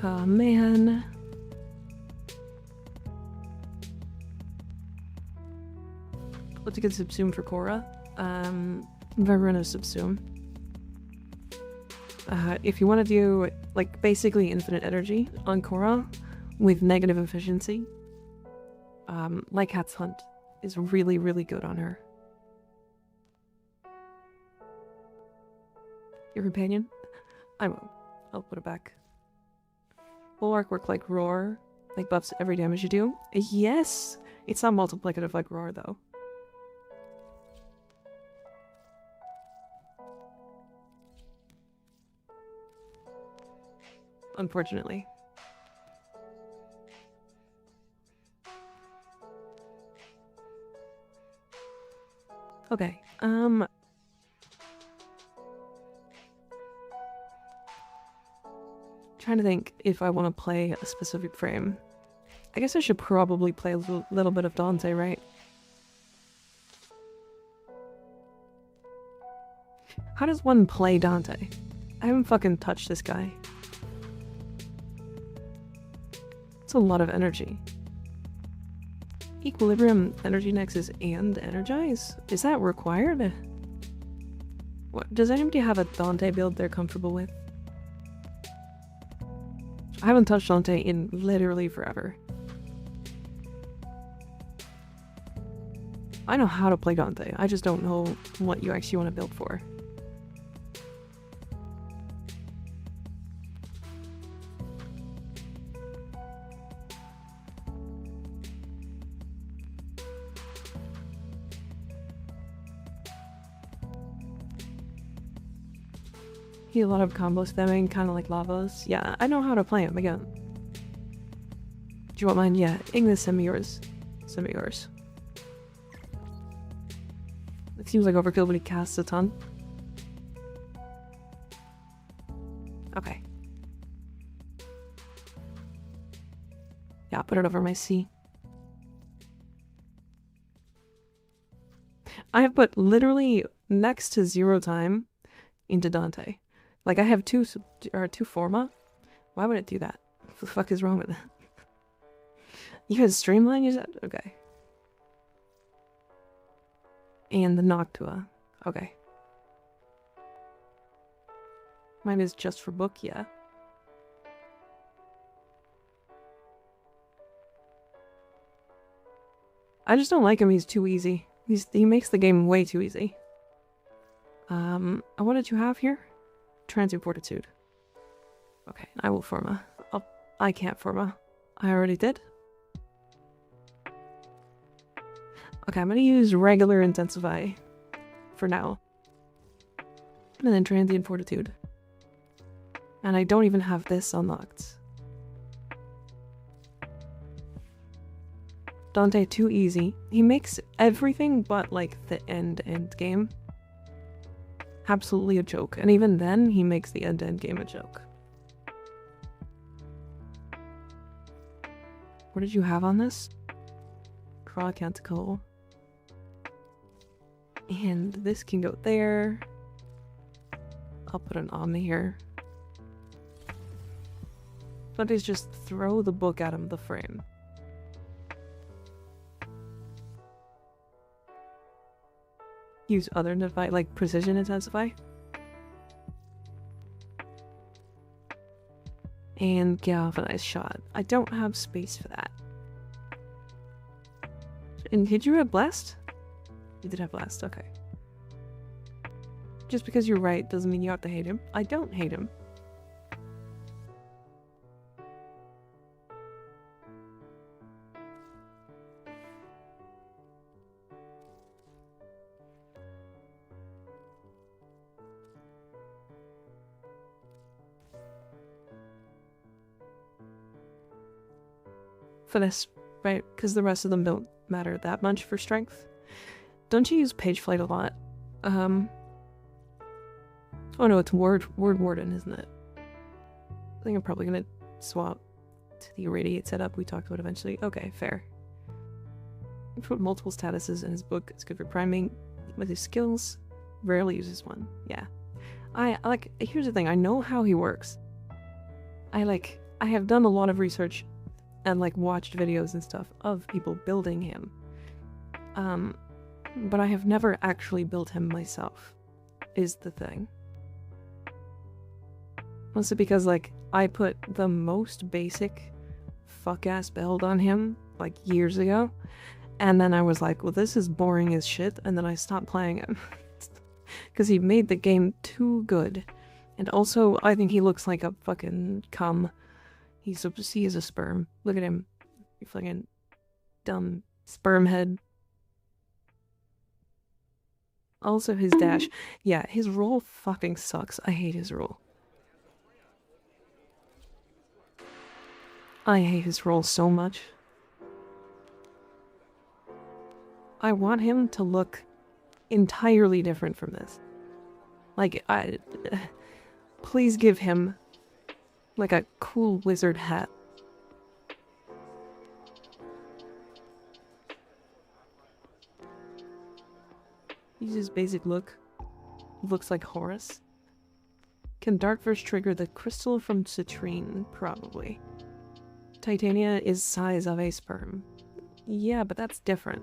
Oh man. What's a good subsume for Korra? MikaRiverNya subsume. If you want to do, like, basically infinite energy on Korra with negative efficiency, like Hat's Hunt is really, really good on her. Your companion? I won't. I'll put it back. Bulwark work like Roar, like buffs every damage you do. Yes! It's not multiplicative like Roar, though. Unfortunately. Okay, trying to think if I want to play a specific frame. I guess I should probably play a little bit of Dante, right? How does one play Dante? I haven't fucking touched this guy. It's a lot of energy. Equilibrium, Energy Nexus, and Energize? Is that required? What, does anybody have a Dante build they're comfortable with? I haven't touched Dante in literally forever. I know how to play Dante, I just don't know what you actually want to build for. He a lot of combo spamming, kind of like Lavos. Yeah, I know how to play him again. Do you want mine? Yeah, Ignis, send me yours. Send me yours. It seems like overkill, but he casts a ton. Okay. Yeah, I'll put it over my C. I have put literally next to 0 time into Dante. Like, I have two Forma. Why would it do that? What the fuck is wrong with it? You guys streamline, you said? Okay. And the Noctua. Okay. Mine is just for book, yeah. I just don't like him, he's too easy. He makes the game way too easy. What did you have here? Transient Fortitude. Okay, I will Forma. I can't Forma. I already did. Okay, I'm gonna use regular Intensify for now. And then Transient Fortitude. And I don't even have this unlocked. Dante too easy. He makes everything but like the end game absolutely a joke. And even then he makes the end game a joke. What did you have on this? Craw Canticle. And this can go there. I'll put an Omni here. But is just throw the book at him, the frame. Use other Intensify, like Precision Intensify. And Galvanize Shot. I don't have space for that. And did you have Blast? You did have Blast, okay. Just because you're right doesn't mean you have to hate him. I don't hate him. For this, right? Because the rest of them don't matter that much for strength. Don't you use Page Flight a lot? Oh no, it's Word Warden, isn't it? I think I'm probably gonna swap to the Irradiate setup we talked about eventually. Okay, fair. He put multiple statuses in his book. It's good for priming with his skills. Rarely uses one. Yeah. I like, here's the thing, I know how he works. I have done a lot of research and like watched videos and stuff of people building him. But I have never actually built him myself, is the thing. Mostly because like I put the most basic fuck-ass build on him like years ago, and then I was like, well, this is boring as shit, and then I stopped playing him. Because he made the game too good. And also, I think he looks like a fucking cum. He is a sperm. Look at him. You fucking dumb sperm head. Also his dash. Yeah, his roll fucking sucks. I hate his roll. I hate his roll so much. I want him to look entirely different from this. Like, please give him like a cool wizard hat. Use his basic look. Looks like Horus. Can Darkverse trigger the crystal from citrine? Probably. Titania is size of a sperm. Yeah, but that's different.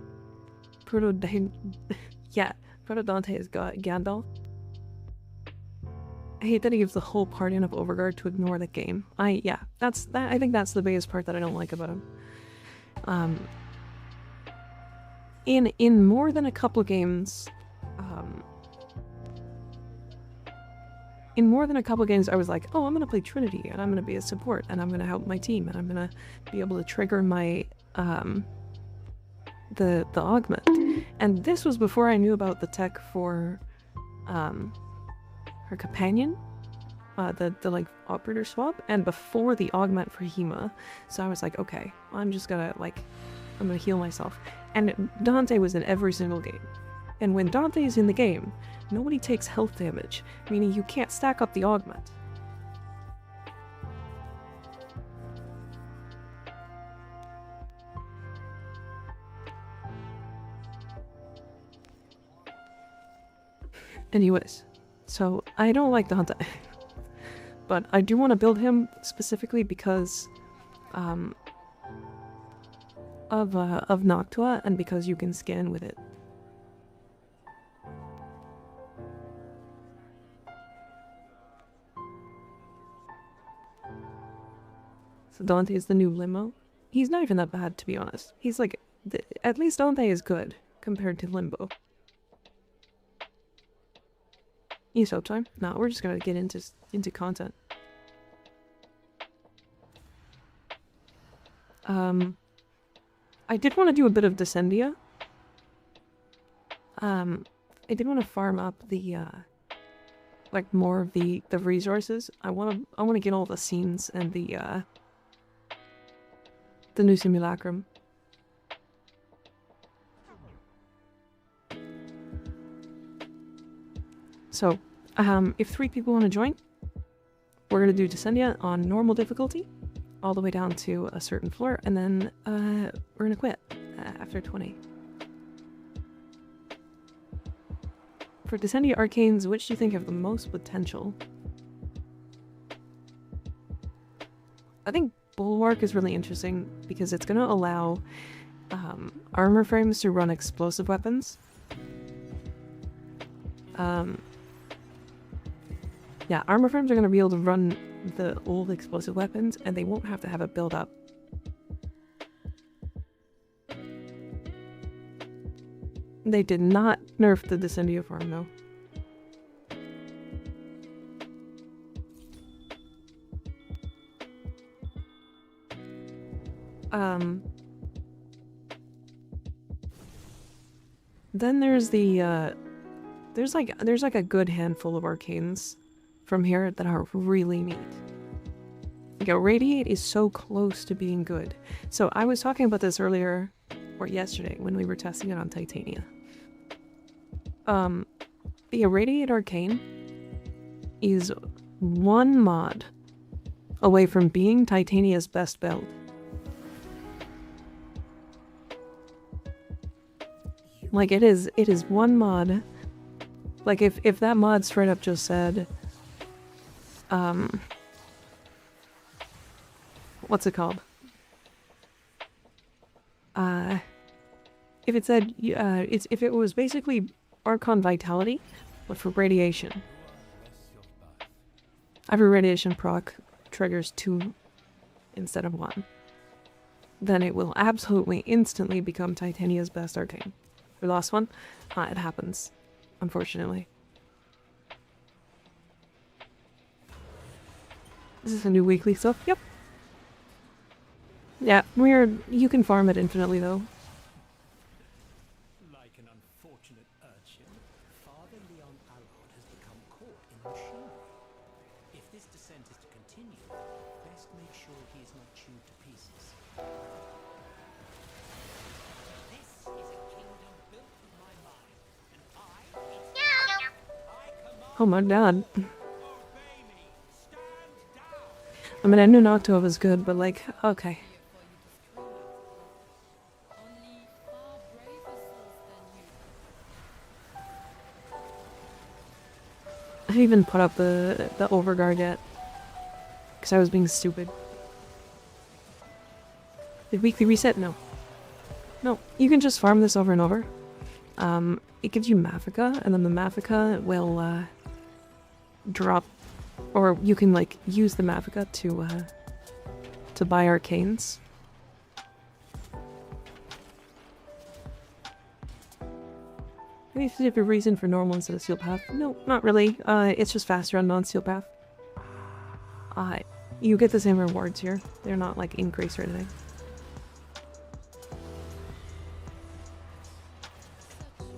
Yeah, Proto-Dante is Gandalf. I hate that he gives the whole party enough overguard to ignore the game. I think that's the biggest part that I don't like about him. In more than a couple games, I was like, oh, I'm gonna play Trinity, and I'm gonna be a support, and I'm gonna help my team, and I'm gonna be able to trigger my, the augment. And this was before I knew about the tech for, her companion, the like operator swap, and before the augment for Hema. So I was like, okay, I'm gonna heal myself. And Dante was in every single game. And when Dante is in the game, nobody takes health damage, meaning you can't stack up the augment. Anyways, so I don't like Dante. But I do want to build him specifically because of Noctua, and because you can scan with it. Dante is the new Limo. He's not even that bad, to be honest. He's like, at least Dante is good compared to Limbo. You soap time? No, we're just gonna get into content. I did want to do a bit of Descendia. I did want to farm up the like more of the resources. I want to get all the scenes and the new simulacrum. So, if 3 people want to join, we're gonna do Descendia on normal difficulty, all the way down to a certain floor, and then we're gonna quit after 20. For Descendia Arcanes, which do you think have the most potential? I think Bulwark is really interesting because it's gonna allow armor frames to run explosive weapons. Yeah, armor frames are going to be able to run the old explosive weapons, and they won't have to have a build-up. They did not nerf the Descendia farm, though. Then there's the, there's like a good handful of arcanes from here that are really neat. Like, Radiate is so close to being good. So I was talking about this earlier, or yesterday, when we were testing it on Titania. The Irradiate Arcane is one mod away from being Titania's best build. Like, it is one mod. Like, if that mod straight up just said, what's it called? If it said, if it was basically Archon Vitality, but for radiation. Every radiation proc triggers 2 instead of 1. Then it will absolutely instantly become Titania's best arcane. We lost one? It happens, unfortunately. Is this a new weekly stuff? Yep. Yeah, you can farm it infinitely though. Like an unfortunate urchin, Father Leon Allard has become caught in machinery. If this descent is to continue, best make sure he is not chewed to pieces. This is a kingdom built with my mind, and I command. Oh my god. Obey me. Stand down. I mean, I knew Noctua was good, but like, okay. Only far braver souls than you. I didn't even put up the overguard yet. Because I was being stupid. The weekly reset? No. No, you can just farm this over and over. It gives you Mafika, and then the Mafika will drop, or you can like use the Mafika to buy arcanes. Any specific reason for normal instead of steel path? No, not really. It's just faster on non-steel path. You get the same rewards here. They're not like increased or anything. Such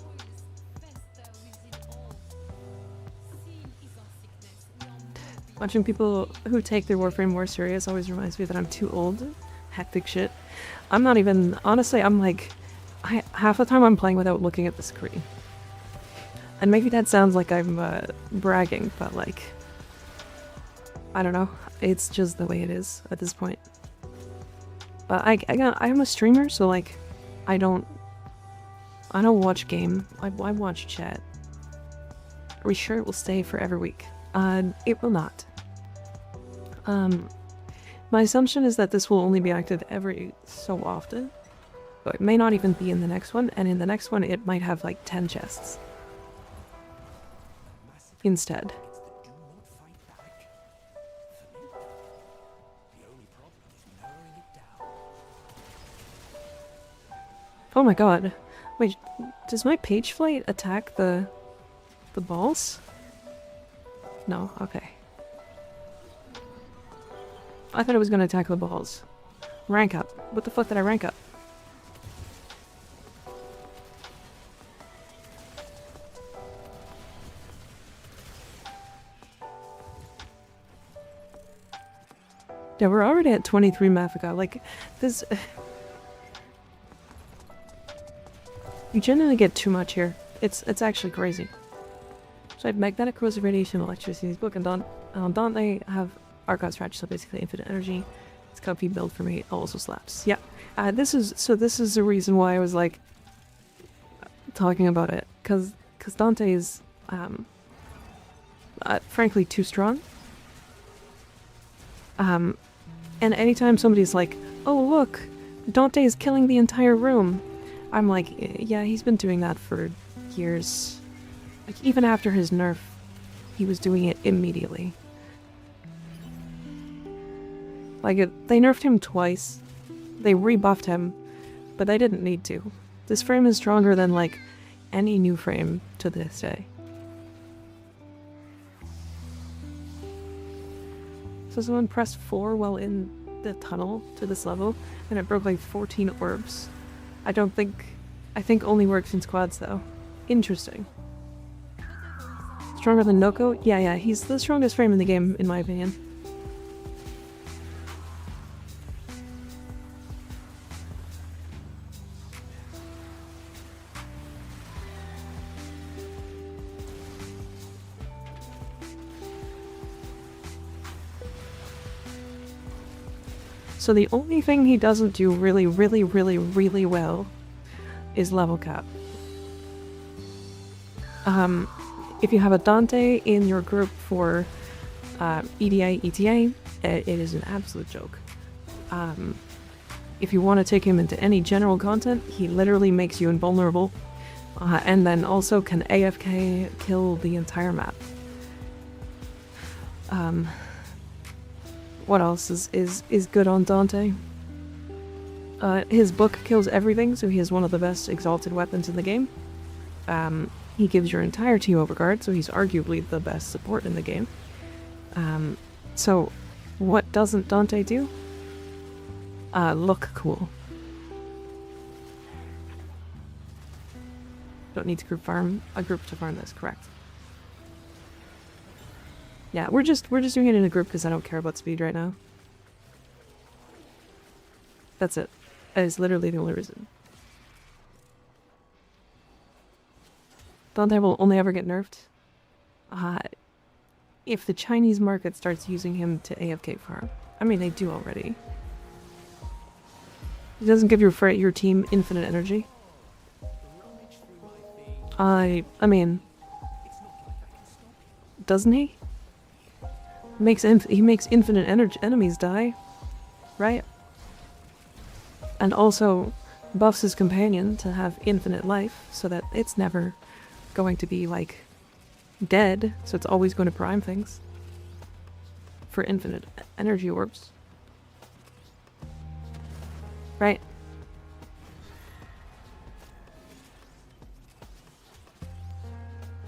boys fester within all. Sin is our sickness. We are moving. Watching people who take their Warframe more serious always reminds me that I'm too old. Hectic shit. I'm not even... Honestly, I'm like... half the time I'm playing without looking at the screen. And maybe that sounds like I'm bragging, but like... I don't know. It's just the way it is at this point. But I'm a streamer, so like... I don't watch game. I watch chat. Are we sure it will stay for every week? It will not. My assumption is that this will only be active every so often. But it may not even be in the next one, and in the next one it might have like 10 chests. Instead. Do not fight back. For me, the only problem Oh my god. Wait, does my page flight attack the balls? No, okay. I thought it was gonna attack the balls. Rank up. What the fuck did I rank up? Yeah, we're already at 23 Mafika. Like, this... You genuinely get too much here. It's actually crazy. So I have magnetic corrosive radiation, electricity, book, and Dante have Archive Stretch, so basically infinite energy. It's a comfy build for me. It also slaps. Yeah. This is the reason why I was like talking about it. Cause Dante is frankly too strong. And anytime somebody's like, oh look, Dante is killing the entire room, I'm like, yeah, he's been doing that for years. Like, even after his nerf, he was doing it immediately. Like, they nerfed him twice, they rebuffed him, but they didn't need to. This frame is stronger than, like, any new frame to this day. So someone pressed 4 while in the tunnel to this level, and it broke like 14 orbs. I think only works in squads though. Interesting. Stronger than Noko? Yeah, he's the strongest frame in the game, in my opinion. So the only thing he doesn't do really well is level cap. If you have a Dante in your group for EDA, ETA, it is an absolute joke. If you want to take him into any general content, he literally makes you invulnerable, and then also can AFK kill the entire map. What else is good on Dante? His book kills everything, so he has one of the best exalted weapons in the game. He gives your entire team overguard, so he's arguably the best support in the game. So what doesn't Dante do? Look cool. Don't need to group to farm this, correct. Yeah, we're just doing it in a group because I don't care about speed right now. That's it. That is literally the only reason. Dante will only ever get nerfed if the Chinese market starts using him to AFK farm. I mean, they do already. He doesn't give your team infinite energy. I mean, doesn't he? He makes infinite enemies die, right? And also buffs his companion to have infinite life, so that it's never going to be, like, dead, so it's always going to prime things. For infinite energy orbs. Right?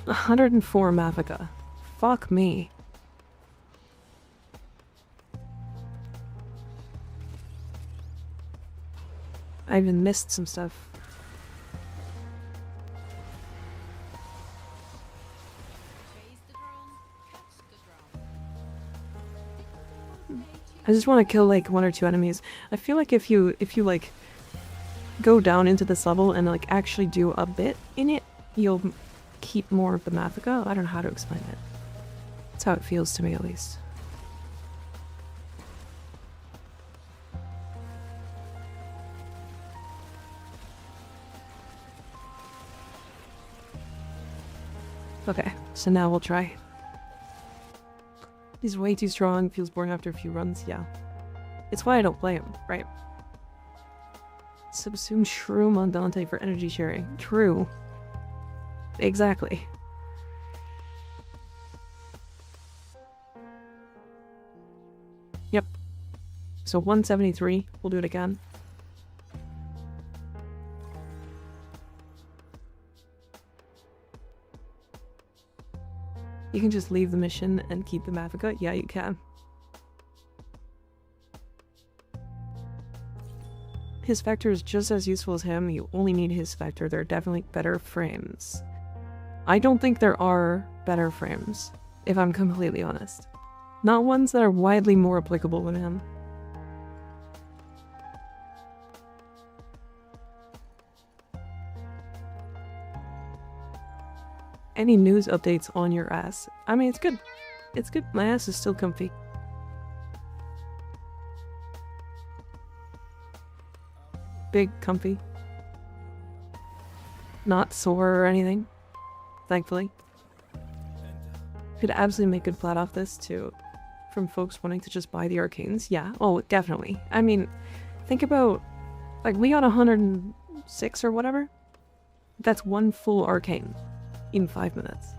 $104 Mafika. Fuck me. I even missed some stuff. Chase the drone, catch the drone. I just want to kill like 1 or 2 enemies. I feel like if you like go down into this level and like actually do a bit in it, you'll keep more of the Mafika. I don't know how to explain it. That's how it feels to me, at least. Okay, so now we'll try. He's way too strong, feels boring after a few runs, yeah. It's why I don't play him, right? Subsume Shroom on Dante for energy sharing. True. Exactly. Yep. So 173, we'll do it again. You can just leave the mission and keep the Mavica? Yeah, you can. His vector is just as useful as him. You only need his vector. There are definitely better frames. I don't think there are better frames, if I'm completely honest. Not ones that are widely more applicable than him. Any news updates on your ass? I mean, it's good. It's good. My ass is still comfy. Big, comfy. Not sore or anything. Thankfully. Could absolutely make good plat off this too. From folks wanting to just buy the arcanes. Yeah. Oh, definitely. I mean, think about, like, we got 106 or whatever. That's one full arcane in 5 minutes.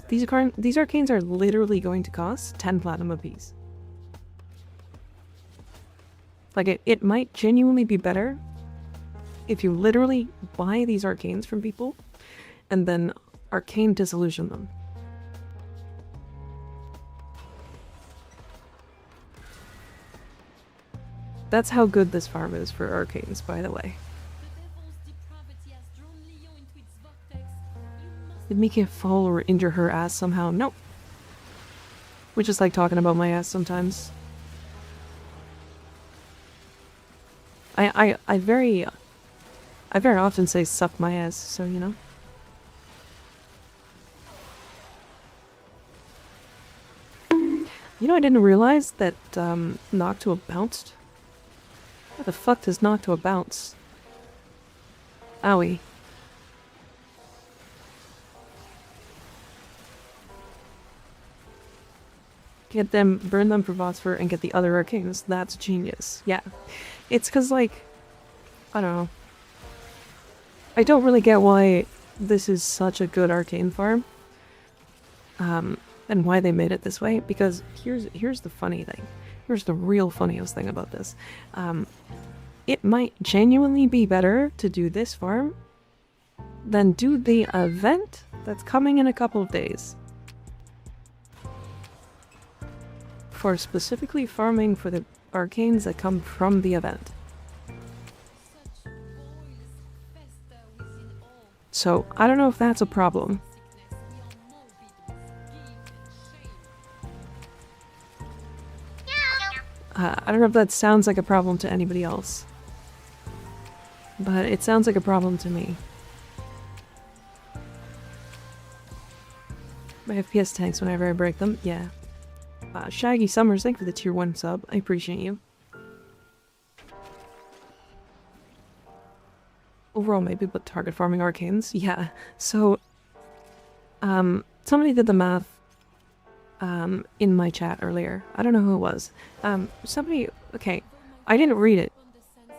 These arcanes are literally going to cost 10 platinum apiece. Like, it might genuinely be better if you literally buy these arcanes from people and then arcane disillusion them. That's how good this farm is for arcanes, by the way. The devil's depravity has drawn Leo into its vortex. You must Did Mika fall or injure her ass somehow? Nope. We just like talking about my ass sometimes. I very often say suck my ass, so you know. You know, I didn't realize that Noctua bounced. How the fuck does Noctua bounce? Owie. Get them, burn them for phosphor, and get the other arcanes. That's genius. Yeah. It's cause, like, I don't know. I don't really get why this is such a good arcane farm. And why they made it this way, because here's the funny thing. Here's the real funniest thing about this. It might genuinely be better to do this farm than do the event that's coming in a couple of days. For specifically farming for the arcanes that come from the event. such boils fester within all So, I don't know if that's a problem. sickness. We are morbid with guilt and shame. I don't know if that sounds like a problem to anybody else. But it sounds like a problem to me. My FPS tanks whenever I break them, yeah. Shaggy Summers, thank you for the tier 1 sub. I appreciate you. Overall, maybe, but target farming arcanes. Yeah, so... somebody did the math in my chat earlier. I don't know who it was. Somebody... Okay, I didn't read it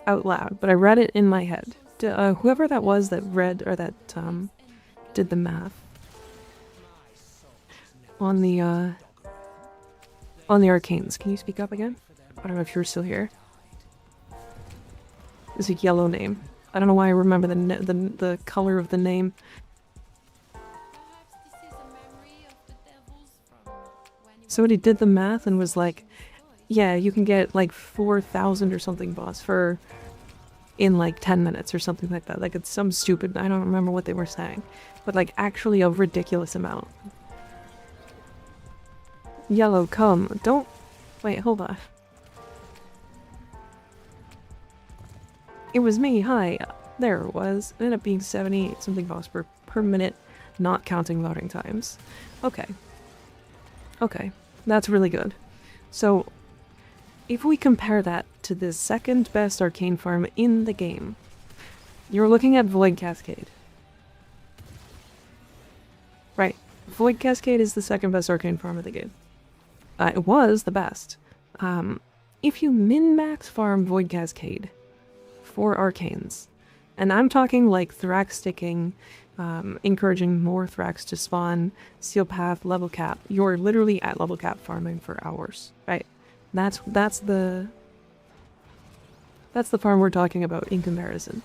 out loud, but I read it in my head. Whoever that was that read, or that did the math on the arcanes. Can you speak up again? I don't know if you're still here. It's a yellow name. I don't know why I remember the color of the name. Perhaps this is a memory of the devils from when you Somebody did the math and was like, yeah, you can get like 4,000 or something boss for in like 10 minutes or something like that. Like, it's some stupid, I don't remember what they were saying, but like actually a ridiculous amount. Yellow, come. Don't... Wait, hold on. It was me, hi. There it was. It ended up being 78 something boss per minute, not counting loading times. Okay. Okay. That's really good. So, if we compare that to the second best arcane farm in the game, you're looking at Void Cascade. Right. Void Cascade is the second best arcane farm of the game. It was the best. If you min-max farm Void Cascade for arcanes, and I'm talking like Thrax sticking, encouraging more Thrax to spawn, Seal Path, level cap, you're literally at level cap farming for hours, right? That's the farm we're talking about in comparison.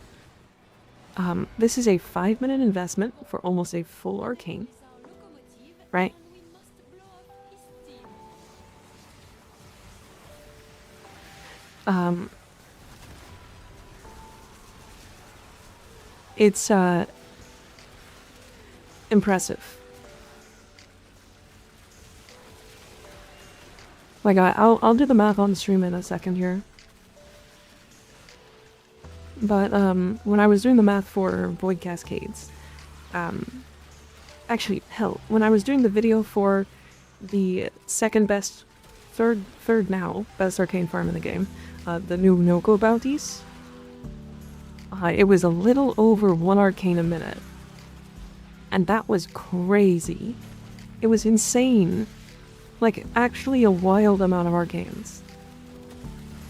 This is a 5-minute investment for almost a full arcane, Is our locomotive, right? and we must blow off his steam. It's impressive. Like I'll do the math on stream in a second here. But when I was doing the math for Void Cascades, actually hell, when I was doing the video for the second best, third now best arcane farm in the game, the new Noko bounties, it was a little over 1 arcane a minute. And that was crazy. It was insane. Like, actually a wild amount of arcanes.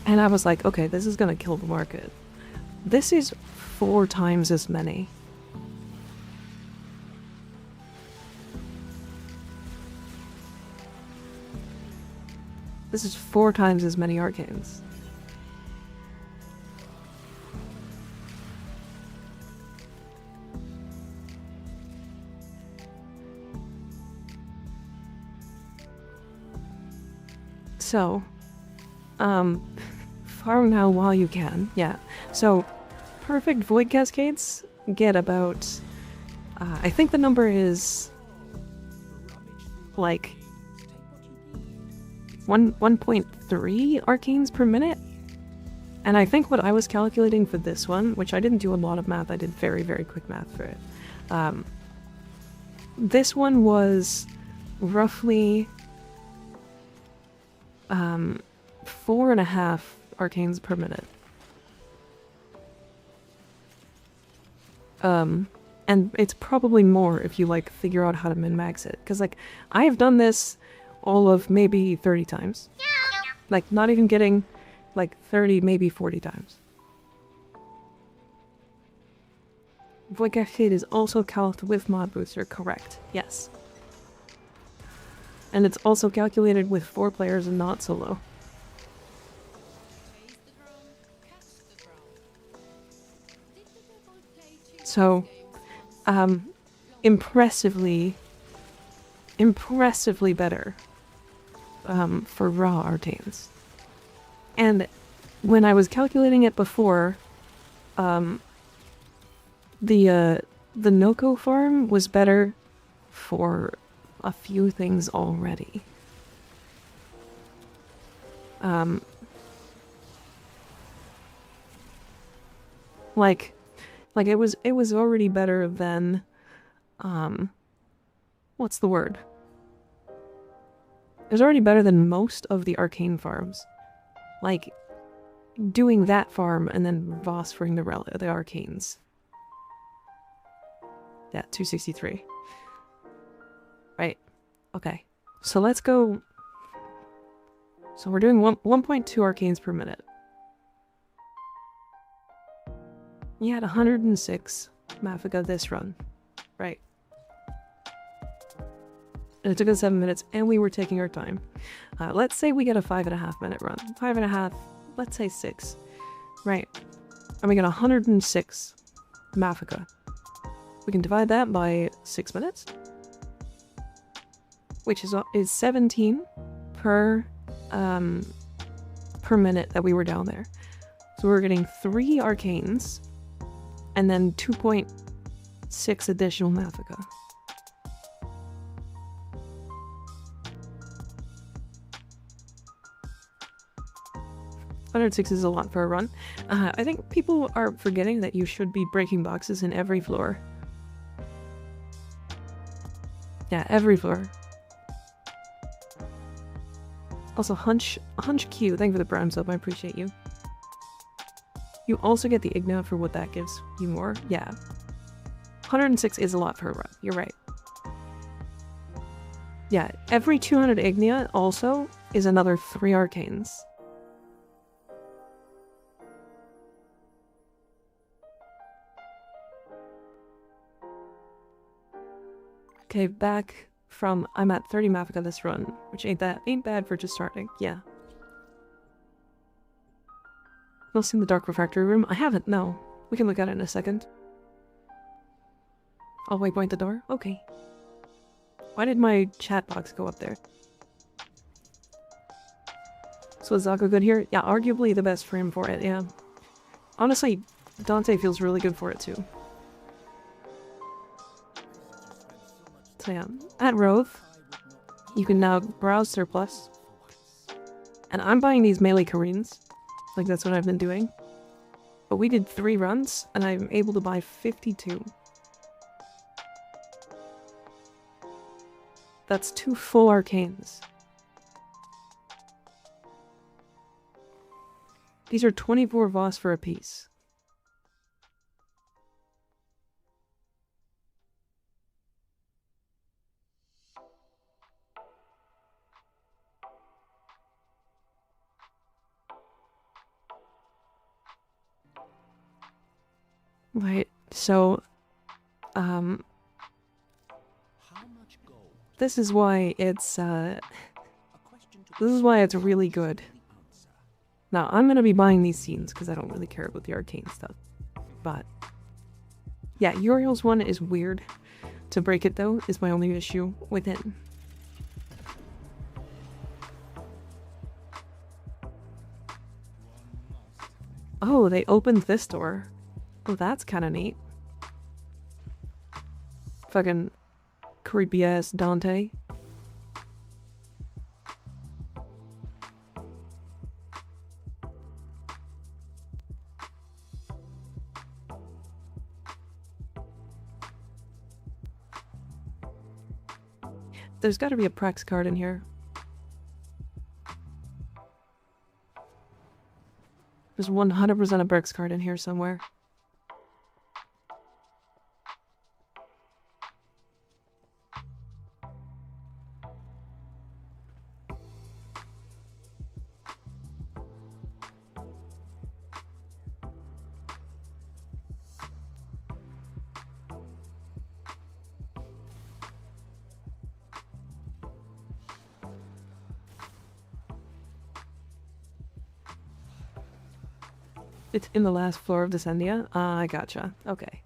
And I was like, okay, this is gonna kill the market. This is 4 times as many. This is 4 times as many arcanes. So, farm now while you can, yeah. So, perfect Void Cascades get about, I think the number is, like, 1.3 arcanes per minute? And I think what I was calculating for this one, which I didn't do a lot of math, I did very, very quick math for it. This one was roughly 4.5 arcanes per minute. And it's probably more if you like figure out how to min-max it. Because like I've done this all of maybe 30 times. Like not even getting like 30, maybe 40 times. Void Cascade is also calced with mod booster, correct? Yes. And it's also calculated with 4 players and not solo. Chase the drum, catch the drum. Did the devil play children's So, games impressively better for raw arcanes. And when I was calculating it before, the Noko farm was better for a few things already. Like it was already better than what's the word? It was already better than most of the arcane farms. Like doing that farm and then Vossfering the arcanes. Yeah, 263. Right. Okay. So let's go. So we're doing 1.2 arcanes per minute. You had 106 Mafika this run. Right. And it took us 7 minutes and we were taking our time. Let's say we get a 5.5 minute run. 5.5, let's say 6. Right. And we get 106 Mafika. We can divide that by 6 minutes. Which is 17 per minute that we were down there. So we're getting 3 arcanes and then 2.6 additional Mafika. $106 is a lot for a run. I think people are forgetting that you should be breaking boxes in every floor. Yeah, every floor. Also, Hunch Q, thank you for the Prime sub, I appreciate you. You also get the Igna for what that gives you more. Yeah. 106 is a lot for a run, you're right. Yeah, every 200 Ignia also is another 3 arcanes. Okay, back from I'm at 30 Mafika this run, which ain't bad for just starting. Yeah. You'll see in the Dark Refractory room. I haven't, no. We can look at it in a second. Oh, waypoint the door? Okay. Why did my chat box go up there? So is Zako good here? Yeah, arguably the best frame for it, yeah. Honestly, Dante feels really good for it too. So yeah, at Rove, you can now browse surplus. And I'm buying these melee Karins. Like, that's what I've been doing. But we did 3 runs, and I'm able to buy 52. That's 2 full arcanes. These are 24 Voss for a piece. Right, so, How much gold? this is why it's, A question to this is why it's really good. the answer. Now, I'm gonna be buying these scenes, because I don't really care about the arcane stuff. But, yeah, Uriel's one is weird. To break it, though, is my only issue with it. Oh, they opened this door. Oh, that's kind of neat. Fucking creepy ass Dante. There's got to be a Prex card in here. There's 100% a Prex card in here somewhere. It's in the last floor of Descendia? Ah, I gotcha. Okay.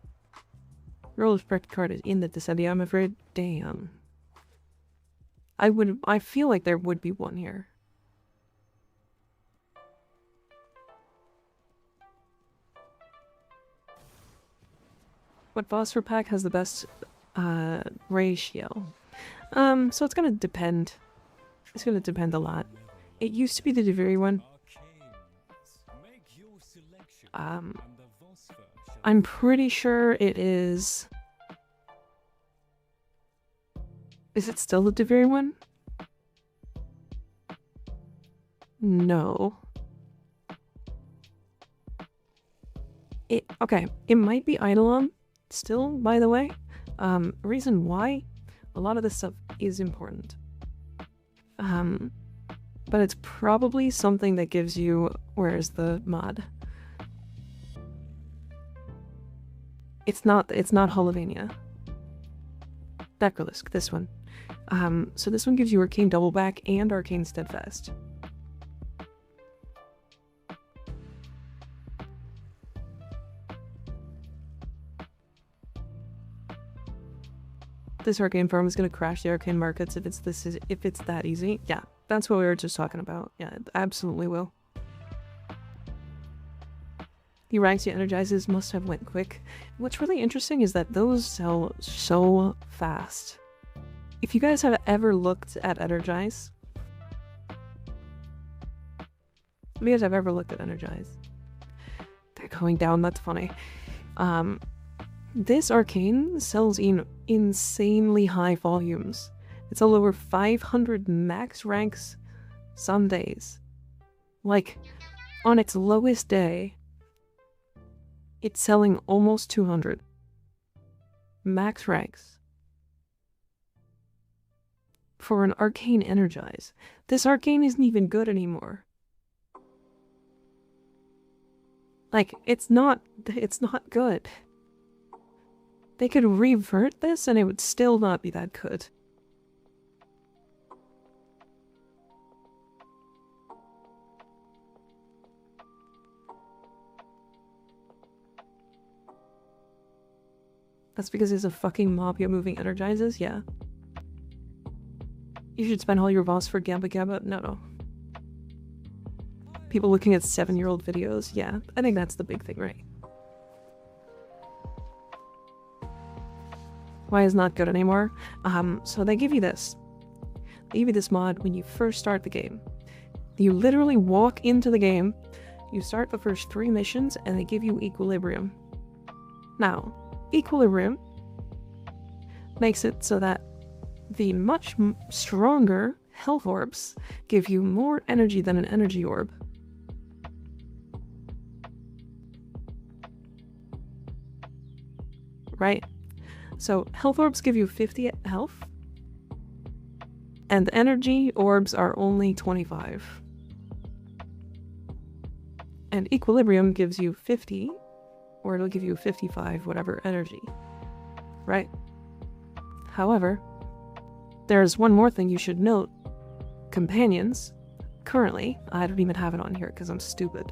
Roll Respect card is in the Descendia, I'm afraid. Damn. I feel like there would be one here. What Phosphor pack has the best ratio? So it's gonna depend. It's gonna depend a lot. It used to be the Deviri one. I'm pretty sure it is. Is it still the Deviri one? No. Okay, it might be Eidolon still, by the way. Reason why a lot of this stuff is important. But it's probably something that gives you, where's the mod? It's not Holovania. Necrolisk, this one. So this one gives you Arcane Doubleback and Arcane Steadfast. This arcane farm is gonna crash the arcane markets if it's that easy. Yeah, that's what we were just talking about. Yeah, it absolutely will. The ranks energizes must have went quick. What's really interesting is that those sell so fast. If you guys have ever looked at Energize, they're going down, that's funny. This arcane sells in insanely high volumes. It's all over 500 max ranks some days. Like, on its lowest day, it's selling almost 200 max ranks for an arcane energize. This arcane isn't even good anymore. Like, it's not good. They could revert this and it would still not be that good. That's because there's a fucking mob you're moving energizes? Yeah. You should spend all your boss for Gabba Gabba? No. People looking at 7-year-old videos? Yeah, I think that's the big thing, right? Why is not good anymore? So they give you this. They give you this mod when you first start the game. You literally walk into the game, you start the first 3 missions, and they give you Equilibrium. Now, Equilibrium makes it so that the much stronger health orbs give you more energy than an energy orb. Right? So health orbs give you 50 health, and energy orbs are only 25. And Equilibrium gives you 50, or it'll give you 55, whatever energy. Right? However, there's one more thing you should note. Companions, currently, I don't even have it on here because I'm stupid,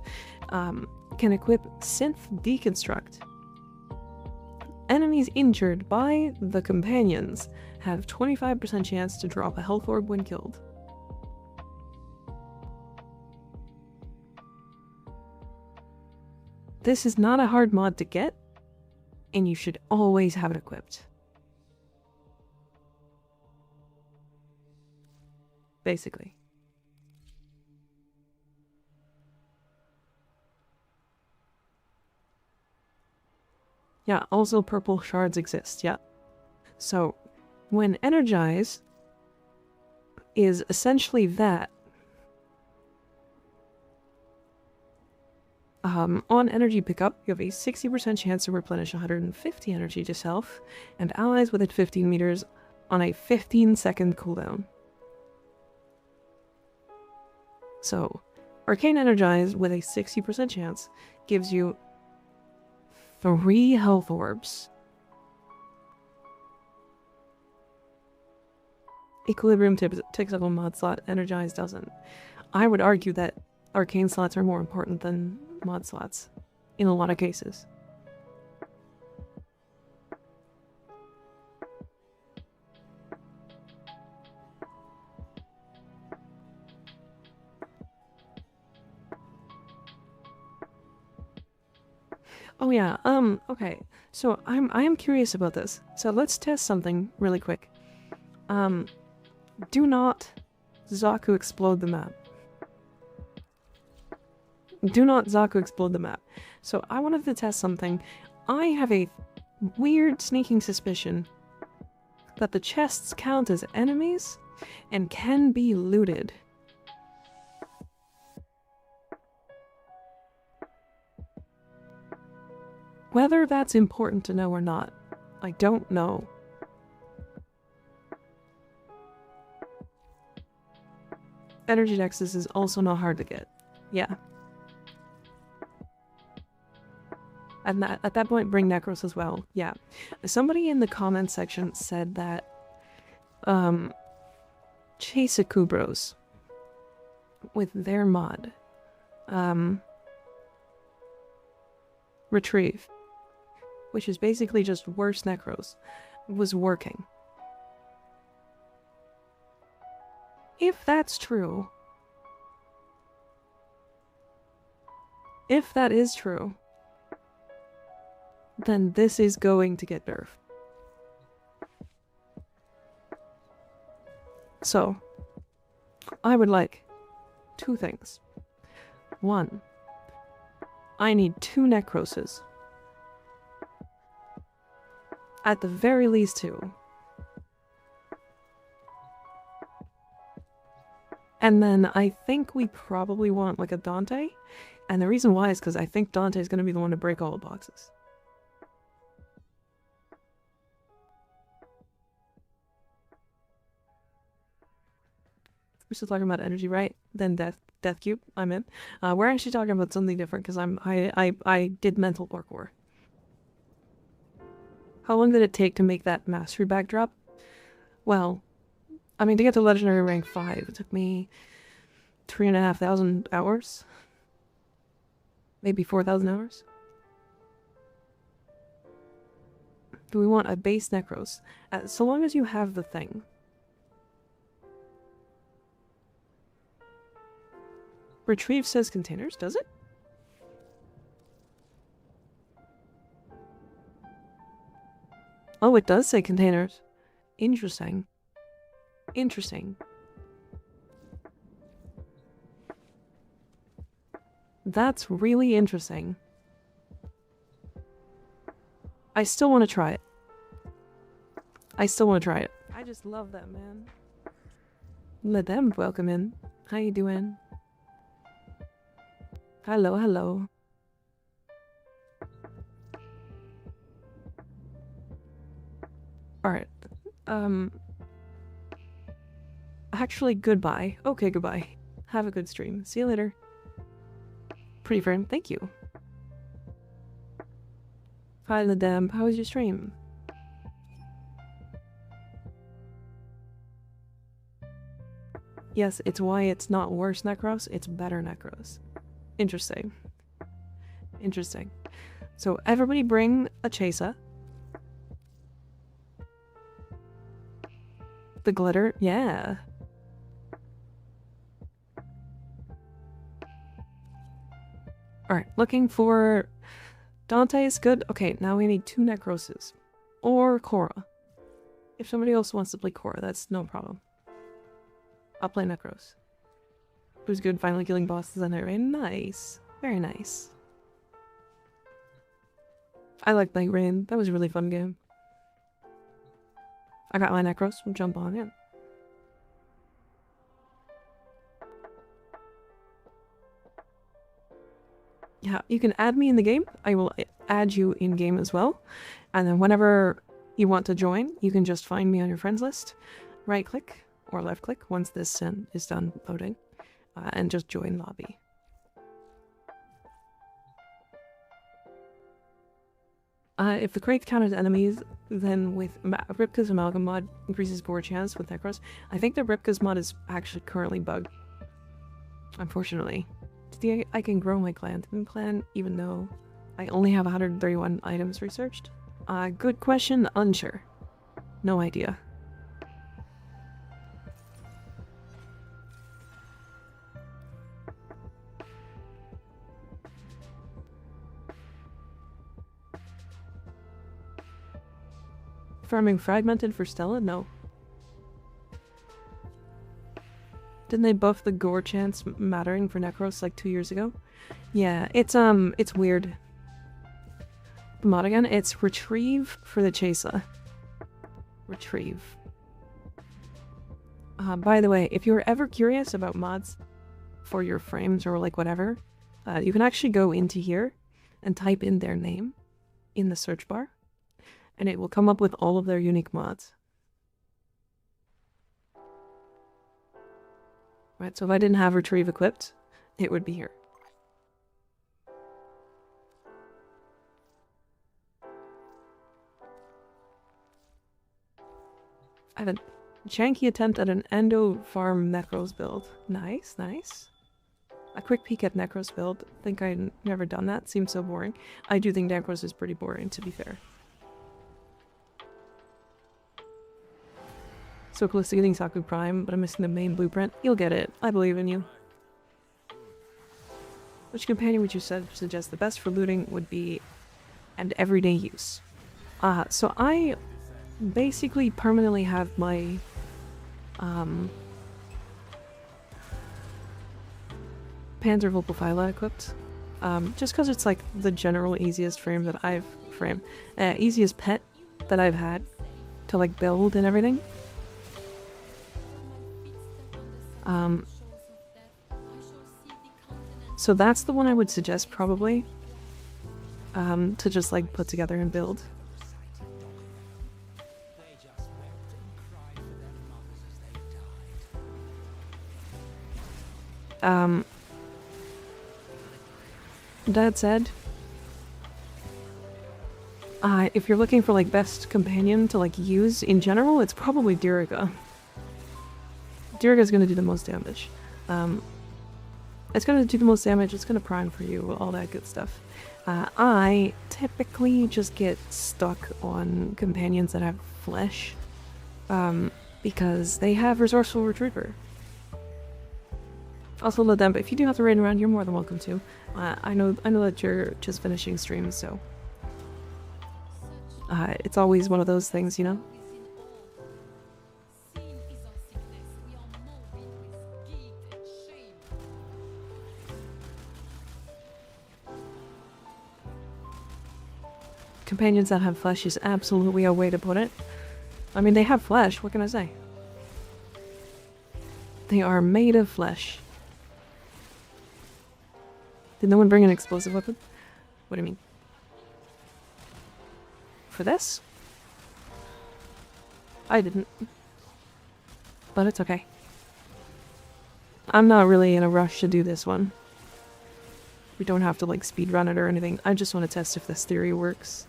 can equip Synth Deconstruct. Enemies injured by the companions have 25% chance to drop a health orb when killed. This is not a hard mod to get, and you should always have it equipped. Basically. Yeah, also purple shards exist, yeah. So, when Energize is essentially that, on energy pickup, you have a 60% chance to replenish 150 energy to self, and allies within 15 meters on a 15-second cooldown. So, Arcane Energize with a 60% chance gives you 3 health orbs. Equilibrium ticks up a mod slot, Energize doesn't. I would argue that arcane slots are more important than mod slots in a lot of cases. Oh yeah, okay. So I am curious about this. So let's test something really quick. Do not Zaku explode the map. Do not Zaku explode the map. So I wanted to test something. I have a weird sneaking suspicion that the chests count as enemies and can be looted. Whether that's important to know or not, I don't know. Energy Nexus is also not hard to get. Yeah. And at that point, bring Necros as well. Yeah. Somebody in the comments section said that Chase-Aku Bros with their mod Retrieve, which is basically just worse Necros, was working. If that's true, if that is true, then this is going to get nerfed. So, I would like 2 things. 1, I need 2 Necroses. At the very least 2. And then I think we probably want like a Dante. And the reason why is because I think Dante is going to be the one to break all the boxes. We're still talking about energy, right? Then Death Cube, I'm in. We're actually talking about something different because I did mental parkour. How long did it take to make that mastery backdrop? Well, I mean, to get to legendary rank 5, it took me 3,500 hours. Maybe 4,000 hours. Do we want a base Necros? So long as you have the thing. Retrieve says containers, does it? Oh, it does say containers. Interesting. Interesting. That's really interesting. I still want to try it. I still want to try it. I just love that, man. Let them welcome in. How you doing? Hello, hello. Alright. Actually, goodbye. Okay, goodbye. Have a good stream. See you later. Pretty friend, thank you. Hi, Ladem. How was your stream? Yes, it's why it's not worse Necros, it's better Necros. Interesting. Interesting. So everybody bring a chaser. The glitter, yeah. Alright, looking for... Dante is good. Okay, now we need 2 Necroses. Or Cora. If somebody else wants to play Cora, that's no problem. I'll play Necros. Who's good finally killing bosses on Night Rain? Nice. Very nice. I like Night Rain. That was a really fun game. I got my Necros. We'll jump on in. Yeah, you can add me in the game. I will add you in game as well. And then whenever you want to join, you can just find me on your friends list. Right click or left click once this is done loading. And just join lobby. If the crate counted enemies, then with Ripka's Amalgam mod increases board chance with Necros. I think the Ripka's mod is actually currently bugged. Unfortunately. I can grow my clan even though I only have 131 items researched? Good question, unsure. No idea. Farming fragmented for Stella? No. Didn't they buff the gore chance mattering for Necros like 2 years ago? Yeah, it's weird. The mod again, it's retrieve for the chaser. Retrieve. By the way, if you're ever curious about mods for your frames or like whatever, you can actually go into here and type in their name in the search bar, and it will come up with all of their unique mods. Right, so if I didn't have retrieve equipped, it would be here. I have a janky attempt at an endo farm Necros build. Nice, nice. A quick peek at Necros build. Think I've never done that. Seems so boring. I do think Necros is pretty boring, to be fair. So close to getting Saku Prime, but I'm missing the main blueprint. You'll get it. I believe in you. Which companion would you suggest the best for looting would be and everyday use? So I basically permanently have my Panzer Vulpaphyla equipped. Just because it's like the general easiest easiest pet that I've had to like build and everything. So that's the one I would suggest probably to just like put together and build. That said, if you're looking for like best companion to like use in general, it's probably Diriga. Diriga's gonna do the most damage. It's gonna do the most damage, it's gonna prime for you, all that good stuff. I typically just get stuck on companions that have flesh, because they have Resourceful Retriever. Also, Lademba, if you do have to raid around, you're more than welcome to. I know that you're just finishing streams, so it's always one of those things, you know? Sin is our sickness. We are morbid with guilt and shame. Companions that have flesh is absolutely a way to put it. I mean, they have flesh, what can I say? They are made of flesh. Did no one bring an explosive weapon? What do you mean? For this? I didn't. But it's okay. I'm not really in a rush to do this one. We don't have to like speedrun it or anything. I just want to test if this theory works.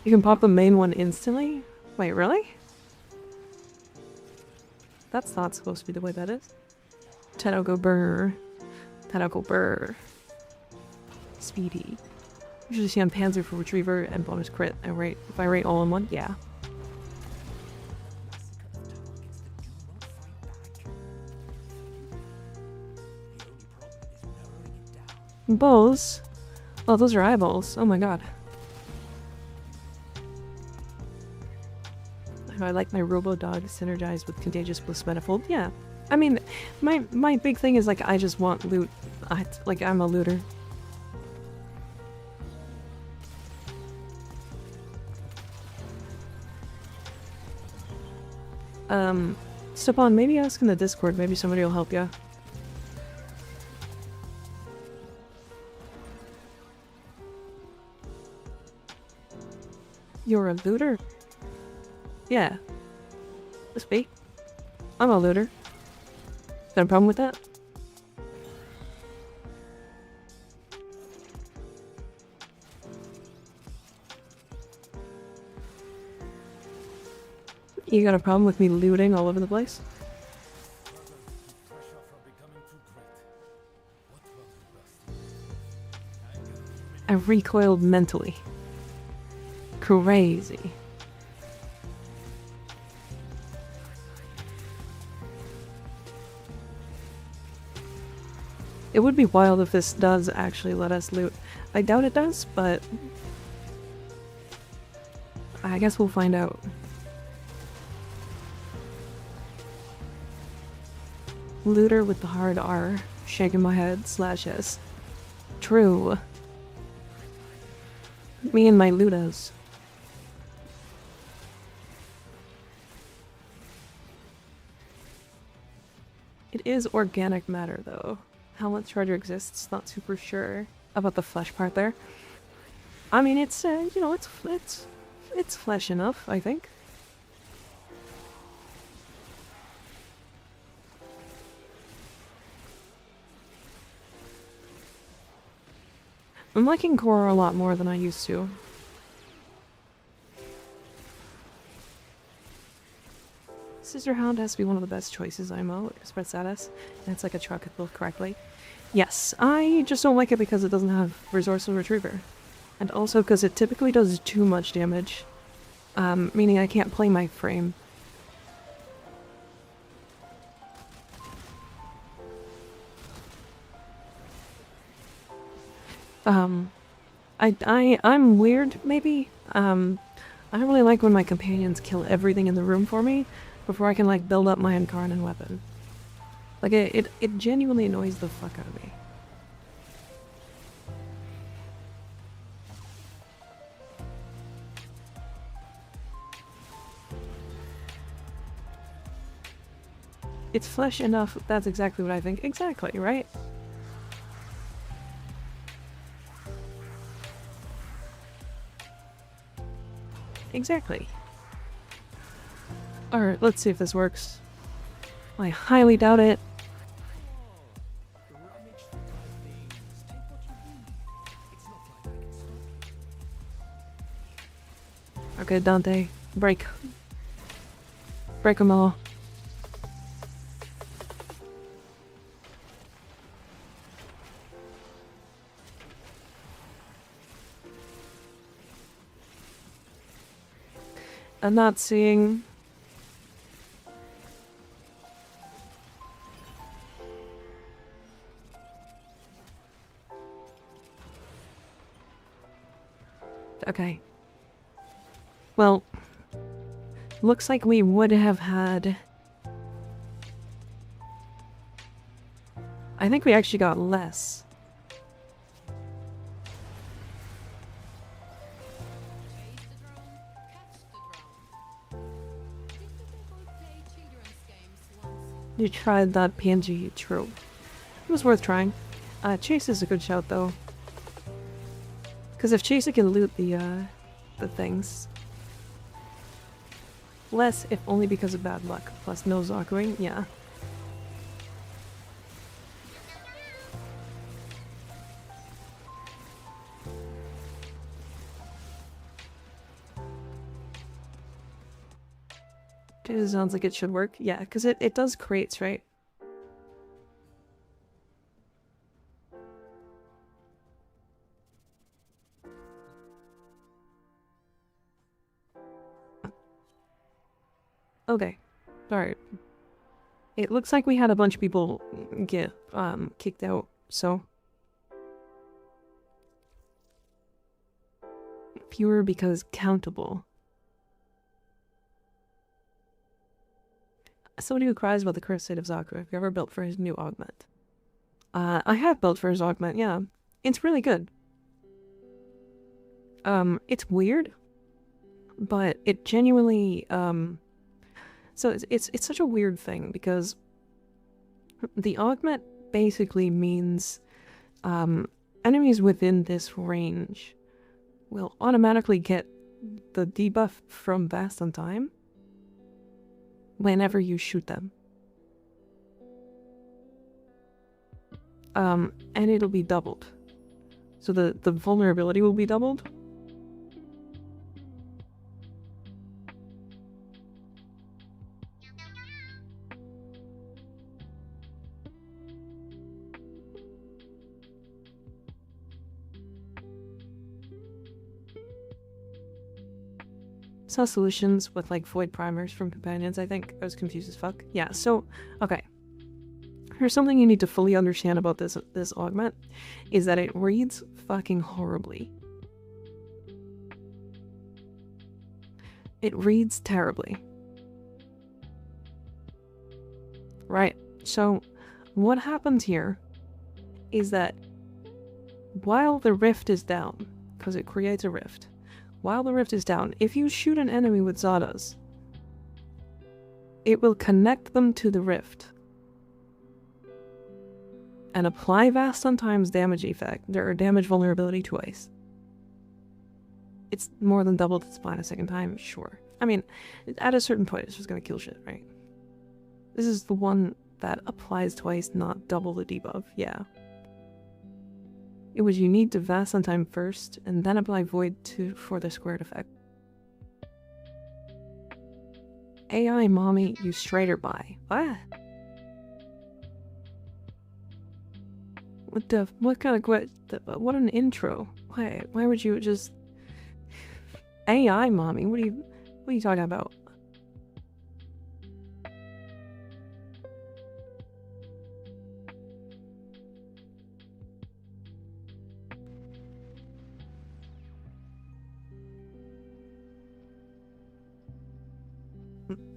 You can pop the main one instantly? Wait, really? That's not supposed to be the way that is. Tentacle burr. Tentacle burr. Speedy. Usually see on Panzer for Retriever and bonus crit. If I rate all in one, yeah. Balls? Oh, those are eyeballs. Oh my god. I like my Robo-Dog synergized with Contagious Bliss Manifold. Yeah. I mean, my big thing is, like, I just want loot. Like, I'm a looter. Stepan, maybe ask in the Discord. Maybe somebody will help you. You're a looter? Yeah. This be. I'm a looter. Got a problem with that? You got a problem with me looting all over the place? I recoiled mentally. Crazy. It would be wild if this does actually let us loot. I doubt it does, but I guess we'll find out. Looter with the hard R, shaking my head, /S. True. Me and my lootas. It is organic matter, though. How much charger exists? Not super sure about the flesh part there. I mean, it's you know, it's flesh enough, I think. I'm liking core a lot more than I used to. Scissorhound has to be one of the best choices, IMO. Express status. And it's like a truck if built correctly. Yes, I just don't like it because it doesn't have Resourceful Retriever. And also because it typically does too much damage. Meaning I can't play my frame. I'm weird, maybe. I don't really like when my companions kill everything in the room for me before I can, like, build up my Incarnate weapon. Like, it genuinely annoys the fuck out of me. It's flesh enough, that's exactly what I think. Exactly, right? Exactly. Alright, let's see if this works. I highly doubt it. Okay, Dante, break. Break them all. I'm not seeing. Okay. Well, looks like we would have had. I think we actually got less. Chase the drone, catch the drone. Didn't people play children's games once? You tried that PNG, true. It was worth trying. Chase is a good shout though. Because if Chaser can loot the things. Less if only because of bad luck. Plus no Zockering, yeah. It sounds like it should work. Yeah, because it does crates, right? Okay. Alright. It looks like we had a bunch of people get kicked out, so fewer because countable. Somebody who cries about the cursed state of Zakura. Have you ever built for his new augment? I have built for his augment, yeah. It's really good. It's weird, but it genuinely, so it's such a weird thing because the augment basically means, enemies within this range will automatically get the debuff from Vast on Time whenever you shoot them. And it'll be doubled. So the vulnerability will be doubled. Saw solutions with like void primers from companions, I think. I was confused as fuck. Yeah, so okay. Here's something you need to fully understand about this augment is that it reads fucking horribly. It reads terribly. Right. So what happens here is that while the rift is down, because it creates a rift, while the rift is down, if you shoot an enemy with Zadas, it will connect them to the rift and apply Vast on Time's damage effect, or damage vulnerability twice. It's more than doubled its spine a second time, sure. I mean, at a certain point, it's just gonna kill shit, right? This is the one that applies twice, not double the debuff, yeah. It was you need to Vast on Time first, and then apply Void for the squared effect. AI mommy, you straighter by. What? What kind of what an intro. Why would you just AI mommy? What are you talking about?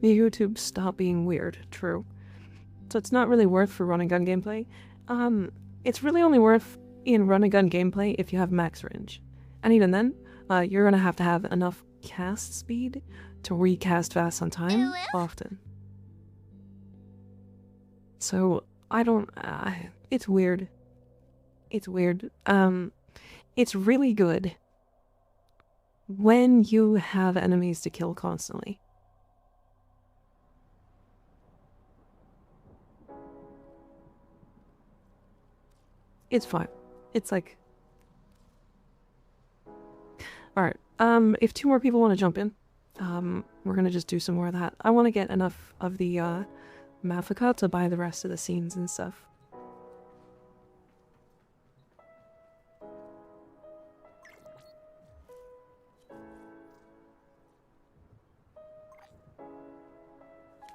YouTube stop being weird, true. So it's not really worth for run and gun gameplay. It's really only worth in run and gun gameplay if you have max range. And even then, you're gonna have to have enough cast speed to recast Vast on Time often. So I don't it's weird. It's weird. It's really good when you have enemies to kill constantly. It's fine. It's like... Alright, if two more people want to jump in, we're gonna just do some more of that. I want to get enough of the Mafika to buy the rest of the scenes and stuff.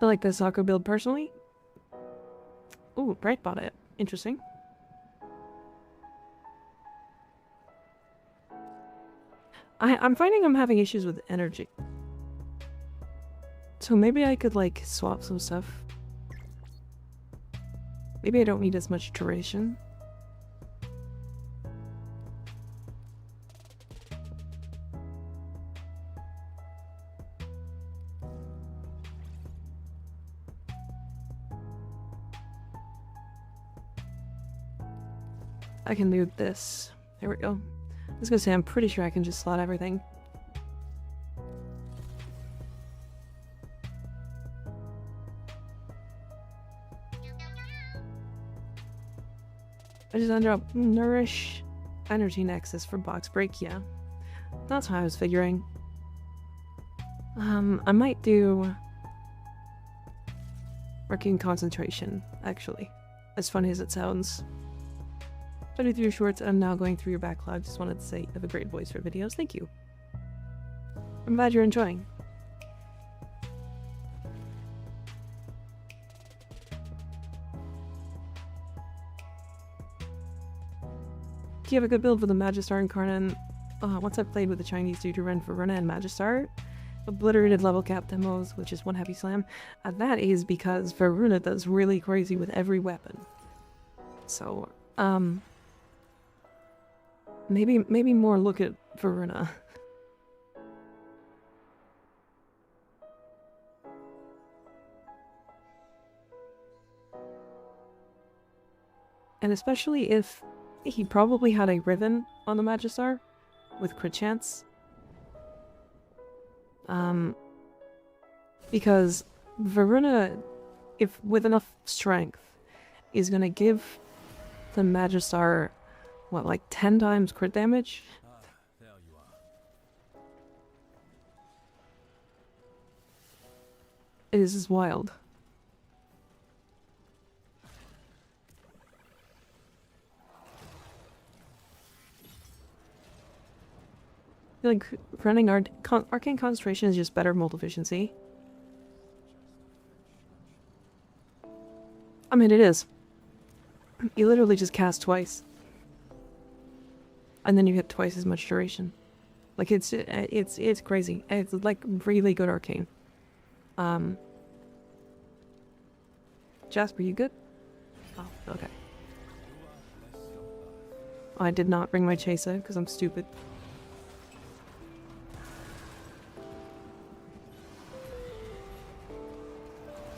I like the Zaku build personally. Ooh, Bright bought it. Interesting. I'm finding I'm having issues with energy. So maybe I could like swap some stuff. Maybe I don't need as much duration. I can do this. There we go. I was gonna say, I'm pretty sure I can just slot everything. I just ended up nourish energy nexus for box break, yeah. That's how I was figuring. I might do working concentration, actually. As funny as it sounds. 23 shorts, I'm now going through your backlog. Just wanted to say you have a great voice for videos. Thank you. I'm glad you're enjoying. Do you have a good build with the Magistar and Karnan? Once I've played with the Chinese dude who ran for Verna and Magistar, obliterated level cap demos with just one heavy slam. That is because Varuna does really crazy with every weapon. So, maybe more look at Varuna. And especially if he probably had a Riven on the Magistar with crit chance. Because Varuna, if with enough strength, is gonna give the Magistar, what, like 10 times crit damage? There you are. It is just wild. I feel like running Arcane Concentration is just better multi-efficiency. I mean, it is. You literally just cast twice. And then you get twice as much duration. Like, it's crazy. It's, like, really good Arcane. Jasper, you good? Oh, okay. Oh, I did not bring my chaser, because I'm stupid.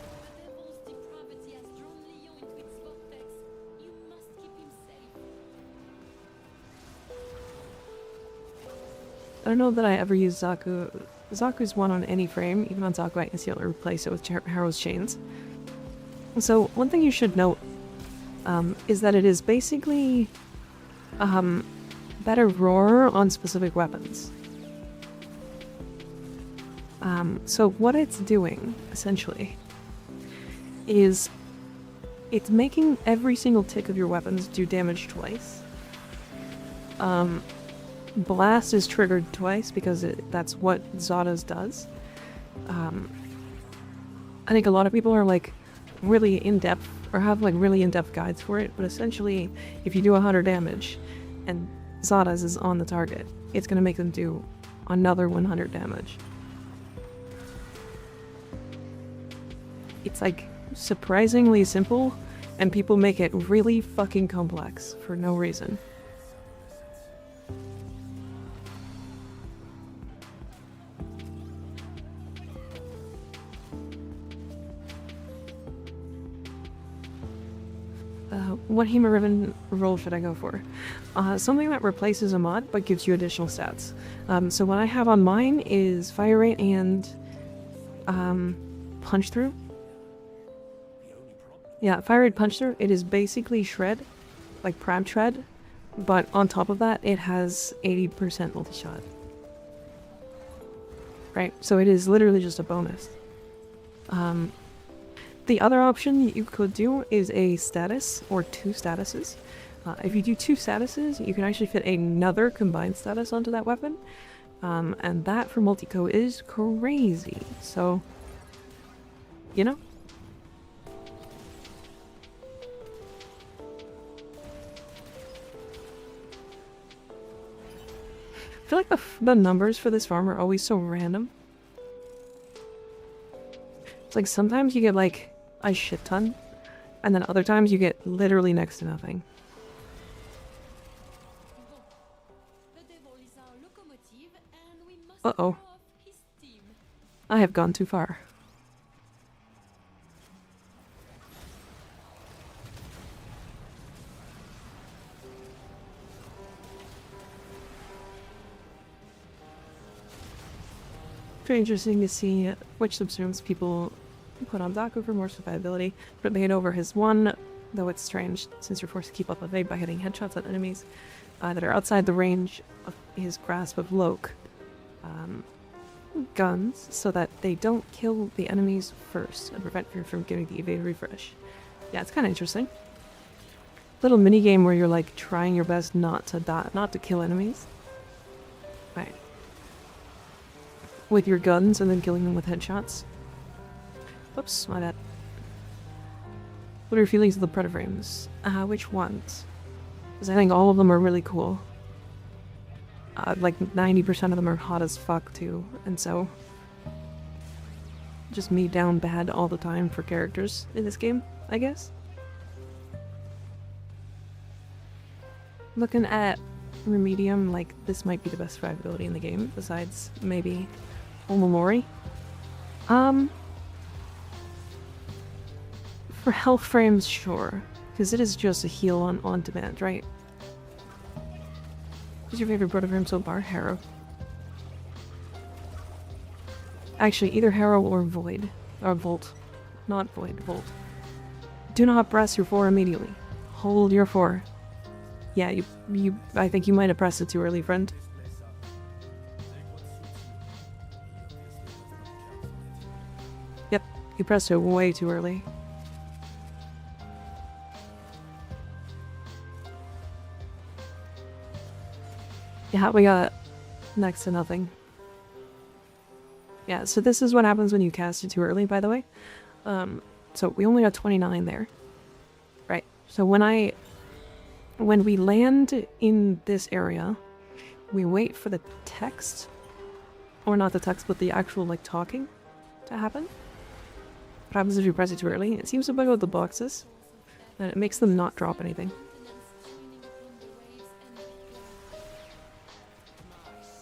The devil's depravity has drawn Leon into its vortex. You must keep him safe. I don't know that I ever used Zaku. Zaku's one on any frame. Even on Zaku, I can still replace it with Harrow's Chains. So, one thing you should note is that it is basically better roar on specific weapons. So what it's doing, essentially, is it's making every single tick of your weapons do damage twice. Blast is triggered twice because that's what Zada's does. I think a lot of people are like really in-depth or have like really in-depth guides for it, but essentially if you do 100 damage and Zada's is on the target, it's going to make them do another 100 damage. It's like surprisingly simple, and people make it really fucking complex for no reason. What MikaRiverNya role should I go for? Something that replaces a mod but gives you additional stats. So what I have on mine is fire rate and punch through. Yeah, fire rate punch through. It is basically shred, like prime shred, but on top of that it has 80% multi-shot. right? So it is literally just a bonus. The other option you could do is a status or 2 statuses. If you do 2 statuses, you can actually fit another combined status onto that weapon. And that for multi-co is crazy. So, you know? I feel like the numbers for this farm are always so random. It's like sometimes you get like a shit ton, and then other times you get literally next to nothing. The devil is our locomotive, and we must Uh-oh. throw off his steam. I have gone too far. Very interesting to see which subsumes people put on Zaku for more survivability, but made over his one, though it's strange since you're forced to keep up with evade by hitting headshots at enemies that are outside the range of his grasp of Loke guns, so that they don't kill the enemies first and prevent you from getting the evade refresh. Yeah, it's kind of interesting. Little mini game where you're like trying your best not to die, not to kill enemies. Right. With your guns and then killing them with headshots. Oops, my bad. What are your feelings of the Predator frames? Which ones? Because I think all of them are really cool. Like 90% of them are hot as fuck too, and so just me down bad all the time for characters in this game, I guess. Looking at Remedium, like this might be the best survivability in the game, besides maybe Omamori. For health frames, sure. Because it is just a heal on demand, right? Who's your favorite Proto frame so far? Harrow. Actually, either Harrow or Void. Or Volt. Not Void, Volt. Do not press your 4 immediately. Hold your 4. Yeah, I think you might have pressed it too early, friend. Yep, you pressed it way too early. Yeah, we got next to nothing. Yeah, so this is what happens when you cast it too early, by the way. So we only got 29 there. Right, so when we land in this area, we wait for the text, or not the text, but the actual, like, talking to happen. What happens if you press it too early? It seems to bug out the boxes, and it makes them not drop anything.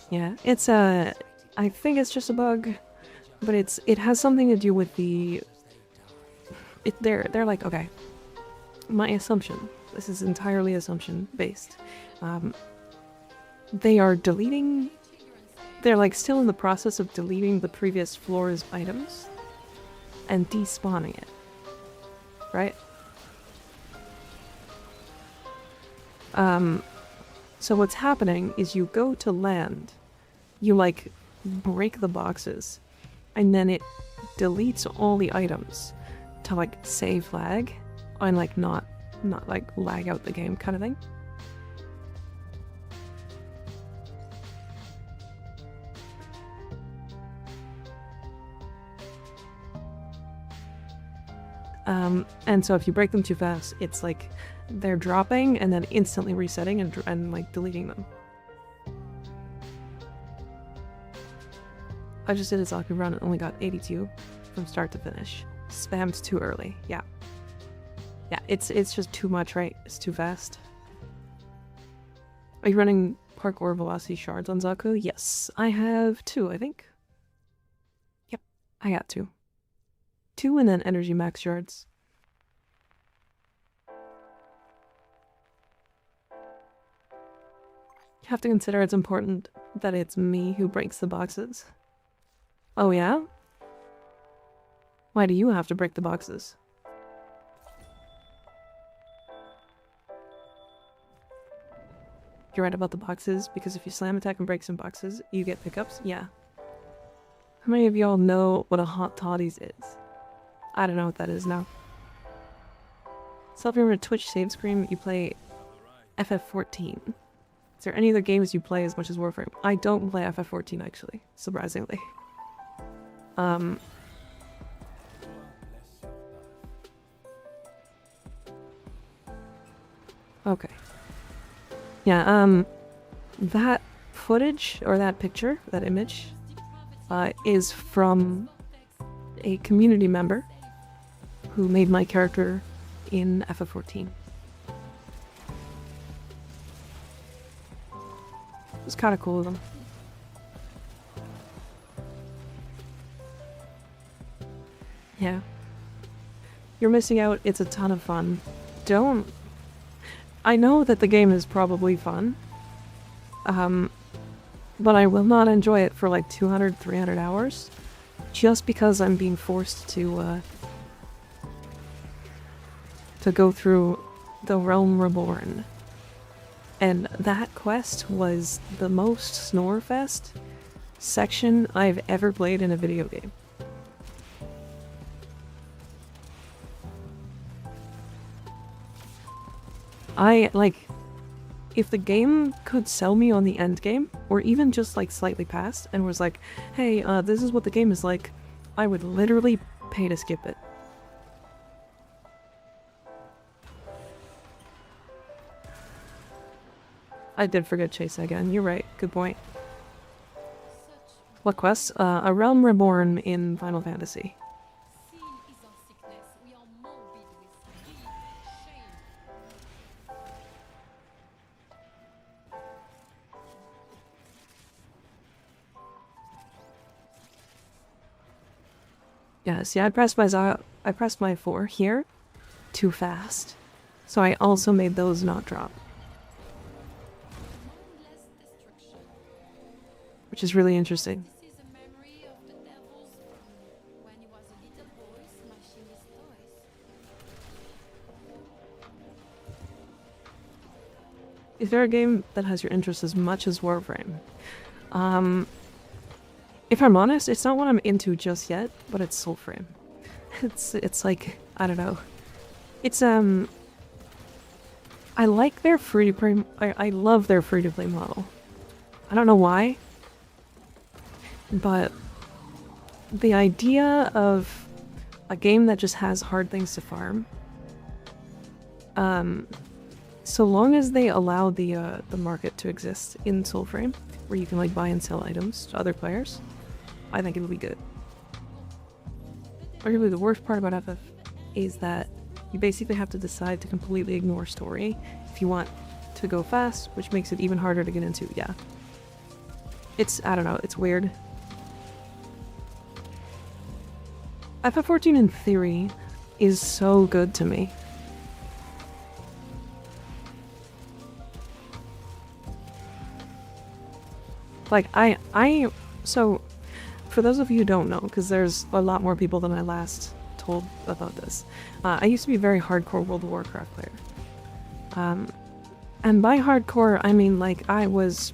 Yeah, it's I think it's just a bug, but it has something to do with they're like, okay, my assumption, this is entirely assumption based. They are deleting, they're like still in the process of deleting the previous floor's items and despawning it, right? So what's happening is you go to land, you like break the boxes, and then it deletes all the items to like save lag and like not like lag out the game kind of thing. And so if you break them too fast, it's like they're dropping and then instantly resetting and like deleting them. I just did a Zaku run and only got 82 from start to finish. Spammed too early. Yeah. Yeah, it's just too much, right? It's too fast. Are you running parkour velocity shards on Zaku? Yes. I have 2, I think. Yep, I got 2. 2 and then energy max shards. You have to consider it's important that it's me who breaks the boxes. Oh yeah? Why do you have to break the boxes? You're right about the boxes, because if you slam attack and break some boxes, you get pickups? Yeah. How many of y'all know what a hot toddies is? I don't know what that is now. Soulframe Twitch save screen, you play FF14. Is there any other games you play as much as Warframe? I don't play FF14 actually, surprisingly. Okay. Yeah, that footage, or that picture, that image, is from a community member who made my character in FF14. It was kind of cool of them. Yeah. You're missing out, it's a ton of fun. Don't... I know that the game is probably fun, but I will not enjoy it for like 200, 300 hours, just because I'm being forced to go through the Realm Reborn. And that quest was the most snorefest section I've ever played in a video game. If the game could sell me on the end game, or even just like slightly past, and was like, hey, this is what the game is like, I would literally pay to skip it. I did forget Chase again, you're right, good point. What quest? A Realm Reborn in Final Fantasy. Sin is our sickness. We are morbid with guilt and shame. Yeah, see, I pressed my 4 here too fast. So I also made those not drop. Mindless destruction. Which is really interesting. This is a memory of the devil's from when he was a little boy smashing his toys. Is there a game that has your interest as much as Warframe? If I'm honest, it's not what I'm into just yet, but it's Soulframe. It's like, I don't know. It's, I like their free-to-play, I love their free-to-play model. I don't know why, but the idea of a game that just has hard things to farm, so long as they allow the market to exist in Soulframe, where you can like buy and sell items to other players, I think it'll be good. Arguably the worst part about FF is that you basically have to decide to completely ignore story if you want to go fast, which makes it even harder to get into, yeah. It's, I don't know, it's weird. FF14 in theory is so good to me. Like, so, for those of you who don't know, because there's a lot more people than I last told about this, I used to be a very hardcore World of Warcraft player. And by hardcore, I mean, like, I was,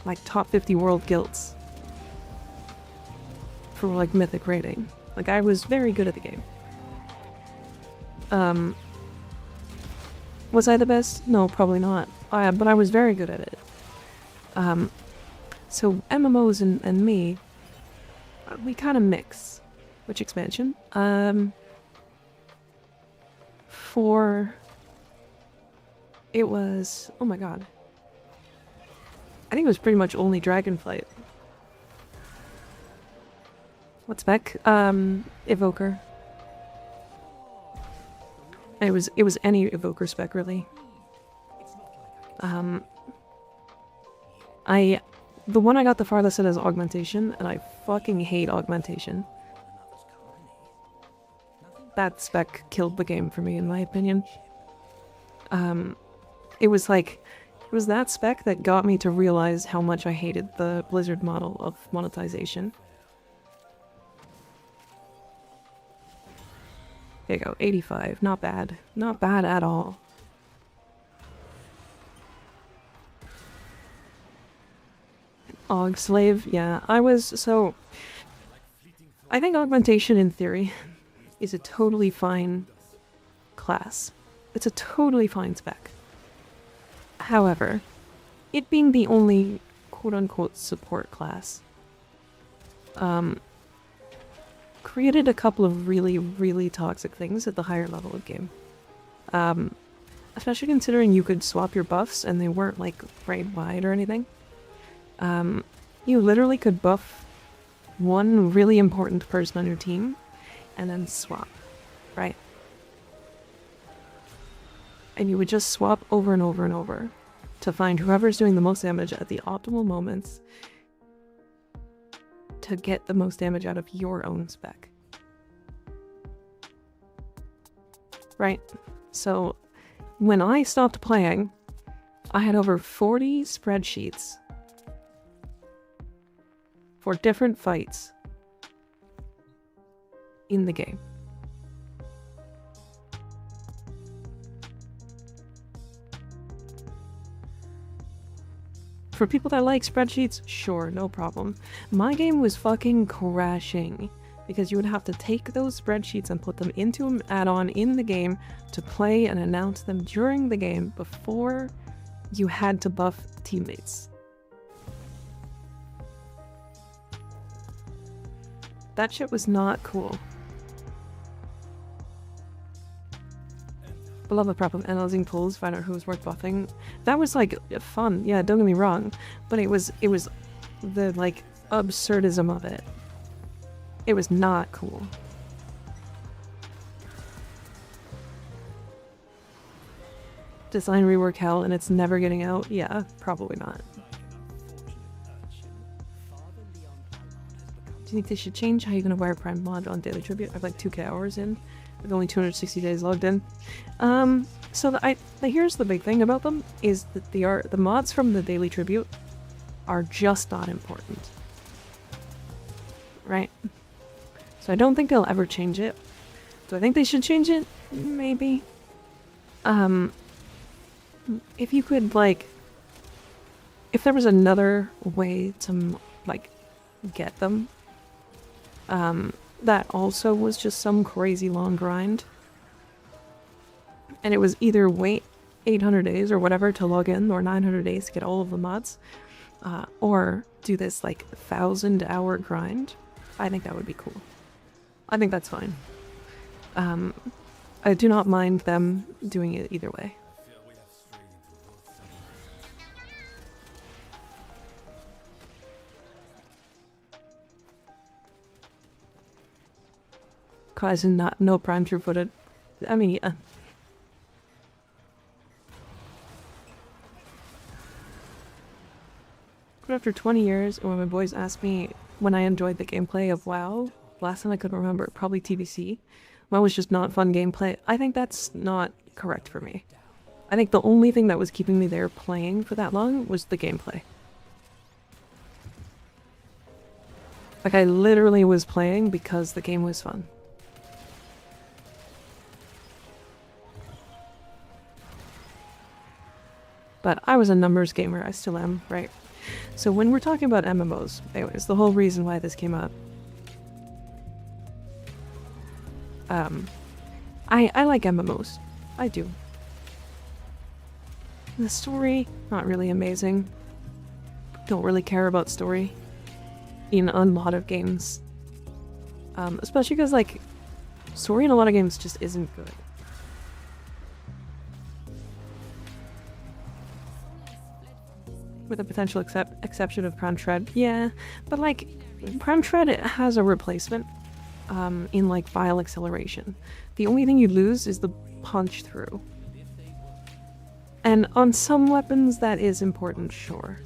like, top 50 world guilds for, like, mythic rating. Like, I was very good at the game. Was I the best? No, probably not. But I was very good at it. So MMOs and me, we kind of mix. Which expansion? It was, oh my god. I think it was pretty much only Dragonflight. What spec? Evoker. It was any Evoker spec really. The one I got the farthest in is Augmentation, and I fucking hate Augmentation. That spec killed the game for me, in my opinion. It was that spec that got me to realize how much I hated the Blizzard model of monetization. There you go, 85. Not bad. Not bad at all. Aug Slave, yeah. I think Augmentation in theory is a totally fine class. It's a totally fine spec. However, it being the only quote-unquote support class, created a couple of really, really toxic things at the higher level of game. Especially considering you could swap your buffs and they weren't like right wide or anything. You literally could buff one really important person on your team and then swap, right? And you would just swap over and over and over to find whoever's doing the most damage at the optimal moments to get the most damage out of your own spec. Right? So when I stopped playing, I had over 40 spreadsheets for different fights in the game. For people that like spreadsheets, sure, no problem. My game was fucking crashing because you would have to take those spreadsheets and put them into an add-on in the game to play and announce them during the game before you had to buff teammates. That shit was not cool. Beloved prep of analyzing pulls, find out who was worth buffing. That was like fun, yeah, don't get me wrong. But it was the like absurdism of it. It was not cool. Design rework hell and it's never getting out? Yeah, probably not. Do you think they should change how you're gonna Warframe mod on Daily Tribute? I have like 2k hours in, with only 260 days logged in. Here's the big thing about them, is that the mods from the Daily Tribute are just not important. Right? So I don't think they'll ever change it. Do I think they should change it? Maybe. If you could, like... If there was another way to, like, get them, that also was just some crazy long grind. And it was either wait 800 days or whatever to log in, or 900 days to get all of the mods, or do this like 1,000-hour grind. I think that would be cool. I think that's fine. I do not mind them doing it either way. Causing no prime true footed. I mean, yeah. But after 20 years, when my boys asked me when I enjoyed the gameplay of WoW, last time I could remember, probably TBC. WoW was just not fun gameplay. I think that's not correct for me. I think the only thing that was keeping me there playing for that long was the gameplay. Like, I literally was playing because the game was fun. But I was a numbers gamer, I still am, right? So when we're talking about MMOs, anyways, the whole reason why this came up. I like MMOs. I do. The story, not really amazing. Don't really care about story in a lot of games. Especially because, like, story in a lot of games just isn't good. With a potential exception of Prime Tread. Yeah, but like, Prime Tread has a replacement in like file acceleration. The only thing you lose is the punch through. And on some weapons that is important, sure.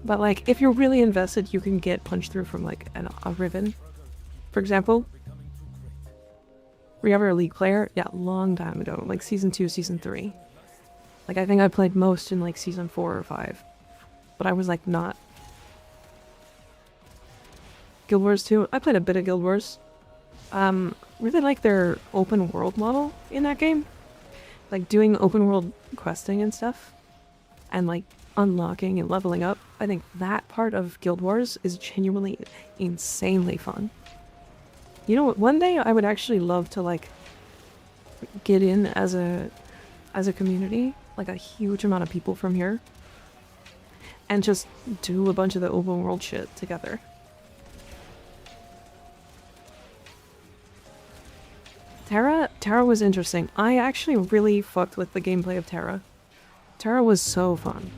But like, if you're really invested, you can get punch through from like a Riven. For example, were you ever a League player? Yeah, long time ago, like Season 2, Season 3. Like, I think I played most in like Season 4 or 5. But I was like not. Guild Wars 2. I played a bit of Guild Wars. Really like their open world model in that game. Like doing open world questing and stuff. And like unlocking and leveling up, I think that part of Guild Wars is genuinely insanely fun. You know what, one day I would actually love to like get in as a community, like a huge amount of people from here, and just do a bunch of the open world shit together. Terra was interesting. I actually really fucked with the gameplay of Terra. Terra was so fun.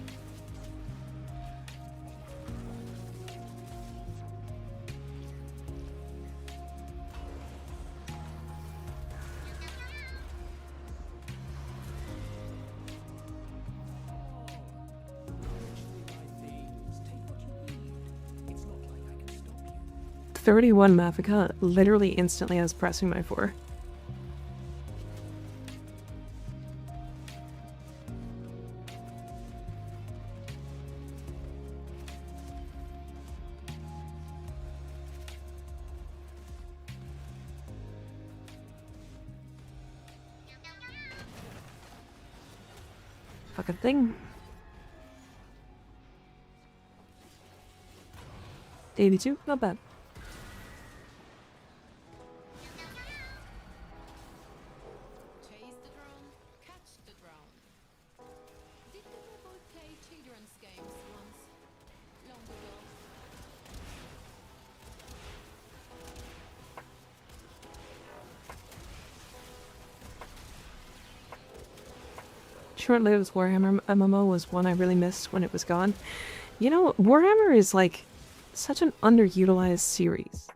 Richly buy things, take what you need. It's not like I can stop you. 31 Mafika literally instantly has pressing my 4. Fucking thing. 82, not bad. Chase the drone, catch the drone. Did you ever play children's games once? Long ago. Short-lived Warhammer MMO was one I really missed when it was gone. You know, Warhammer is like such an underutilized series.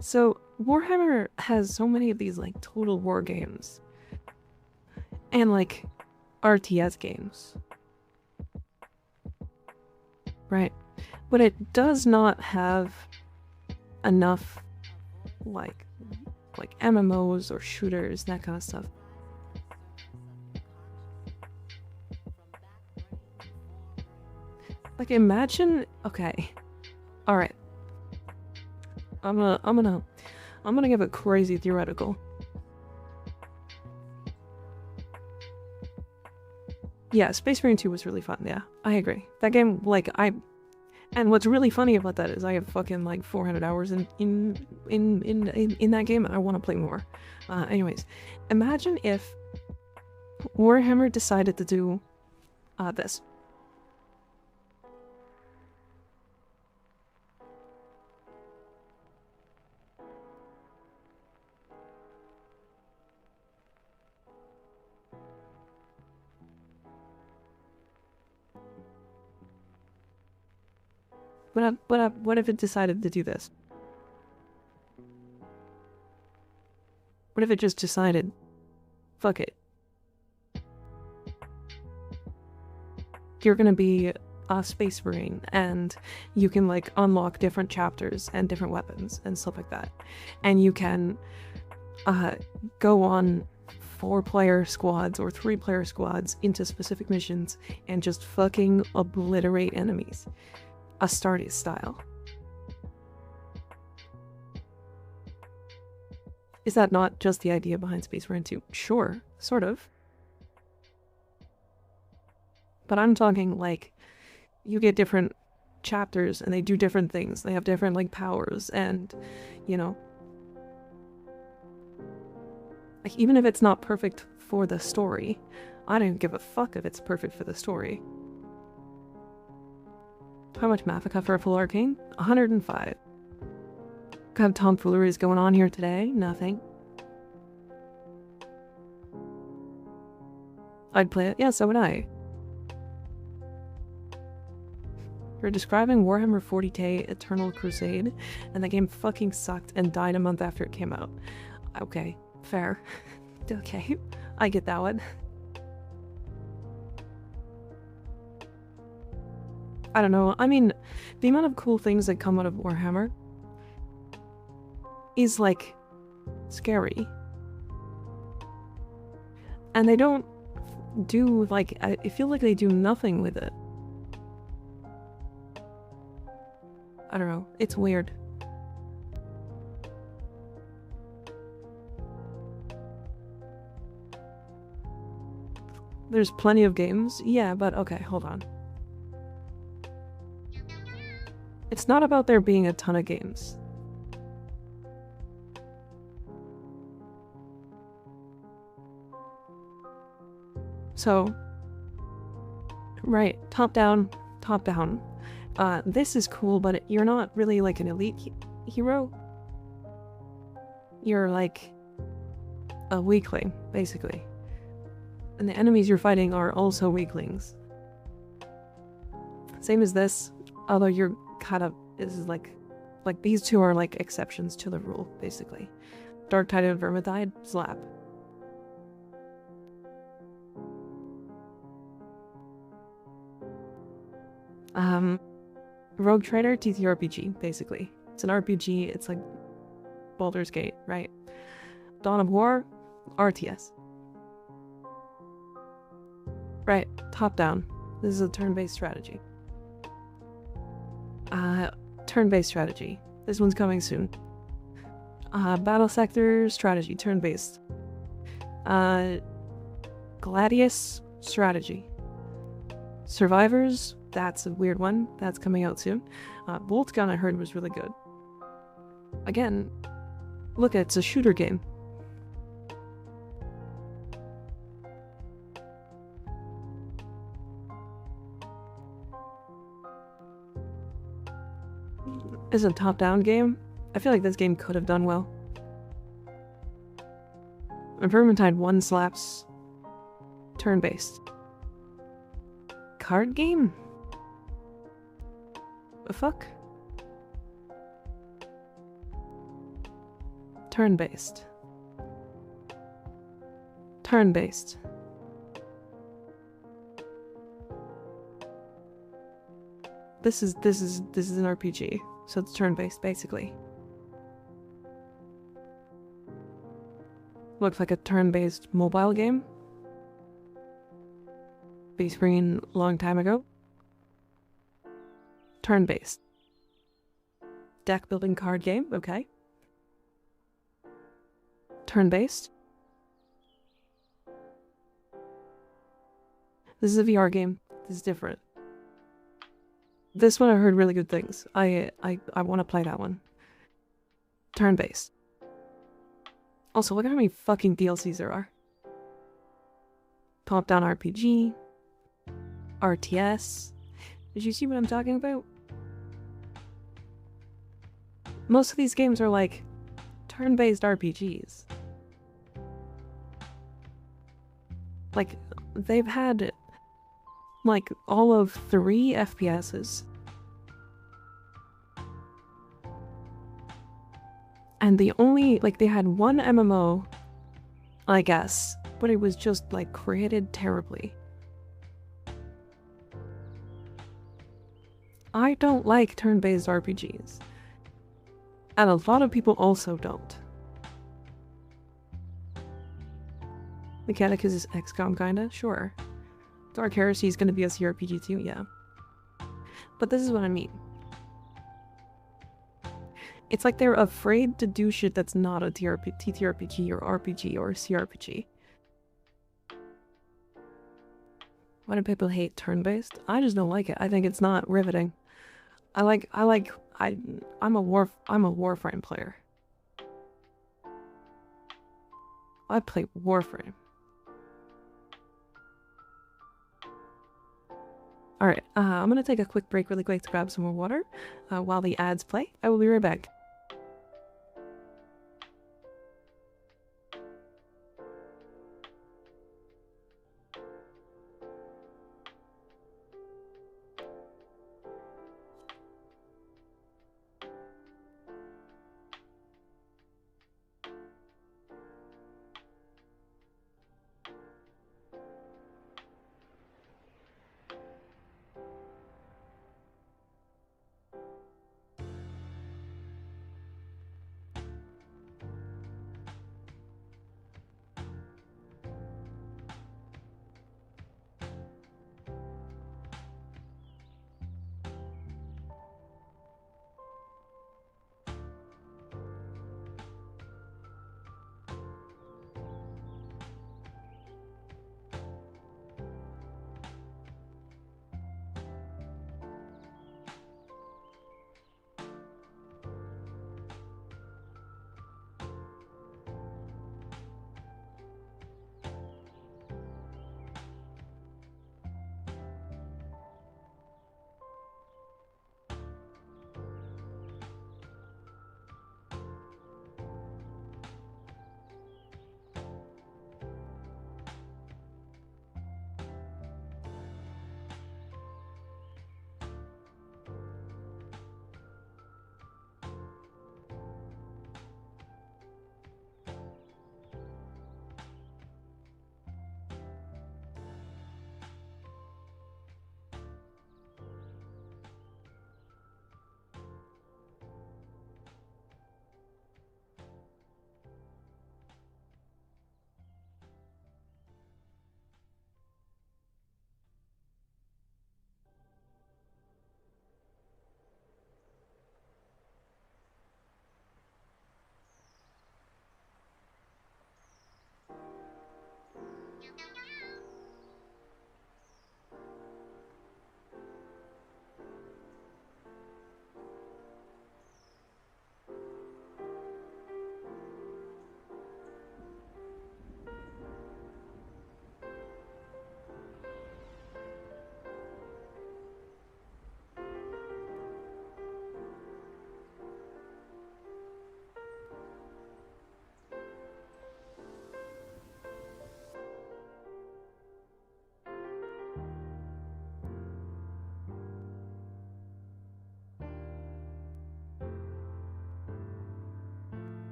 So Warhammer has so many of these like total war games and like RTS games, right? But it does not have enough like MMOs or shooters, that kind of stuff. Like imagine, okay, all right. I'm gonna give a crazy theoretical. Yeah, Space Marine 2 was really fun. Yeah, I agree. That game, like and what's really funny about that is I have fucking like 400 hours in that game, and I want to play more. Anyways, imagine if Warhammer decided to do this. What if it decided to do this? What if it just decided, fuck it. You're gonna be a Space Marine, and you can like unlock different chapters and different weapons and stuff like that. And you can go on 4-player squads or 3-player squads into specific missions and just fucking obliterate enemies. Astartes style. Is that not just the idea behind Space Marine 2? Sure, sort of. But I'm talking like you get different chapters and they do different things. They have different like powers and, you know, like even if it's not perfect for the story, I don't give a fuck if it's perfect for the story. How much Mafika for a full arcane? 105. What kind of tomfoolery is going on here today? Nothing. I'd play it. Yeah, so would I. You're describing Warhammer 40k Eternal Crusade, and the game fucking sucked and died a month after it came out. Okay, fair. Okay, I get that one. I don't know, I mean, the amount of cool things that come out of Warhammer is, like, scary. And they don't do, like, I feel like they do nothing with it. I don't know, it's weird. There's plenty of games. Yeah, but okay, hold on. It's not about there being a ton of games. So, right, top down, top down. This is cool, but you're not really like an elite hero. You're like a weakling, basically. And the enemies you're fighting are also weaklings. Same as this, although you're kind of, this is like these two are like exceptions to the rule, basically. Dark-Tided Vermithide, slap. Rogue Trader, TTRPG, basically. It's an RPG, it's like Baldur's Gate, right? Dawn of War, RTS. Right, top down. This is a turn-based strategy. Turn-based strategy. This one's coming soon. Battle Sector strategy, turn-based. Gladius strategy. Survivors, that's a weird one. That's coming out soon. Bolt Gun I heard was really good. Again, look, it's a shooter game. This is a top-down game. I feel like this game could have done well. Vermintide 1 slaps. Turn-based. Card game? The fuck? Turn-based. Turn-based. This is an RPG, so it's turn-based basically. Looks like a turn-based mobile game. Base screen long time ago. Turn-based. Deck building card game, okay. Turn-based. This is a VR game. This is different. This one I heard really good things. I want to play that one. Turn-based. Also, look at how many fucking DLCs there are. Top-down RPG. RTS. Did you see what I'm talking about? Most of these games are like turn-based RPGs. Like, they've had like all of 3 FPSs. And the only, like, they had one MMO, I guess, but it was just like created terribly. I don't like turn-based RPGs. And a lot of people also don't. Mechanicus is XCOM kinda, sure. Dark Heresy is gonna be a CRPG too, yeah. But this is what I mean. It's like they're afraid to do shit that's not a TTRPG or RPG or CRPG. Why do people hate turn-based? I just don't like it. I think it's not riveting. I'm a Warframe player. I play Warframe. Alright, I'm gonna take a quick break really quick to grab some more water while the ads play. I will be right back.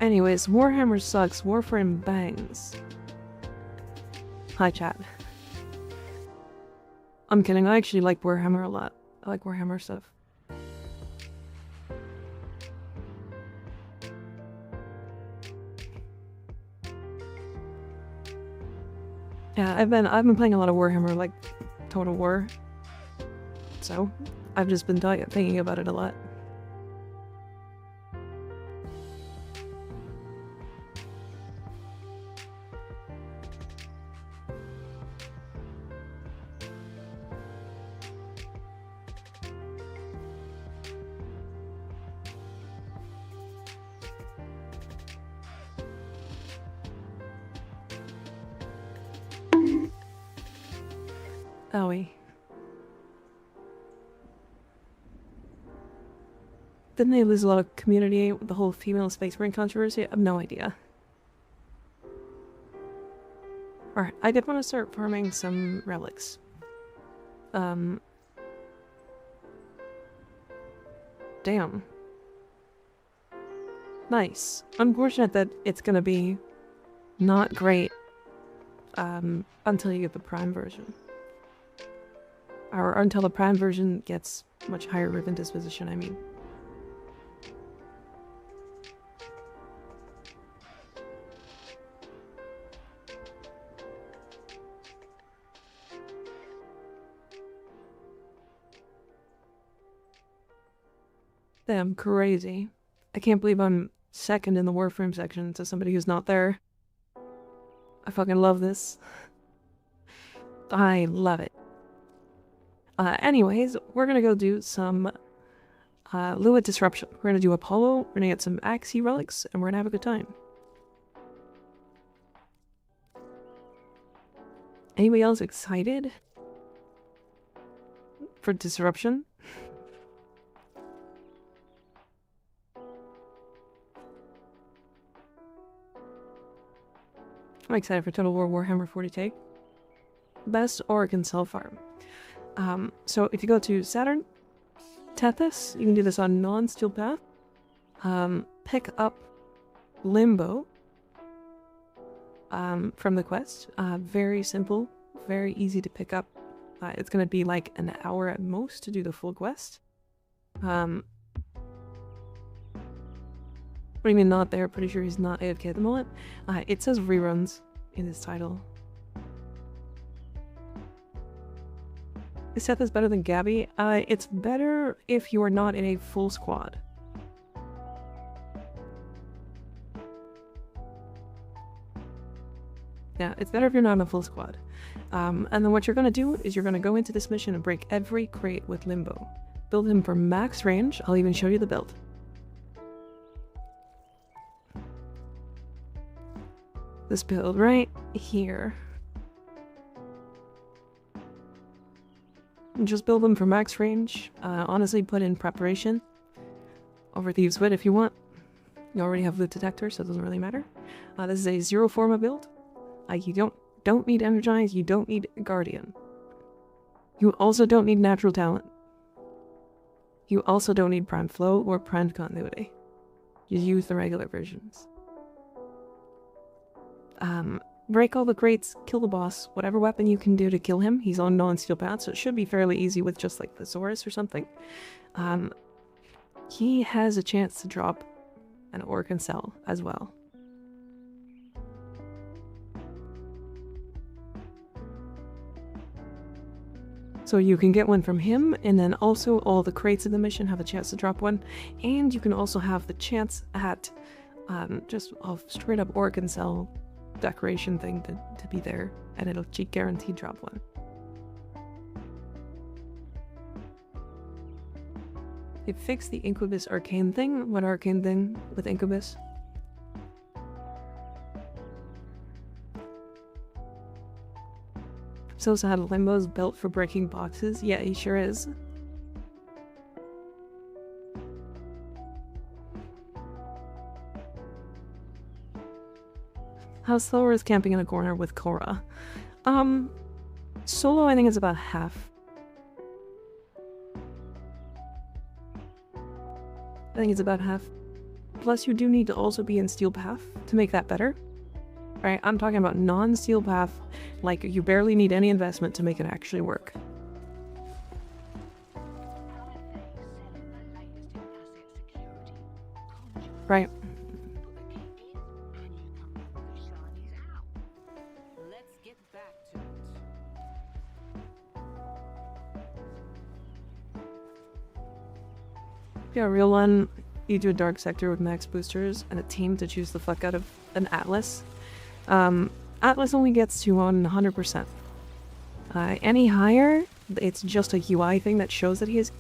Anyways, Warhammer sucks, Warframe bangs. Hi chat. I'm kidding, I actually like Warhammer a lot. I like Warhammer stuff. Yeah, I've been playing a lot of Warhammer, like Total War. So, I've just been thinking about it a lot. Owie. Didn't they lose a lot of community with the whole female space marine controversy? I have no idea. Alright, I did want to start farming some relics. Damn. Nice. Unfortunate that it's gonna be not great until you get the Prime version. Or until the Prime version gets much higher ribbon disposition, I mean. Damn, crazy. I can't believe I'm second in the Warframe section to somebody who's not there. I fucking love this. I love it. Anyways, we're gonna go do some Lua Disruption. We're gonna do Apollo, we're gonna get some Axie relics, and we're gonna have a good time. Anybody else excited for Disruption? I'm excited for Total War Warhammer 40k. Best Oregon Cell Farm. So if you go to Saturn, Tethys, you can do this on non-steel path. Pick up Limbo from the quest. Very simple, very easy to pick up. It's gonna be like an hour at most to do the full quest. What do you mean not there? Pretty sure he's not AFK at the moment. It says reruns in his title. Is Seth is better than Gabby? It's better if you are not in a full squad. Yeah, it's better if you're not in a full squad. And then what you're gonna do is you're gonna go into this mission and break every crate with Limbo. Build him for max range. I'll even show you the build. This build right here. And just build them for max range. Honestly, put in preparation over Thieves' Wit if you want. You already have loot detector, so it doesn't really matter. This is a zero forma build. You don't need Energize, you don't need Guardian. You also don't need Natural Talent. You also don't need Prime Flow or Prime Continuity. You use the regular versions. Break all the crates, kill the boss, whatever weapon you can do to kill him. He's on non-steel path, so it should be fairly easy with just like Thesaurus or something. He has a chance to drop an Organ Cell as well. So you can get one from him, and then also all the crates in the mission have a chance to drop one, and you can also have the chance at just a straight up Organ Cell decoration thing to be there, and it'll guaranteed drop one. They fixed the Incubus arcane thing. What arcane thing with Incubus? So sad, Limbo's built for breaking boxes. Yeah, he sure is. How slower is camping in a corner with Korra? Solo I think is about half. I think it's about half. Plus, you do need to also be in Steel Path to make that better. Right? I'm talking about non-Steel Path, like you barely need any investment to make it actually work. Right. Let's get back to it. Yeah, real one, you do a dark sector with max boosters and a team to choose the fuck out of an Atlas. Atlas only gets to 100%. Any higher, it's just a UI thing that shows that he is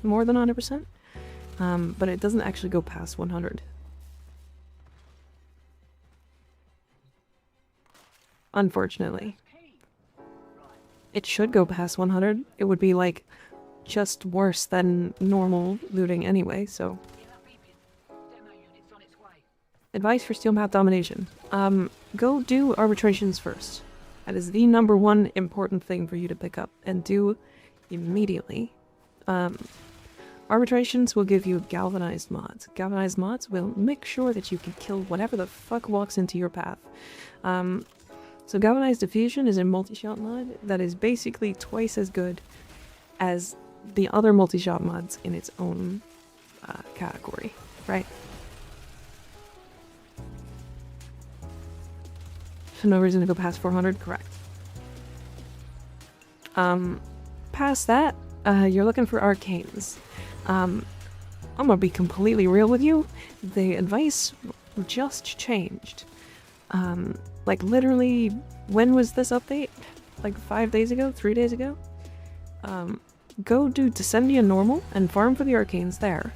more than 100%, but it doesn't actually go past 100. Unfortunately. It should go past 100. It would be like just worse than normal looting anyway, so. Advice for Steel Path Domination. Go do arbitrations first. That is the #1 important thing for you to pick up and do immediately. Arbitrations will give you galvanized mods. Galvanized mods will make sure that you can kill whatever the fuck walks into your path. So Galvanized Diffusion is a multi-shot mod that is basically twice as good as the other multi-shot mods in its own category, right? So no reason to go past 400, correct. Past that, you're looking for arcanes. I'm gonna be completely real with you. The advice just changed. Like literally, when was this update? Like 5 days ago? 3 days ago? Go do Descendia normal and farm for the arcanes there.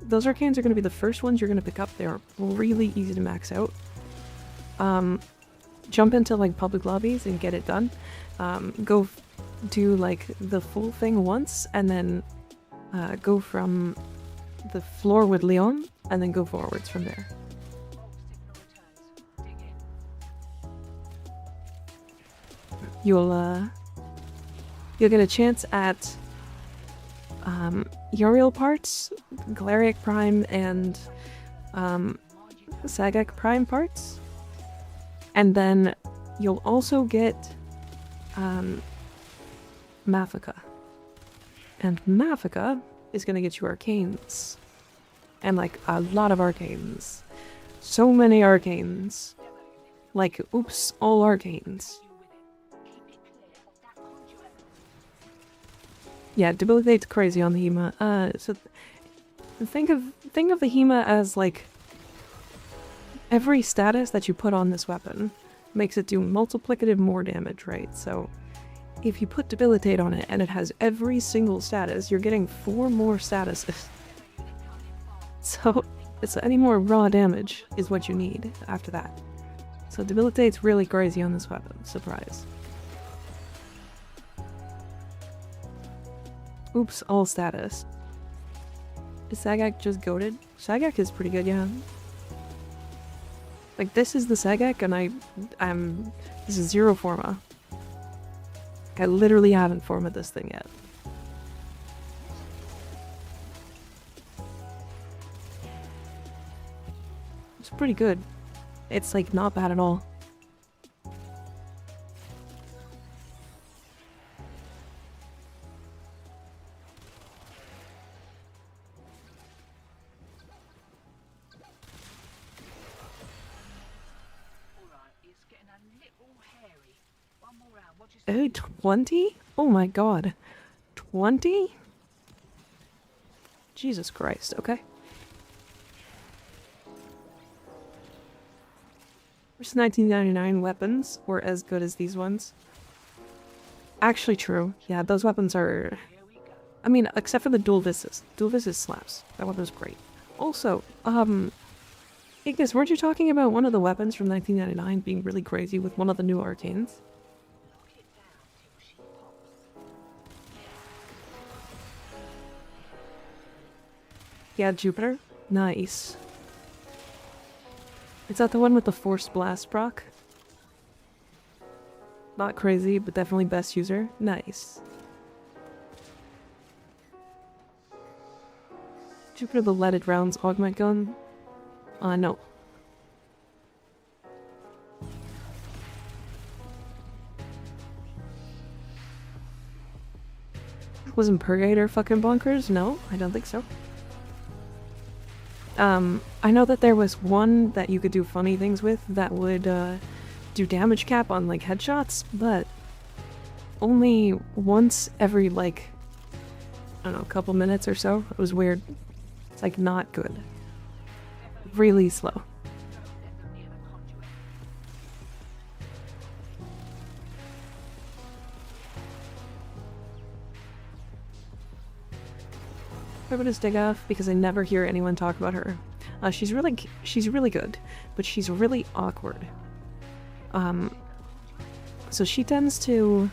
Those arcanes are going to be the first ones you're going to pick up. They're really easy to max out. Jump into like public lobbies and get it done. Go do like the full thing once and then go from the floor with Leon and then go forwards from there. You'll get a chance at Uriel parts, Galariac Prime, and Sagak Prime parts. And then you'll also get Mafika. And Mafika is going to get you arcanes. And like a lot of arcanes. So many arcanes. Like, oops, all arcanes. Yeah, debilitate's crazy on the Hema. So think of the Hema as like every status that you put on this weapon makes it do multiplicative more damage, right? So if you put debilitate on it and it has every single status, you're getting 4 more statuses. So any more raw damage is what you need after that. So debilitate's really crazy on this weapon. Surprise. Oops, all status. Is Sagak just goated? Sagak is pretty good, yeah. Like, this is the Sagak, and this is 0 Forma. Like, I literally haven't formed this thing yet. It's pretty good. It's, like, not bad at all. Oh, 20? Oh my god. 20? Jesus Christ, okay. First 1999 weapons were as good as these ones. Actually true. Yeah, those weapons are... I mean, except for the dual vistas. Dual vistas slaps. That weapon's great. Also, Ignis, weren't you talking about one of the weapons from 1999 being really crazy with one of the new arcanes? Yeah, Jupiter. Nice. Is that the one with the Forced Blast proc? Not crazy, but definitely best user. Nice. Jupiter the Leaded Rounds Augment Gun. No. Wasn't Purgator fucking bonkers? No, I don't think so. I know that there was one that you could do funny things with that would, do damage cap on, like, headshots, but only once every, like, I don't know, a couple minutes or so. It was weird. It's, like, not good. Really slow. Everybody's dig off because I never hear anyone talk about her. She's really good, but she's really awkward. So she tends to,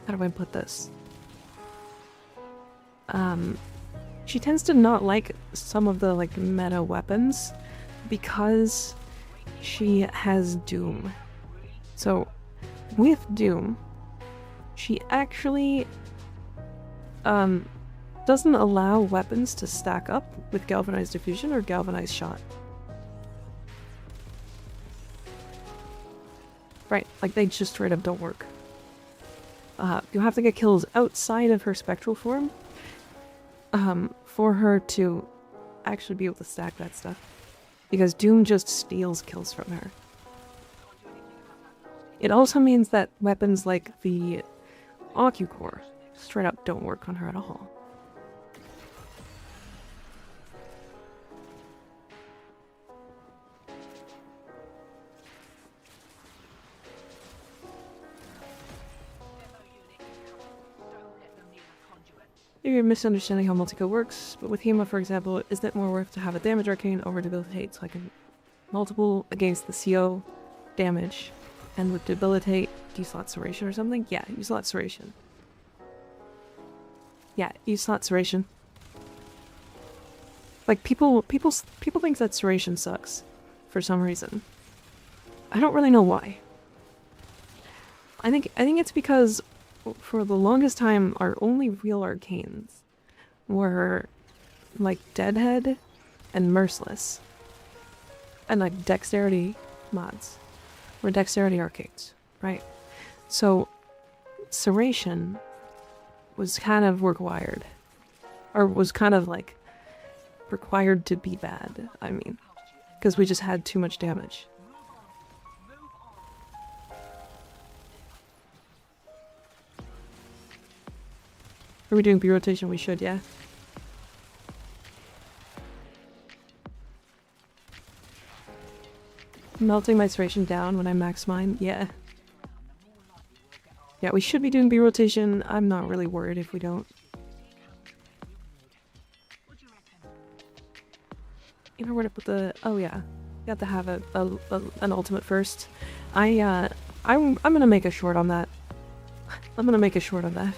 how do I put this? She tends to not like some of the like meta weapons because she has Doom. So with Doom, she actually doesn't allow weapons to stack up with Galvanized Diffusion or Galvanized Shot. Right, like they just straight up don't work. You have to get kills outside of her spectral form for her to actually be able to stack that stuff. Because Doom just steals kills from her. It also means that weapons like the Ocucore straight up don't work on her at all. You're misunderstanding how multi-kill works, but with Hema, for example, isn't it more worth to have a damage arcane over debilitate so I can multiple against the CO damage, and with debilitate, do you slot Serration or something? Yeah, you slot Serration. Yeah, you slot Serration. Like people think that Serration sucks for some reason. I don't really know why. I think it's because for the longest time, our only real arcanes were like Deadhead and Merciless. And like Dexterity mods. Were Dexterity arcades, right? So, Serration was kind of required. Or was kind of like required to be bad, I mean. Because we just had too much damage. Are we doing B rotation? We should, yeah. Melting my Serration down when I max mine? Yeah. Yeah, we should be doing B rotation. I'm not really worried if we don't. You know where to put the... Oh yeah. You have to have an ultimate first. I'm gonna make a short on that. I'm gonna make a short on that.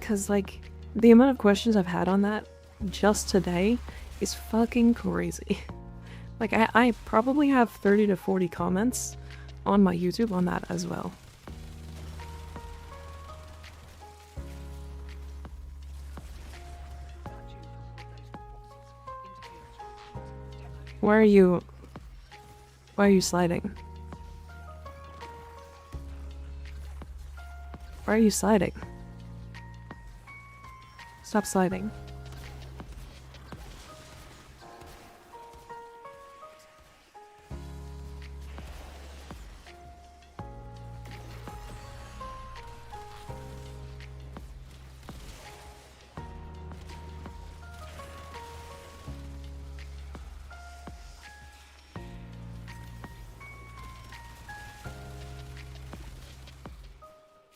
Cause like, the amount of questions I've had on that just today is fucking crazy. Like, I probably have 30 to 40 comments on my YouTube on that as well. Why are you sliding? Why are you sliding? Stop sliding.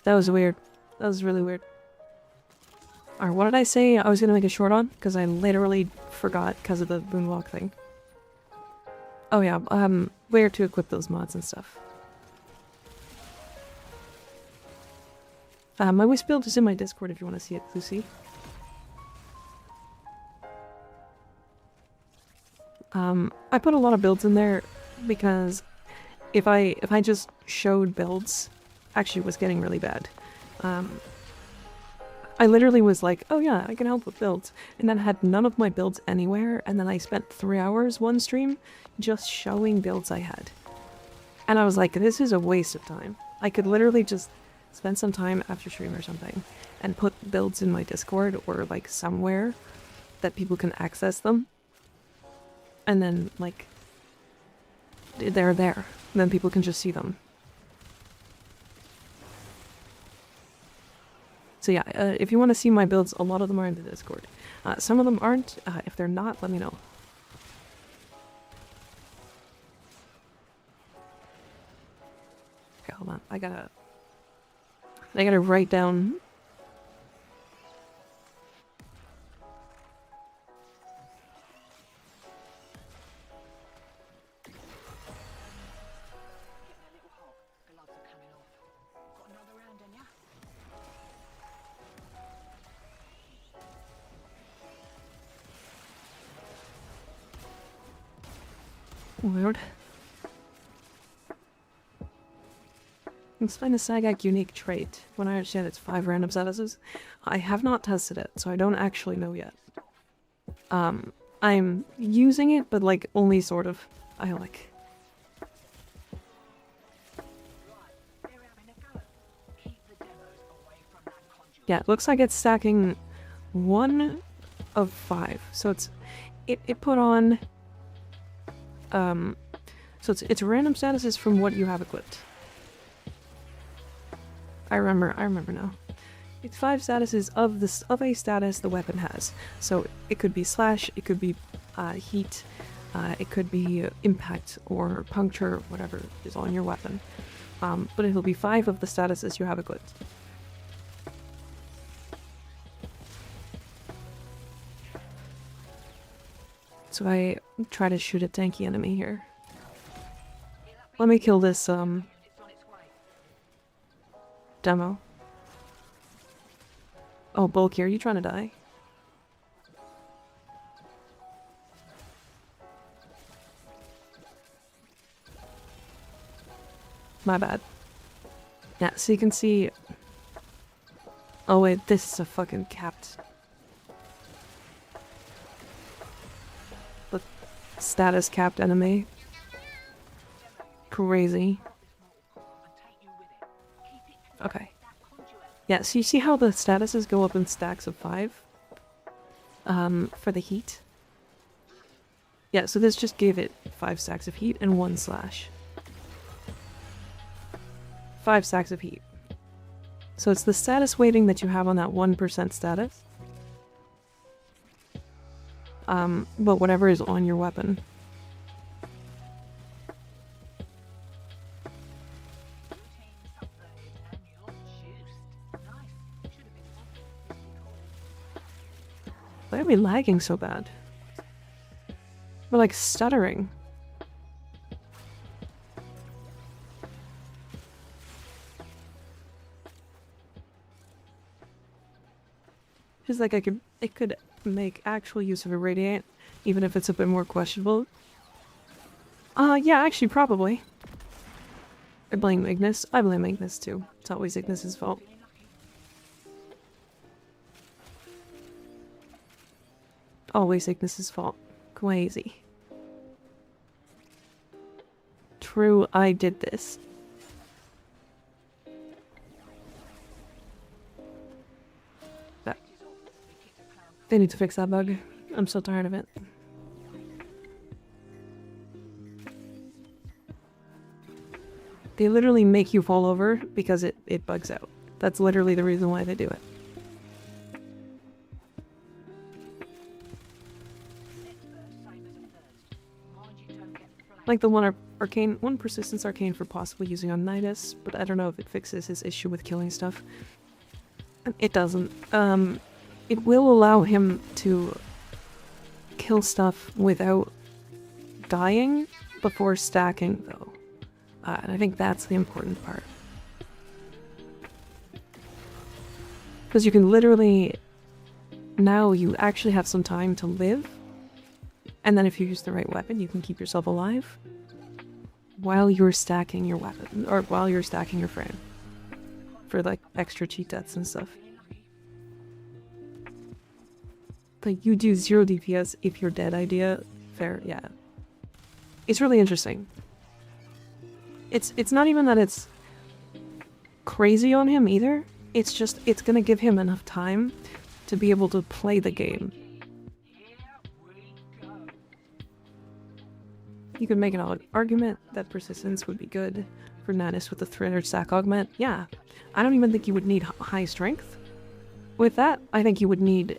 That was weird. That was really weird. Alright, what did I say I was gonna make a short on? Because I literally forgot because of the moonwalk thing. Oh yeah, where to equip those mods and stuff. My Wisp build is in my Discord if you want to see it, Lucy. I put a lot of builds in there because if I just showed builds, actually it was getting really bad. I literally was like, oh yeah, I can help with builds. And then had none of my builds anywhere, and then I spent 3 hours one stream just showing builds I had. And I was like, this is a waste of time. I could literally just spend some time after stream or something and put builds in my Discord or like somewhere that people can access them. And then like, they're there. And then people can just see them. So yeah, if you want to see my builds, a lot of them are in the Discord. Some of them aren't. If they're not, let me know. Okay, hold on. I gotta write down. Gloves are coming off. Got another round in ya? Weird. Explain the Sagak unique trait. When I understand it's 5 random statuses. I have not tested it, so I don't actually know yet. I'm using it, but like only sort of. I like. They're having a go. Keep the demos away from that conduit. Yeah, it looks like it's stacking 1 of 5. So it put on so it's random statuses from what you have equipped. I remember now. It's 5 statuses of a status the weapon has. So it could be slash, it could be heat, it could be impact or puncture, whatever is on your weapon. But it'll be 5 of the statuses you have equipped. So I try to shoot a tanky enemy here. Let me kill this It's on its way. demo. Oh, Bulky, are you trying to die? My bad. Yeah, so you can see... Oh wait, this is a fucking capped... The status capped enemy. Crazy. Okay. Yeah, so you see how the statuses go up in stacks of 5? For the heat? Yeah, so this just gave it 5 stacks of heat and 1 slash. 5 stacks of heat. So it's the status weighting that you have on that 1% status. But whatever is on your weapon. Why are we lagging so bad? We're like stuttering. Just like it could make actual use of a radiant, even if it's a bit more questionable. Yeah, actually, probably. I blame Ignis. I blame Ignis too. It's always Ignis's fault. Always Ignis's fault. Crazy. True, I did this. That. They need to fix that bug. I'm so tired of it. They literally make you fall over because it bugs out. That's literally the reason why they do it. Like the one arcane, one persistence arcane for possibly using on Nidus, but I don't know if it fixes his issue with killing stuff. It doesn't. It will allow him to kill stuff without dying before stacking, though. And I think that's the important part. Because you can literally... Now you actually have some time to live. And then if you use the right weapon, you can keep yourself alive while you're stacking your weapon, or while you're stacking your frame for like extra cheat deaths and stuff. Like, you do 0 DPS if you're dead idea. Fair, yeah. It's really interesting. It's not even that it's crazy on him either. It's just, it's gonna give him enough time to be able to play the game. You could make an argument that persistence would be good for Natus with the 300 stack augment. Yeah, I don't even think you would need high strength. With that, I think you would need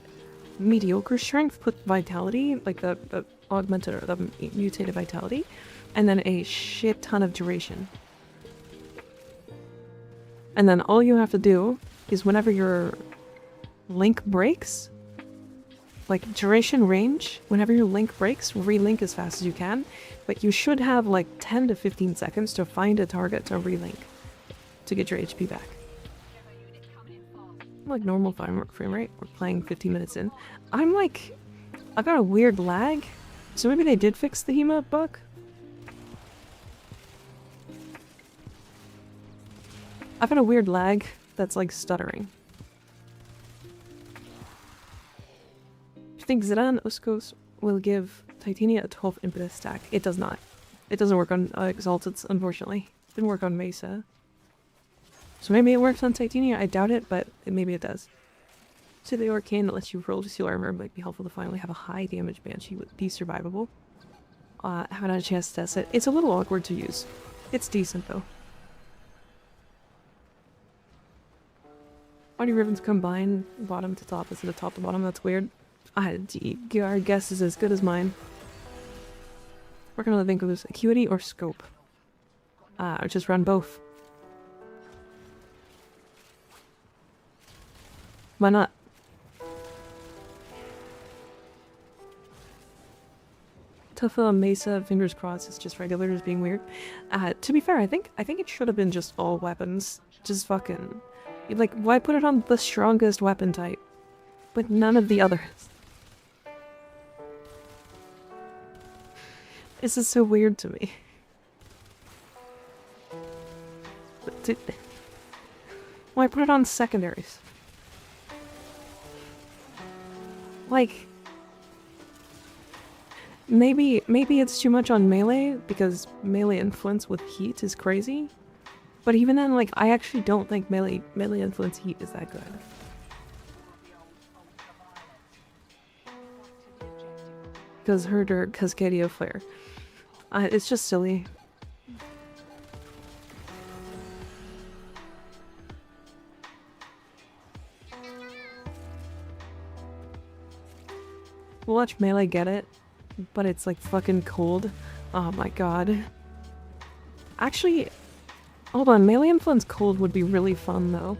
mediocre strength with vitality, like the augmented or the mutated vitality, and then a shit ton of duration. And then all you have to do is whenever your link breaks, like duration range, whenever your link breaks, relink as fast as you can, but you should have like 10 to 15 seconds to find a target to relink to get your HP back. Like normal frame rate, we're playing 15 minutes in. I'm like, I've got a weird lag, so maybe they did fix the HEMA bug? I've got a weird lag that's like stuttering. I think Zidan Uskos will give Titania a 12 impetus stack. It does not. It doesn't work on Exalted, unfortunately. It didn't work on Mesa. So maybe it works on Titania, I doubt it, but maybe it does. So the Arcane that lets you roll to seal armor might be helpful to finally have a high damage Banshee with be survivable. Haven't had a chance to test it. It's a little awkward to use. It's decent though. MikaRiverNya combine bottom to top instead of top to bottom, that's weird. Our guess is as good as mine. Working on the Vinculus Acuity or Scope. Or just run both. Why not? Tufa Mesa, fingers crossed, it's just regulars being weird. To be fair, I think it should have been just all weapons. Just fucking... Like, why put it on the strongest weapon type? But none of the others. This is so weird to me. Why put it on secondaries? Like... Maybe it's too much on melee, because melee influence with heat is crazy. But even then, like, I actually don't think melee influence heat is that good. Because Herder, Cascadia Flare. It's just silly. We'll watch melee get it, but it's like fucking cold. Oh my god. Actually, hold on, melee influence cold would be really fun though.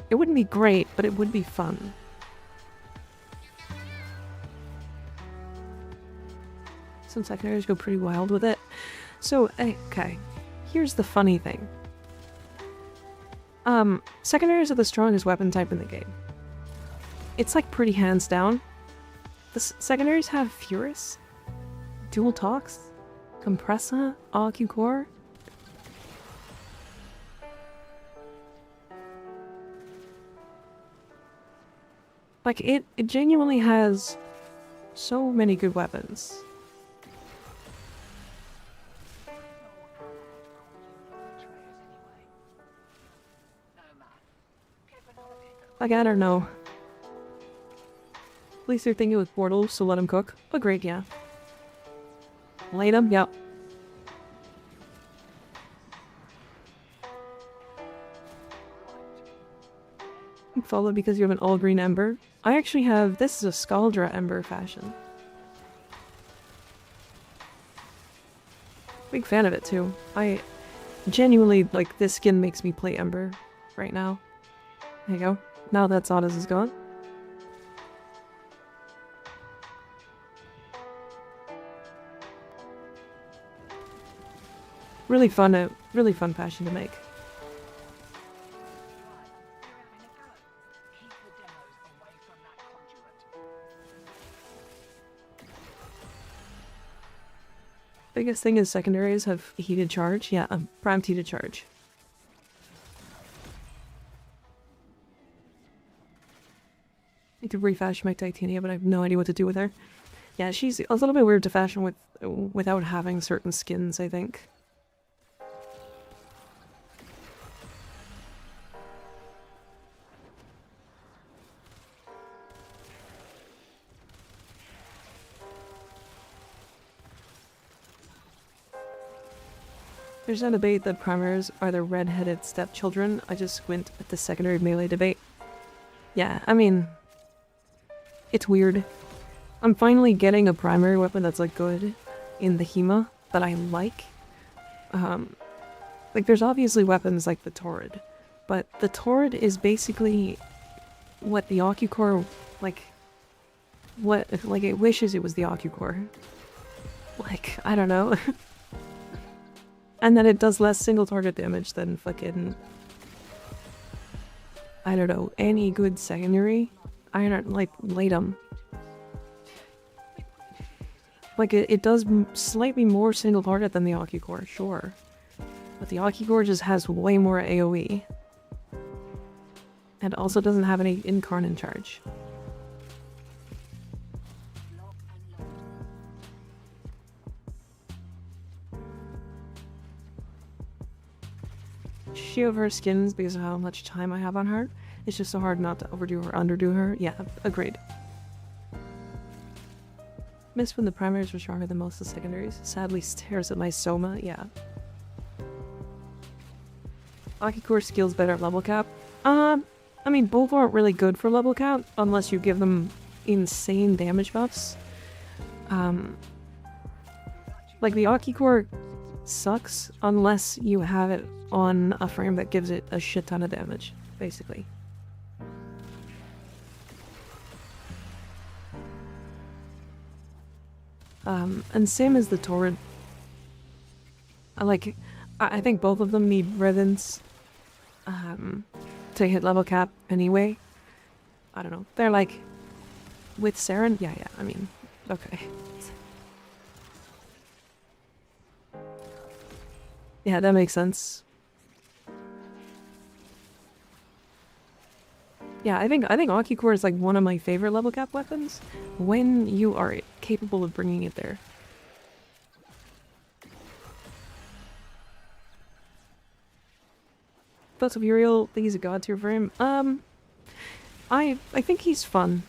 It wouldn't be great, but it would be fun. Some secondaries go pretty wild with it. So, okay, here's the funny thing. Secondaries are the strongest weapon type in the game. It's like pretty hands down. The secondaries have Furus, Dual Tox, Compressa, AQ Core. Like, it genuinely has so many good weapons. Like, I don't know. At least they're thinking with portals, so let them cook. But great, yeah. Light them, yep. Follow because you have an all green ember. I actually have, this is a Scaldra ember fashion. Big fan of it too. I genuinely, like, this skin makes me play ember right now. There you go. Now that Zadas is gone. Really fun fashion to make. Biggest thing is secondaries have heated charge. Yeah, primed heated charge. to refashion my Titania, but I have no idea what to do with her. Yeah, she's a little bit weird to fashion with without having certain skins, I think. There's no debate that primaries are the red-headed stepchildren. I just squint at the secondary melee debate. Yeah, I mean, it's weird. I'm finally getting a primary weapon that's like good in the HEMA that I like. Like there's obviously weapons like the Torrid, but the Torrid is basically what the Ocucore, like, it wishes it was the Ocucore. Like, I don't know. And then it does less single target damage than fucking, I don't know, any good secondary. I don't like Latum. Like it does slightly more single target than the Ocucore, sure. But the Ocucore just has way more AoE. And also doesn't have any incarn in charge. She over her skins because of how much time I have on her. It's just so hard not to overdo or underdo her. Yeah, agreed. Miss when the primaries were stronger than most of the secondaries. Sadly stares at my Soma, yeah. Ocucore skills better at level cap. I mean both aren't really good for level cap unless you give them insane damage buffs. Like the Ocucore sucks unless you have it on a frame that gives it a shit ton of damage, basically. And same as the Torrid. I think both of them need rhythms to hit level cap anyway. I don't know. They're like, with Saren? Yeah, I mean, okay. Yeah, that makes sense. Yeah, I think Ocucore is like one of my favorite level cap weapons when you are capable of bringing it there. Thoughts of Uriel, he's a god tier frame. I think he's fun.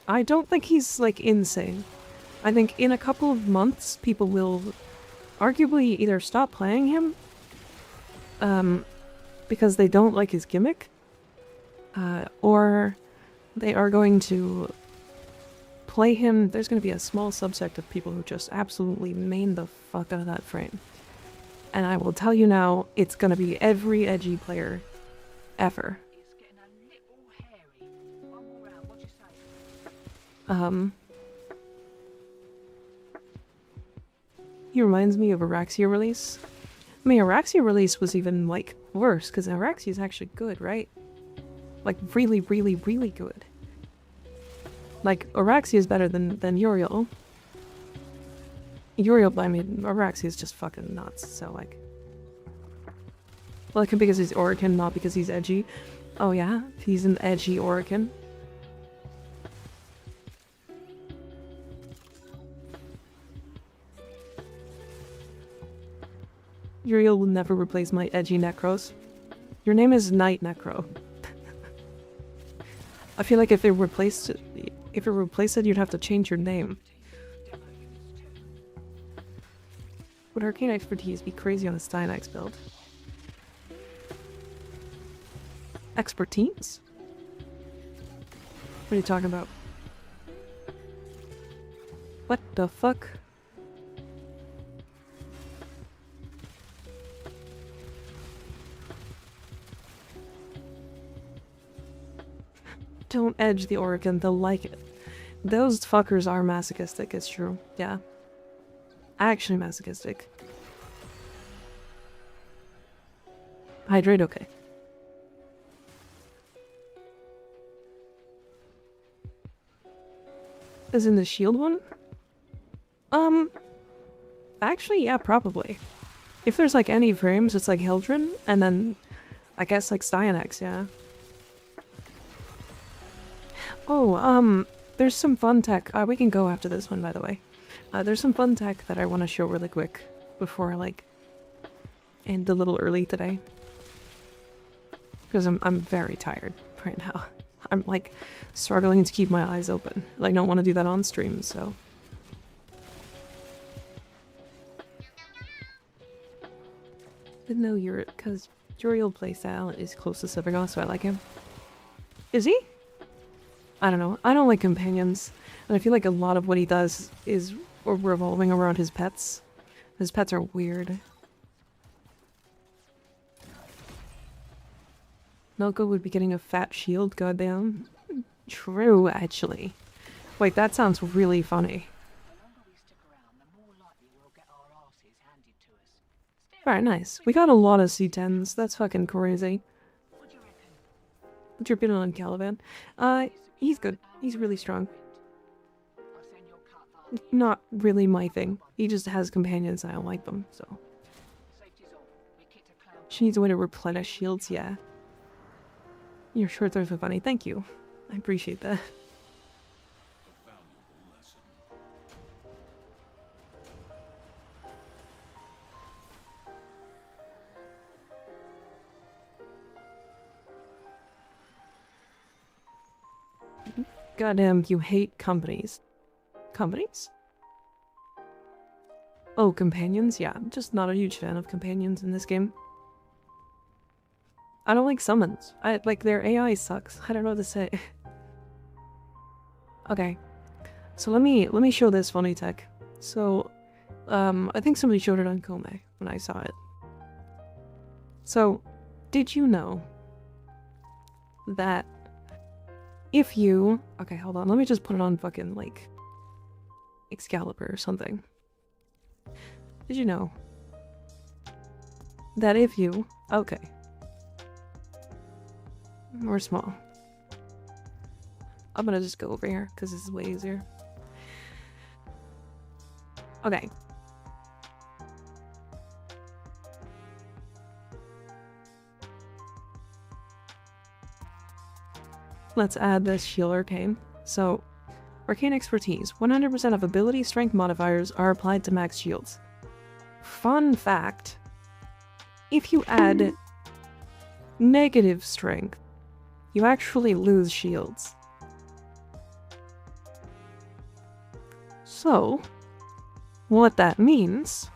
I don't think he's like insane. I think in a couple of months people will arguably either stop playing him because they don't like his gimmick, or they are going to play him. There's going to be a small subsect of people who just absolutely main the fuck out of that frame. And I will tell you now, it's going to be every edgy player ever. He reminds me of Araxia release. I mean, Araxia release was even, like, worse, because Araxia is actually good, right? Like, really, really, really good. Like, Araxia is better than Uriel. Uriel, I mean, Araxia is just fucking nuts, so, like... Well, it could be because he's Orokin, not because he's edgy. Oh yeah? He's an edgy Orokin. Uriel will never replace my edgy Necros. Your name is Night Necro. I feel like if it replaced it, you'd have to change your name. Would Arcane Expertise be crazy on a Stynax build? Expertise? What are you talking about? What the fuck? Don't edge the Orokin, they'll like it. Those fuckers are masochistic, it's true. Yeah. Actually masochistic. Hydrate, okay. Is in the shield one? Actually, yeah, probably. If there's like any frames, it's like Hildren, and then I guess like Styanax, yeah. Oh, there's some fun tech. We can go after this one, by the way. There's some fun tech that I want to show really quick before I, like, end a little early today. Because I'm very tired right now. I'm, like, struggling to keep my eyes open. I don't want to do that on stream, so... Didn't know you're... Because Juriel playstyle is close to Silverglass, so I like him. Is he? I don't know. I don't like companions. And I feel like a lot of what he does is revolving around his pets. His pets are weird. Milko would be getting a fat shield, goddamn. True, actually. Wait, that sounds really funny. Alright, nice. We got a lot of C10s. That's fucking crazy. What's your opinion on Caliban? He's good. He's really strong. Not really my thing. He just has companions and I don't like them, so. She needs a way to replenish shields, yeah. Your shorts are so funny. Thank you. I appreciate that. Goddamn, you hate companies. Companies? Oh, companions? Yeah, I'm just not a huge fan of companions in this game. I don't like summons. Like, their AI sucks. I don't know what to say. Okay. So let me show this funny tech. So, I think somebody showed it on Kome when I saw it. So, did you know that if you... Okay, hold on. Let me just put it on fucking, like, Excalibur or something. Did you know that if you... Okay. Or small. I'm gonna just go over here, because this is way easier. Okay. Let's add this shield arcane. So, arcane expertise. 100% of ability strength modifiers are applied to max shields. Fun fact. If you add negative strength, you actually lose shields. So, what that means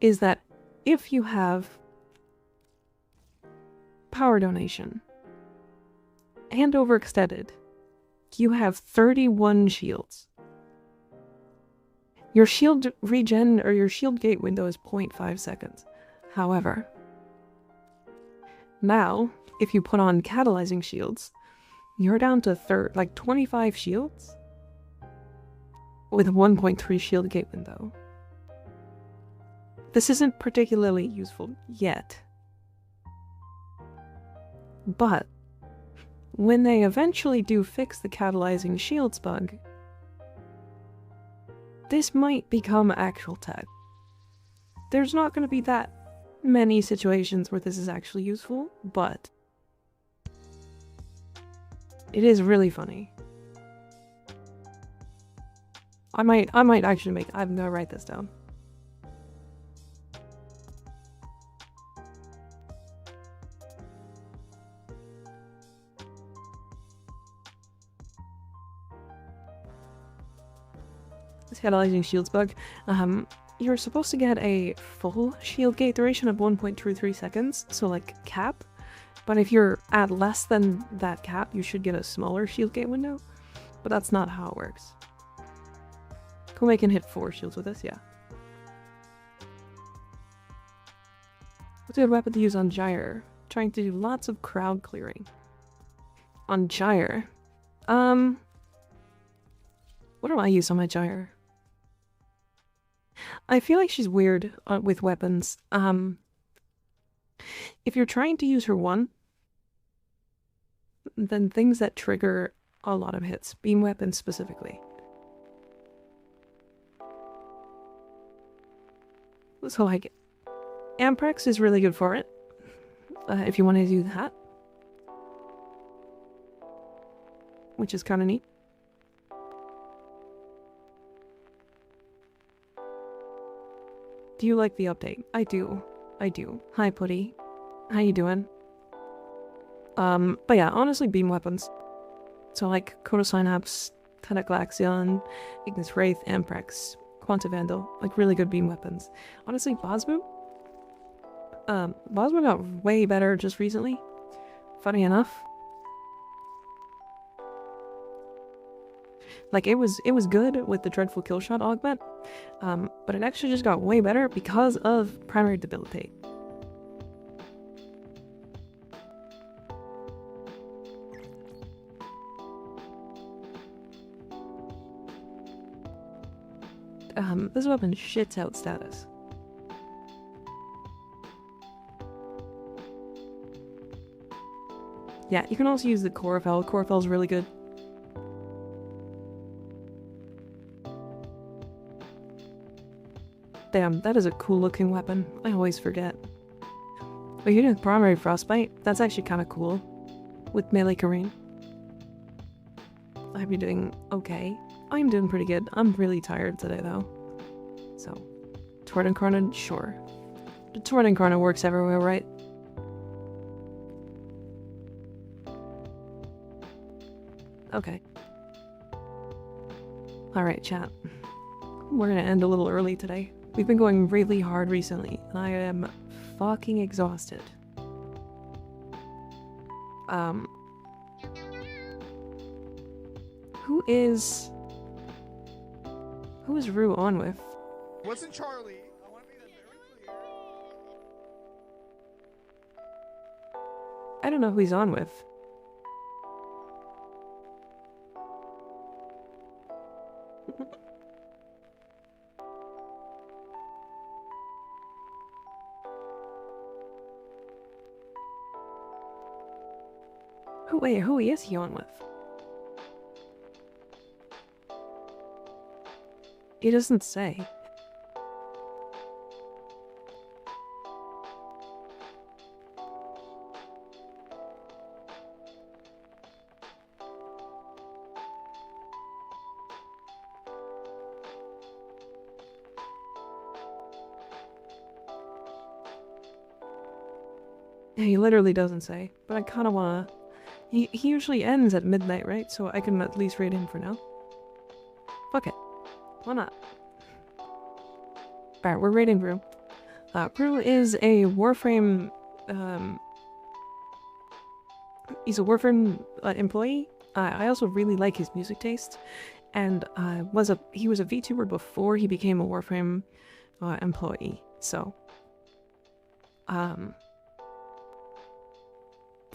is that if you have power donation and overextended, you have 31 shields. Your shield regen or your shield gate window is 0.5 seconds. However, now, if you put on catalyzing shields, you're down to 25 shields with a 1.3 shield gate window. This isn't particularly useful yet, but when they eventually do fix the catalyzing shields bug, this might become actual tech. There's not going to be that many situations where this is actually useful, but it is really funny. I might actually make... I'm gonna write this down. This catalyzing shields bug. You're supposed to get a full shield gate duration of 1.23 seconds, so like cap. But if you're at less than that cap, you should get a smaller shield gate window. But that's not how it works. Kome can hit 4 shields with this, yeah. What's a good weapon to use on Gyre? Trying to do lots of crowd clearing. On Gyre? What do I use on my Gyre? I feel like she's weird with weapons. If you're trying to use her one, then things that trigger a lot of hits, beam weapons specifically. So like, Amprex is really good for it, if you want to do that. which is kind of neat. Do you like the update? I do. I do. Hi, Putty. How you doing? But yeah, honestly, beam weapons. So like Codosynapse, Tentaclaxion, Ignis Wraith, Amprex, Quanta Vandal, like really good beam weapons. Honestly, Bosmu? Bosmu got way better just recently. Funny enough. Like it was good with the Dreadful Killshot augment, but it actually just got way better because of Primary Debilitate. This weapon shits out status. Yeah, you can also use the Chorofel. Chorofel's really good. Damn, that is a cool looking weapon. I always forget. But you're doing Primary Frostbite? That's actually kind of cool. With melee Kareen. I hope you're doing okay. I'm doing pretty good. I'm really tired today though. So, Tort Incarnate? Sure. The Tort Incarnate works everywhere, right? Okay. Alright, chat. We're gonna end a little early today. We've been going really hard recently, and I am fucking exhausted. Who is Rue on with? Wasn't Charlie? I want to make that very clear. I don't know who he's on with. Who is he on with? He doesn't say. Yeah, he literally doesn't say, but I kind of wanna... He usually ends at midnight, right? So I can at least raid him for now. Fuck it. Why not? Alright, we're raiding Brew. Brew is a Warframe, he's a Warframe employee. I also really like his music taste. And he was a VTuber before he became a Warframe employee. So,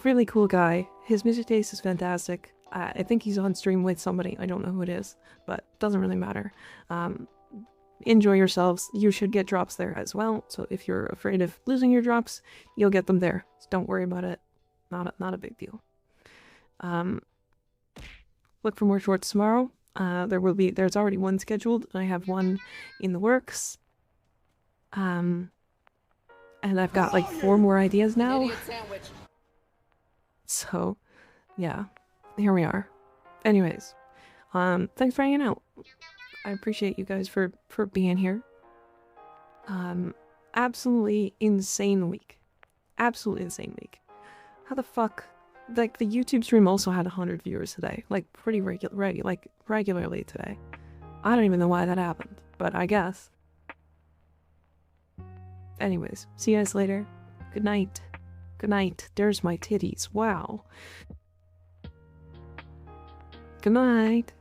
really cool guy. His music taste is fantastic. I think he's on stream with somebody. I don't know who it is, but doesn't really matter. Enjoy yourselves. You should get drops there as well. So if you're afraid of losing your drops, you'll get them there. So don't worry about it. Not a big deal. Look for more shorts tomorrow. There's already one scheduled. I have one in the works. And I've got like 4 more ideas now. Idiot sandwich. So, yeah, here we are. Anyways, thanks for hanging out. I appreciate you guys for being here. Absolutely insane week. Absolutely insane week. How the fuck? Like, the YouTube stream also had 100 viewers today. Like, pretty regularly today. I don't even know why that happened, but I guess. Anyways, see you guys later. Good night. Good night. There's my titties. Wow. Good night.